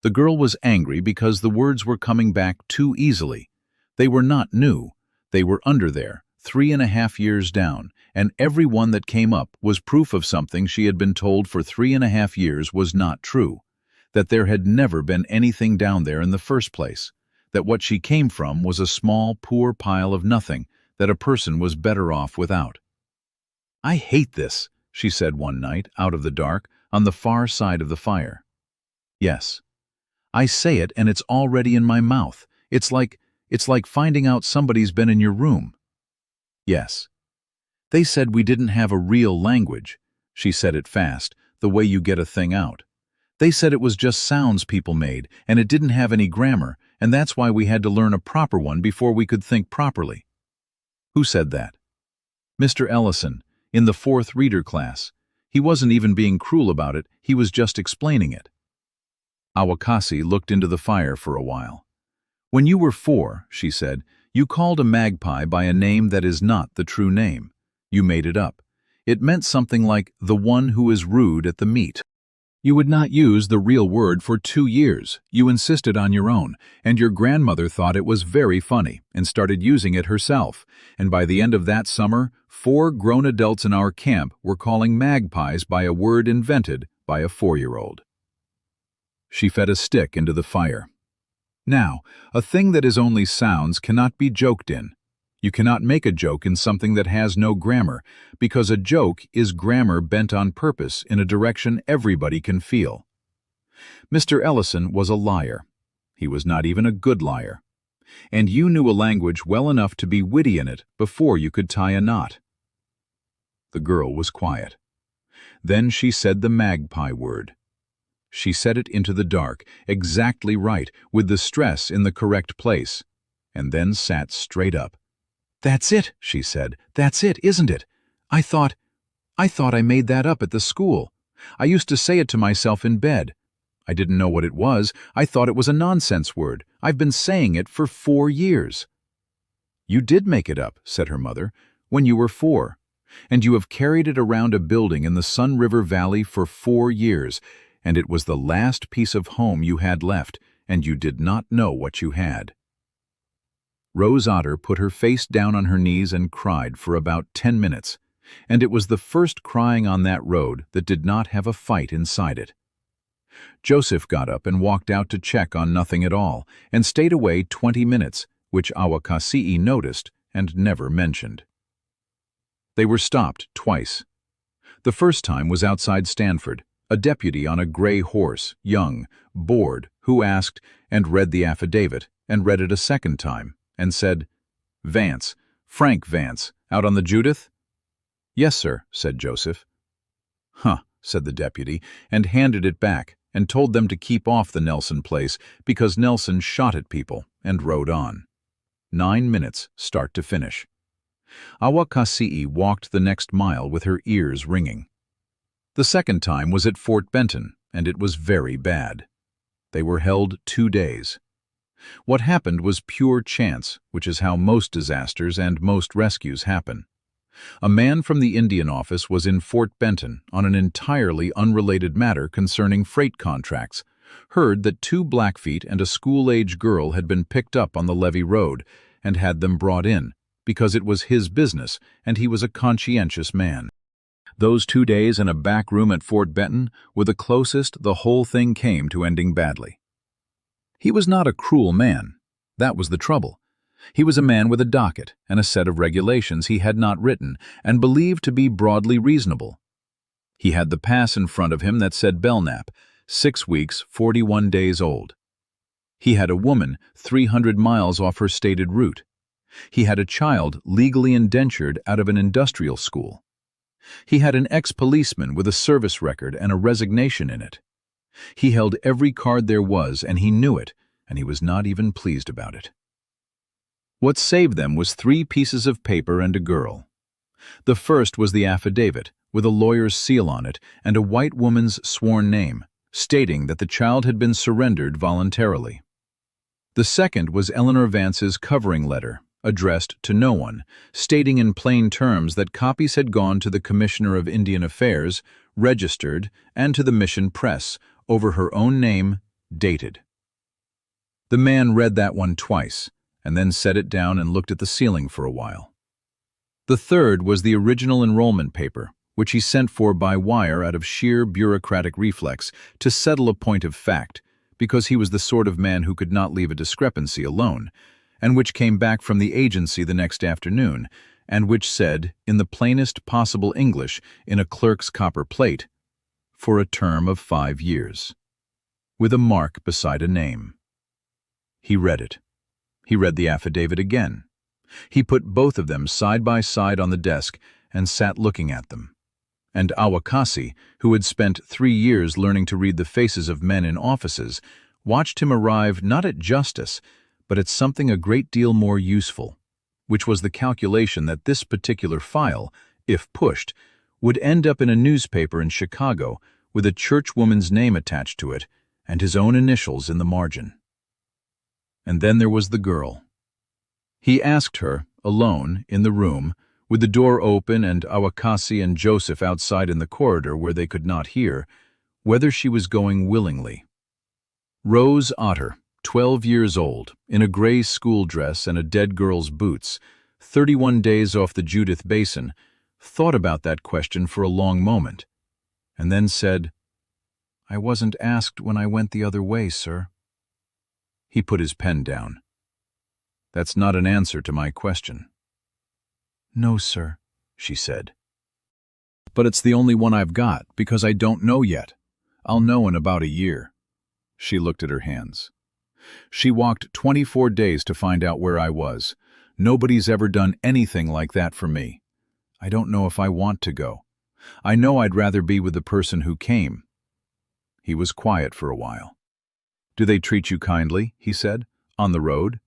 The girl was angry because the words were coming back too easily. They were not new. They were under there, 3.5 years down, and every one that came up was proof of something she had been told for 3.5 years was not true, that there had never been anything down there in the first place, that what she came from was a small, poor pile of nothing that a person was better off without. I hate this, she said one night, out of the dark, on the far side of the fire. Yes. I say it and it's already in my mouth. It's like finding out somebody's been in your room. Yes. They said we didn't have a real language. She said it fast, the way you get a thing out. They said it was just sounds people made, and it didn't have any grammar, and that's why we had to learn a proper one before we could think properly. Who said that? Mr. Ellison, in the 4th reader class. He wasn't even being cruel about it, he was just explaining it. Áwakaasii looked into the fire for a while. When you were 4, she said, you called a magpie by a name that is not the true name. You made it up. It meant something like the one who is rude at the meet. You would not use the real word for 2 years. You insisted on your own, and your grandmother thought it was very funny and started using it herself. And by the end of that summer, 4 grown adults in our camp were calling magpies by a word invented by a 4-year-old. She fed a stick into the fire. Now, a thing that is only sounds cannot be joked in. You cannot make a joke in something that has no grammar, because a joke is grammar bent on purpose in a direction everybody can feel. Mr. Ellison was a liar. He was not even a good liar. And you knew a language well enough to be witty in it before you could tie a knot. The girl was quiet. Then she said the magpie word. She said it into the dark, exactly right, with the stress in the correct place, and then sat straight up. "That's it," she said. "That's it, isn't it? I thought I made that up at the school. I used to say it to myself in bed. I didn't know what it was. I thought it was a nonsense word. I've been saying it for 4 years." "You did make it up," said her mother, "when you were 4. And you have carried it around a building in the Sun River Valley for 4 years, and it was the last piece of home you had left, and you did not know what you had." Rose Otter put her face down on her knees and cried for about 10 minutes, and it was the first crying on that road that did not have a fight inside it. Joseph got up and walked out to check on nothing at all, and stayed away 20 minutes, which Áwakaasii noticed and never mentioned. They were stopped twice. The first time was outside Stanford, a deputy on a gray horse, young, bored, who asked and read the affidavit, and read it a second time, and said, "Vance, Frank Vance, out on the Judith?" "Yes, sir," said Joseph. "Huh," said the deputy, and handed it back, and told them to keep off the Nelson place because Nelson shot at people, and rode on. 9 minutes, start to finish. Áwakaasii walked the next mile with her ears ringing. The second time was at Fort Benton, and it was very bad. They were held 2 days. What happened was pure chance, which is how most disasters and most rescues happen. A man from the Indian office was in Fort Benton on an entirely unrelated matter concerning freight contracts, heard that 2 Blackfeet and a school-age girl had been picked up on the Levee Road, and had them brought in, because it was his business and he was a conscientious man. Those 2 days in a back room at Fort Benton were the closest the whole thing came to ending badly. He was not a cruel man. That was the trouble. He was a man with a docket and a set of regulations he had not written and believed to be broadly reasonable. He had the pass in front of him that said Belknap, 6 weeks, 41 days old. He had a woman 300 miles off her stated route. He had a child legally indentured out of an industrial school. He had an ex-policeman with a service record and a resignation in it. He held every card there was, and he knew it, and he was not even pleased about it. What saved them was 3 pieces of paper and a girl. The first was the affidavit, with a lawyer's seal on it and a white woman's sworn name, stating that the child had been surrendered voluntarily. The second was Eleanor Vance's covering letter, addressed to no one, stating in plain terms that copies had gone to the Commissioner of Indian Affairs, registered, and to the Mission Press, over her own name, dated. The man read that one twice, and then set it down and looked at the ceiling for a while. The third was the original enrollment paper, which he sent for by wire out of sheer bureaucratic reflex to settle a point of fact, because he was the sort of man who could not leave a discrepancy alone, and which came back from the agency the next afternoon, and which said, in the plainest possible English, in a clerk's copper plate, "For a term of 5 years," with a mark beside a name. He read it. He read the affidavit again. He put both of them side by side on the desk and sat looking at them. And Áwakaasii, who had spent 3 years learning to read the faces of men in offices, watched him arrive not at justice, but at something a great deal more useful, which was the calculation that this particular file, if pushed, would end up in a newspaper in Chicago with a churchwoman's name attached to it and his own initials in the margin. And then there was the girl. He asked her, alone, in the room, with the door open and Áwakaasii and Joseph outside in the corridor where they could not hear, whether she was going willingly. Rose Otter, 12 years old, in a gray school dress and a dead girl's boots, 31 days off the Judith Basin, thought about that question for a long moment, and then said, "I wasn't asked when I went the other way, sir." He put his pen down. "That's not an answer to my question." "No, sir," she said. "But it's the only one I've got, because I don't know yet. I'll know in about a year." She looked at her hands. "She walked 24 days to find out where I was. Nobody's ever done anything like that for me. I don't know if I want to go. I know I'd rather be with the person who came." He was quiet for a while. "Do they treat you kindly?" he said. "On the road?"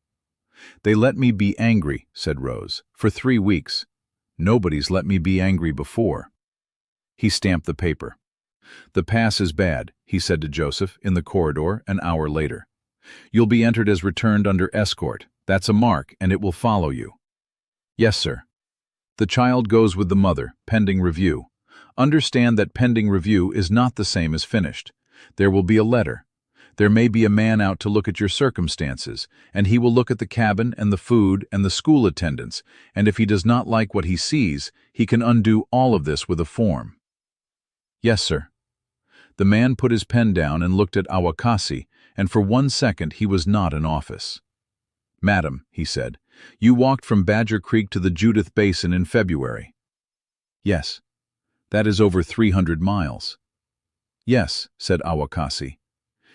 "They let me be angry," said Rose, "for 3 weeks. Nobody's let me be angry before." He stamped the paper. "The pass is bad," he said to Joseph in the corridor an hour later. "You'll be entered as returned under escort. That's a mark, and it will follow you." "Yes, sir." "The child goes with the mother, pending review. Understand that pending review is not the same as finished. There will be a letter. There may be a man out to look at your circumstances, and he will look at the cabin and the food and the school attendance, and if he does not like what he sees, he can undo all of this with a form." "Yes, sir." The man put his pen down and looked at Áwakaasii, and for 1 second he was not in office. "Madam," he said, "you walked from Badger Creek to the Judith Basin in February." "Yes." "That is over 300 miles. "Yes," said Áwakaasii.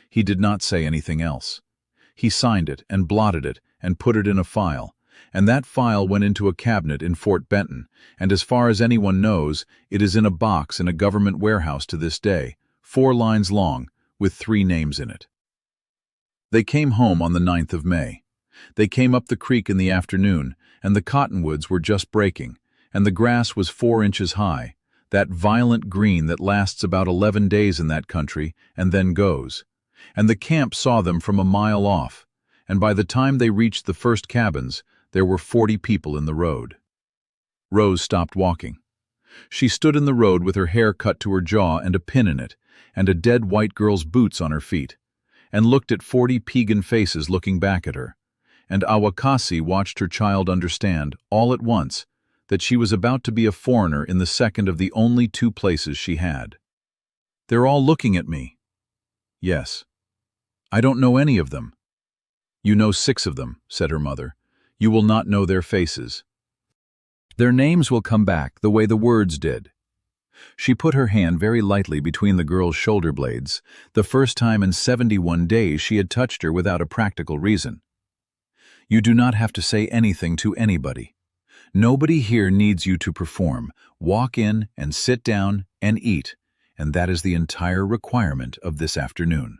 He did not say anything else. He signed it and blotted it and put it in a file, and that file went into a cabinet in Fort Benton, and as far as anyone knows, it is in a box in a government warehouse to this day, 4 lines long, with 3 names in it. They came home on the 9th of May. They came up the creek in the afternoon, and the cottonwoods were just breaking, and the grass was 4 inches high, that violent green that lasts about 11 days in that country and then goes. And the camp saw them from a mile off, and by the time they reached the first cabins, there were 40 people in the road. Rose stopped walking. She stood in the road with her hair cut to her jaw and a pin in it, and a dead white girl's boots on her feet, and looked at 40 pagan faces looking back at her. And Áwakaasii watched her child understand, all at once, that she was about to be a foreigner in the second of the only 2 places she had. "They're all looking at me." "Yes." "I don't know any of them." "You know 6 of them," said her mother. "You will not know their faces. Their names will come back the way the words did." She put her hand very lightly between the girl's shoulder blades, the first time in 71 days she had touched her without a practical reason. "You do not have to say anything to anybody. Nobody here needs you to perform. Walk in and sit down and eat, and that is the entire requirement of this afternoon."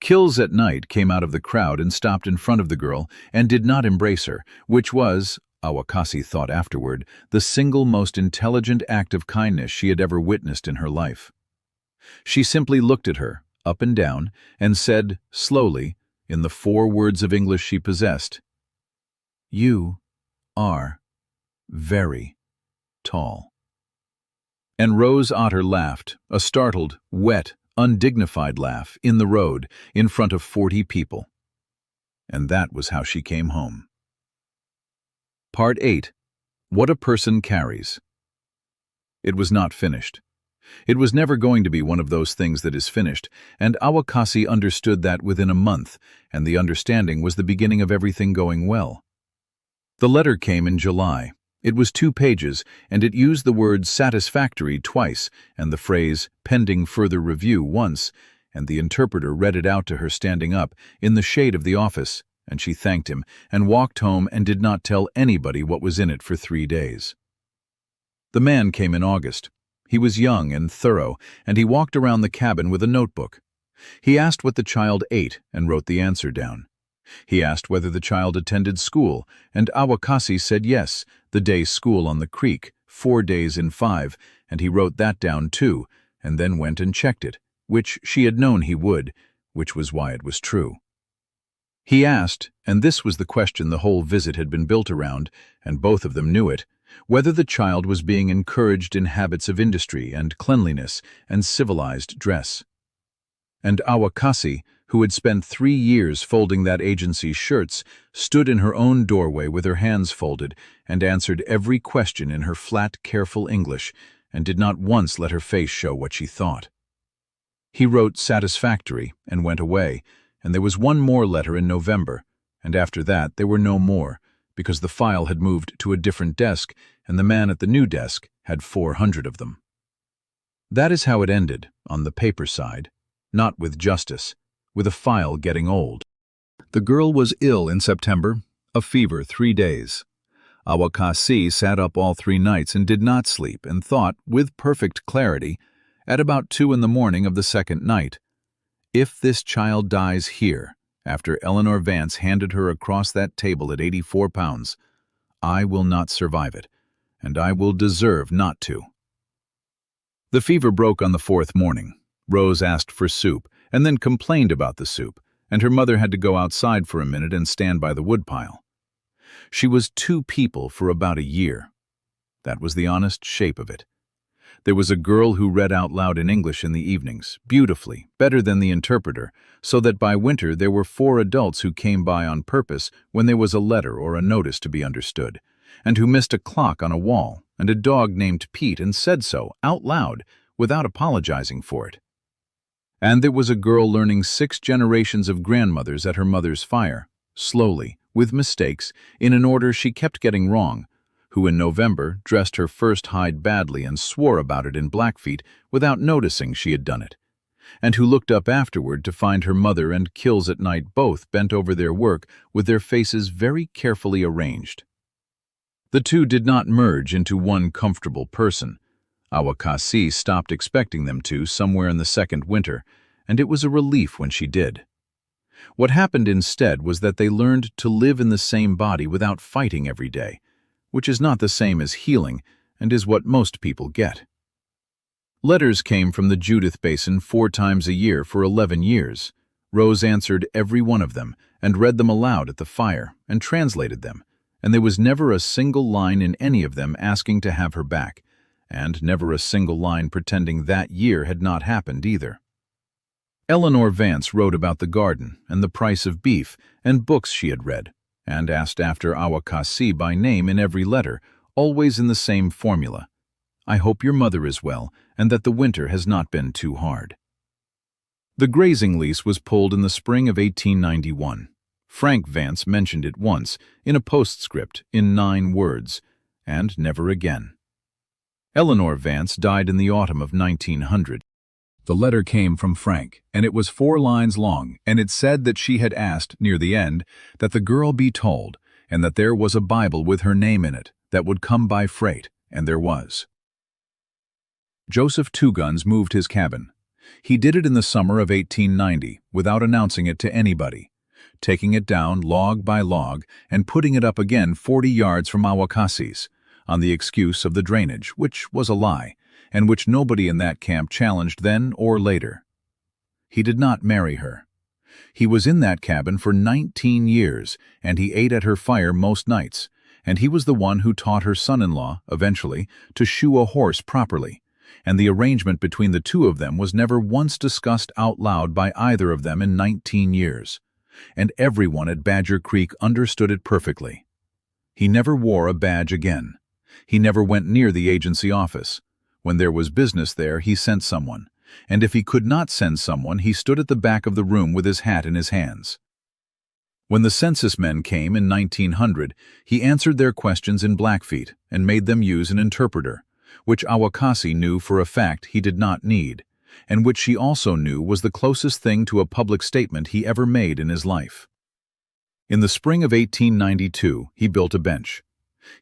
Kills at Night came out of the crowd and stopped in front of the girl and did not embrace her, which was, Áwakaasii thought afterward, the single most intelligent act of kindness she had ever witnessed in her life. She simply looked at her, up and down, and said, slowly, in the 4 words of English she possessed, "You are very tall." And Rose Otter laughed, a startled, wet, undignified laugh, in the road, in front of 40 people. And that was how she came home. Part 8. What a Person Carries. It was not finished. It was never going to be one of those things that is finished, and Áwakaasii understood that within a month, and the understanding was the beginning of everything going well. The letter came in July. It was 2 pages, and it used the word satisfactory twice, and the phrase pending further review once, and the interpreter read it out to her standing up, in the shade of the office, and she thanked him, and walked home and did not tell anybody what was in it for 3 days. The man came in August. He was young and thorough, and he walked around the cabin with a notebook. He asked what the child ate, and wrote the answer down. He asked whether the child attended school, and Áwakaasii said yes, the day's school on the creek, 4 days in 5, and he wrote that down too, and then went and checked it, which she had known he would, which was why it was true. He asked, and this was the question the whole visit had been built around, and both of them knew it, whether the child was being encouraged in habits of industry and cleanliness and civilized dress. And Áwakaasii, who had spent 3 years folding that agency's shirts, stood in her own doorway with her hands folded and answered every question in her flat, careful English, and did not once let her face show what she thought. He wrote satisfactory and went away, and there was 1 more letter in November, and after that there were no more, because the file had moved to a different desk and the man at the new desk had 400 of them. That is how it ended, on the paper side, not with justice, with a file getting old. The girl was ill in September, a fever 3 days. Áwakaasii sat up all 3 nights and did not sleep and thought, with perfect clarity, at about 2 in the morning of the second night, if this child dies here, after Eleanor Vance handed her across that table at 84 pounds, I will not survive it, and I will deserve not to. The fever broke on the 4th morning. Rose asked for soup and then complained about the soup, and her mother had to go outside for a minute and stand by the woodpile. She was 2 people for about a year. That was the honest shape of it. There was a girl who read out loud in English in the evenings, beautifully, better than the interpreter, so that by winter there were 4 adults who came by on purpose when there was a letter or a notice to be understood, and who missed a clock on a wall and a dog named Pete and said so, out loud, without apologizing for it. And there was a girl learning 6 generations of grandmothers at her mother's fire, slowly, with mistakes, in an order she kept getting wrong, who in November dressed her first hide badly and swore about it in Blackfeet without noticing she had done it, and who looked up afterward to find her mother and Kills at Night both bent over their work with their faces very carefully arranged. The 2 did not merge into one comfortable person. Áwakaasii stopped expecting them to somewhere in the 2nd winter, and it was a relief when she did. What happened instead was that they learned to live in the same body without fighting every day, which is not the same as healing and is what most people get. Letters came from the Judith Basin 4 times a year for 11 years. Rose answered every one of them and read them aloud at the fire and translated them, and there was never a single line in any of them asking to have her back, and never a single line pretending that year had not happened either. Eleanor Vance wrote about the garden and the price of beef and books she had read, and asked after Áwakaasii by name in every letter, always in the same formula. I hope your mother is well, and that the winter has not been too hard. The grazing lease was pulled in the spring of 1891. Frank Vance mentioned it once, in a postscript, in 9 words, and never again. Eleanor Vance died in the autumn of 1900. The letter came from Frank, and it was 4 lines long, and it said that she had asked, near the end, that the girl be told, and that there was a Bible with her name in it that would come by freight, and there was. Joseph Two Guns moved his cabin. He did it in the summer of 1890, without announcing it to anybody, taking it down log by log and putting it up again 40 yards from Áwakaasii's, on the excuse of the drainage, which was a lie, and which nobody in that camp challenged then or later. He did not marry her. He was in that cabin for 19 years, and he ate at her fire most nights, and he was the one who taught her son-in-law, eventually, to shoe a horse properly, and the arrangement between the 2 of them was never once discussed out loud by either of them in 19 years, and everyone at Badger Creek understood it perfectly. He never wore a badge again. He never went near the agency office. When there was business there, he sent someone, and if he could not send someone, he stood at the back of the room with his hat in his hands. When the census men came in 1900, he answered their questions in Blackfeet and made them use an interpreter, which Áwakaasii knew for a fact he did not need, and which she also knew was the closest thing to a public statement he ever made in his life. In the spring of 1892, he built a bench.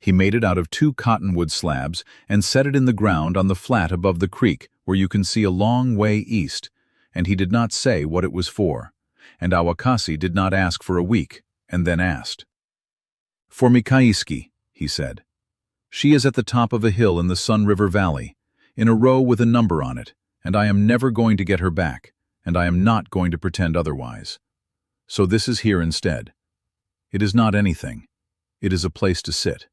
He made it out of 2 cottonwood slabs and set it in the ground on the flat above the creek where you can see a long way east, and he did not say what it was for, and Áwakaasii did not ask for a week, and then asked. For Áwakaasii, he said. She is at the top of a hill in the Sun River Valley, in a row with a number on it, and I am never going to get her back, and I am not going to pretend otherwise. So this is here instead. It is not anything. It is a place to sit.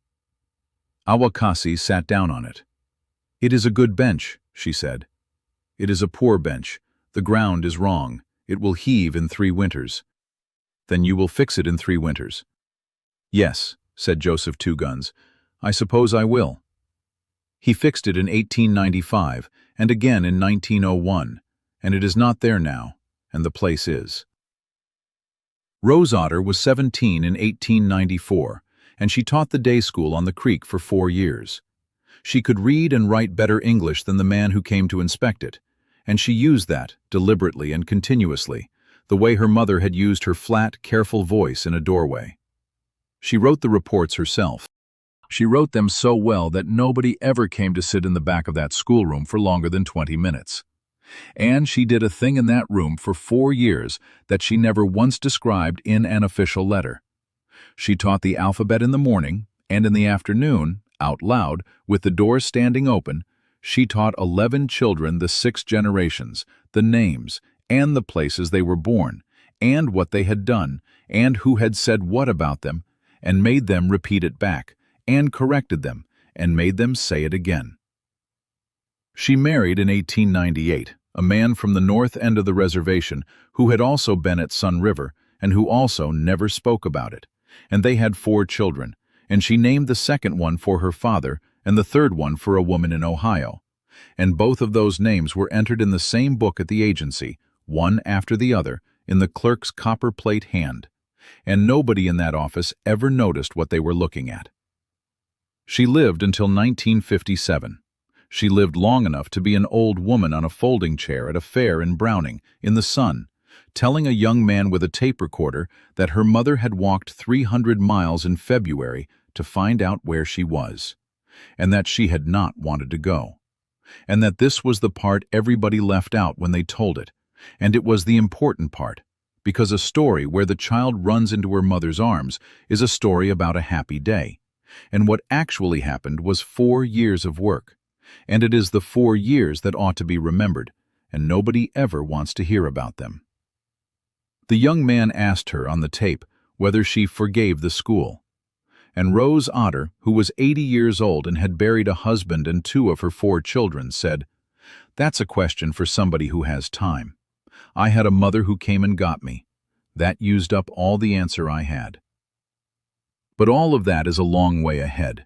Áwakaasii sat down on it. It is a good bench, she said. It is a poor bench. The ground is wrong. It will heave in 3 winters. Then you will fix it in 3 winters. Yes, said Joseph Two Guns. I suppose I will. He fixed it in 1895 and again in 1901, and it is not there now, and the place is. Rose Otter was 17 in 1894, and she taught the day school on the creek for 4 years. She could read and write better English than the man who came to inspect it, and she used that, deliberately and continuously, the way her mother had used her flat, careful voice in a doorway. She wrote the reports herself. She wrote them so well that nobody ever came to sit in the back of that schoolroom for longer than 20 minutes. And she did a thing in that room for 4 years that she never once described in an official letter. She taught the alphabet in the morning, and in the afternoon, out loud, with the doors standing open, she taught 11 children the 6 generations, the names, and the places they were born, and what they had done, and who had said what about them, and made them repeat it back, and corrected them, and made them say it again. She married in 1898 a man from the north end of the reservation who had also been at Sun River and who also never spoke about it, and they had 4 children, and she named the second one for her father and the third one for a woman in Ohio. And both of those names were entered in the same book at the agency, one after the other, in the clerk's copper plate hand, and nobody in that office ever noticed what they were looking at. She lived until 1957. She lived long enough to be an old woman on a folding chair at a fair in Browning, in the sun, telling a young man with a tape recorder that her mother had walked 300 miles in February to find out where she was, and that she had not wanted to go, and that this was the part everybody left out when they told it, and it was the important part, because a story where the child runs into her mother's arms is a story about a happy day, and what actually happened was 4 years of work, and it is the 4 years that ought to be remembered, and nobody ever wants to hear about them. The young man asked her on the tape whether she forgave the school, and Rose Otter, who was 80 years old and had buried a husband and 2 of her 4 children, said, "That's a question for somebody who has time. I had a mother who came and got me. That used up all the answer I had." But all of that is a long way ahead.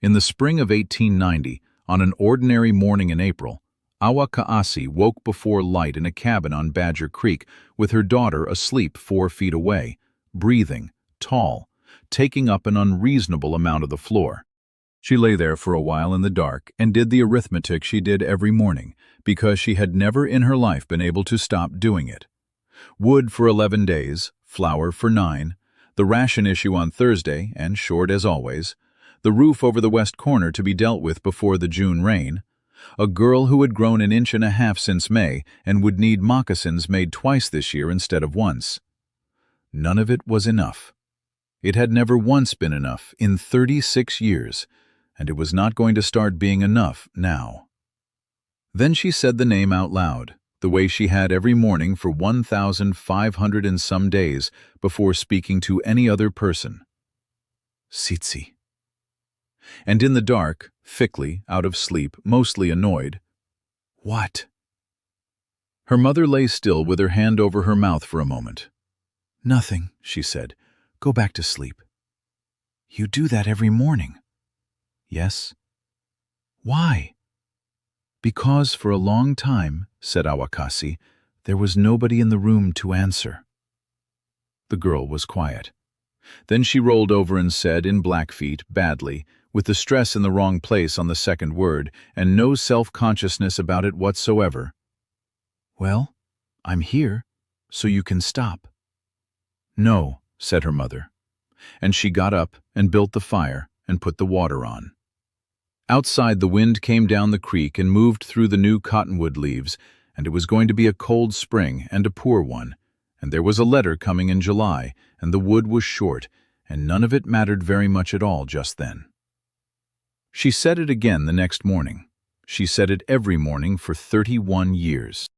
In the spring of 1890, on an ordinary morning in April, Áwakaasii woke before light in a cabin on Badger Creek with her daughter asleep 4 feet away, breathing, tall, taking up an unreasonable amount of the floor. She lay there for a while in the dark and did the arithmetic she did every morning, because she had never in her life been able to stop doing it. Wood for 11 days, flour for 9, the ration issue on Thursday, and short as always, the roof over the west corner to be dealt with before the June rain, a girl who had grown 1.5 inches since May and would need moccasins made twice this year instead of once. None of it was enough. It had never once been enough in 36 years, and it was not going to start being enough now. Then she said the name out loud, the way she had every morning for 1,500 and some days before speaking to any other person. Tsitsi. And in the dark, thickly, out of sleep, mostly annoyed, "What?" Her mother lay still with her hand over her mouth for a moment. "Nothing," she said. "Go back to sleep." "You do that every morning." "Yes." "Why?" "Because for a long time," said Áwakaasii, "there was nobody in the room to answer." The girl was quiet. Then she rolled over and said, in Blackfeet, badly, with the stress in the wrong place on the second word, and no self-consciousness about it whatsoever, "Well, I'm here, so you can stop." "No," said her mother, and she got up and built the fire and put the water on. Outside, the wind came down the creek and moved through the new cottonwood leaves, and it was going to be a cold spring and a poor one, and there was a letter coming in July, and the wood was short, and none of it mattered very much at all just then. She said it again the next morning. She said it every morning for 31 years.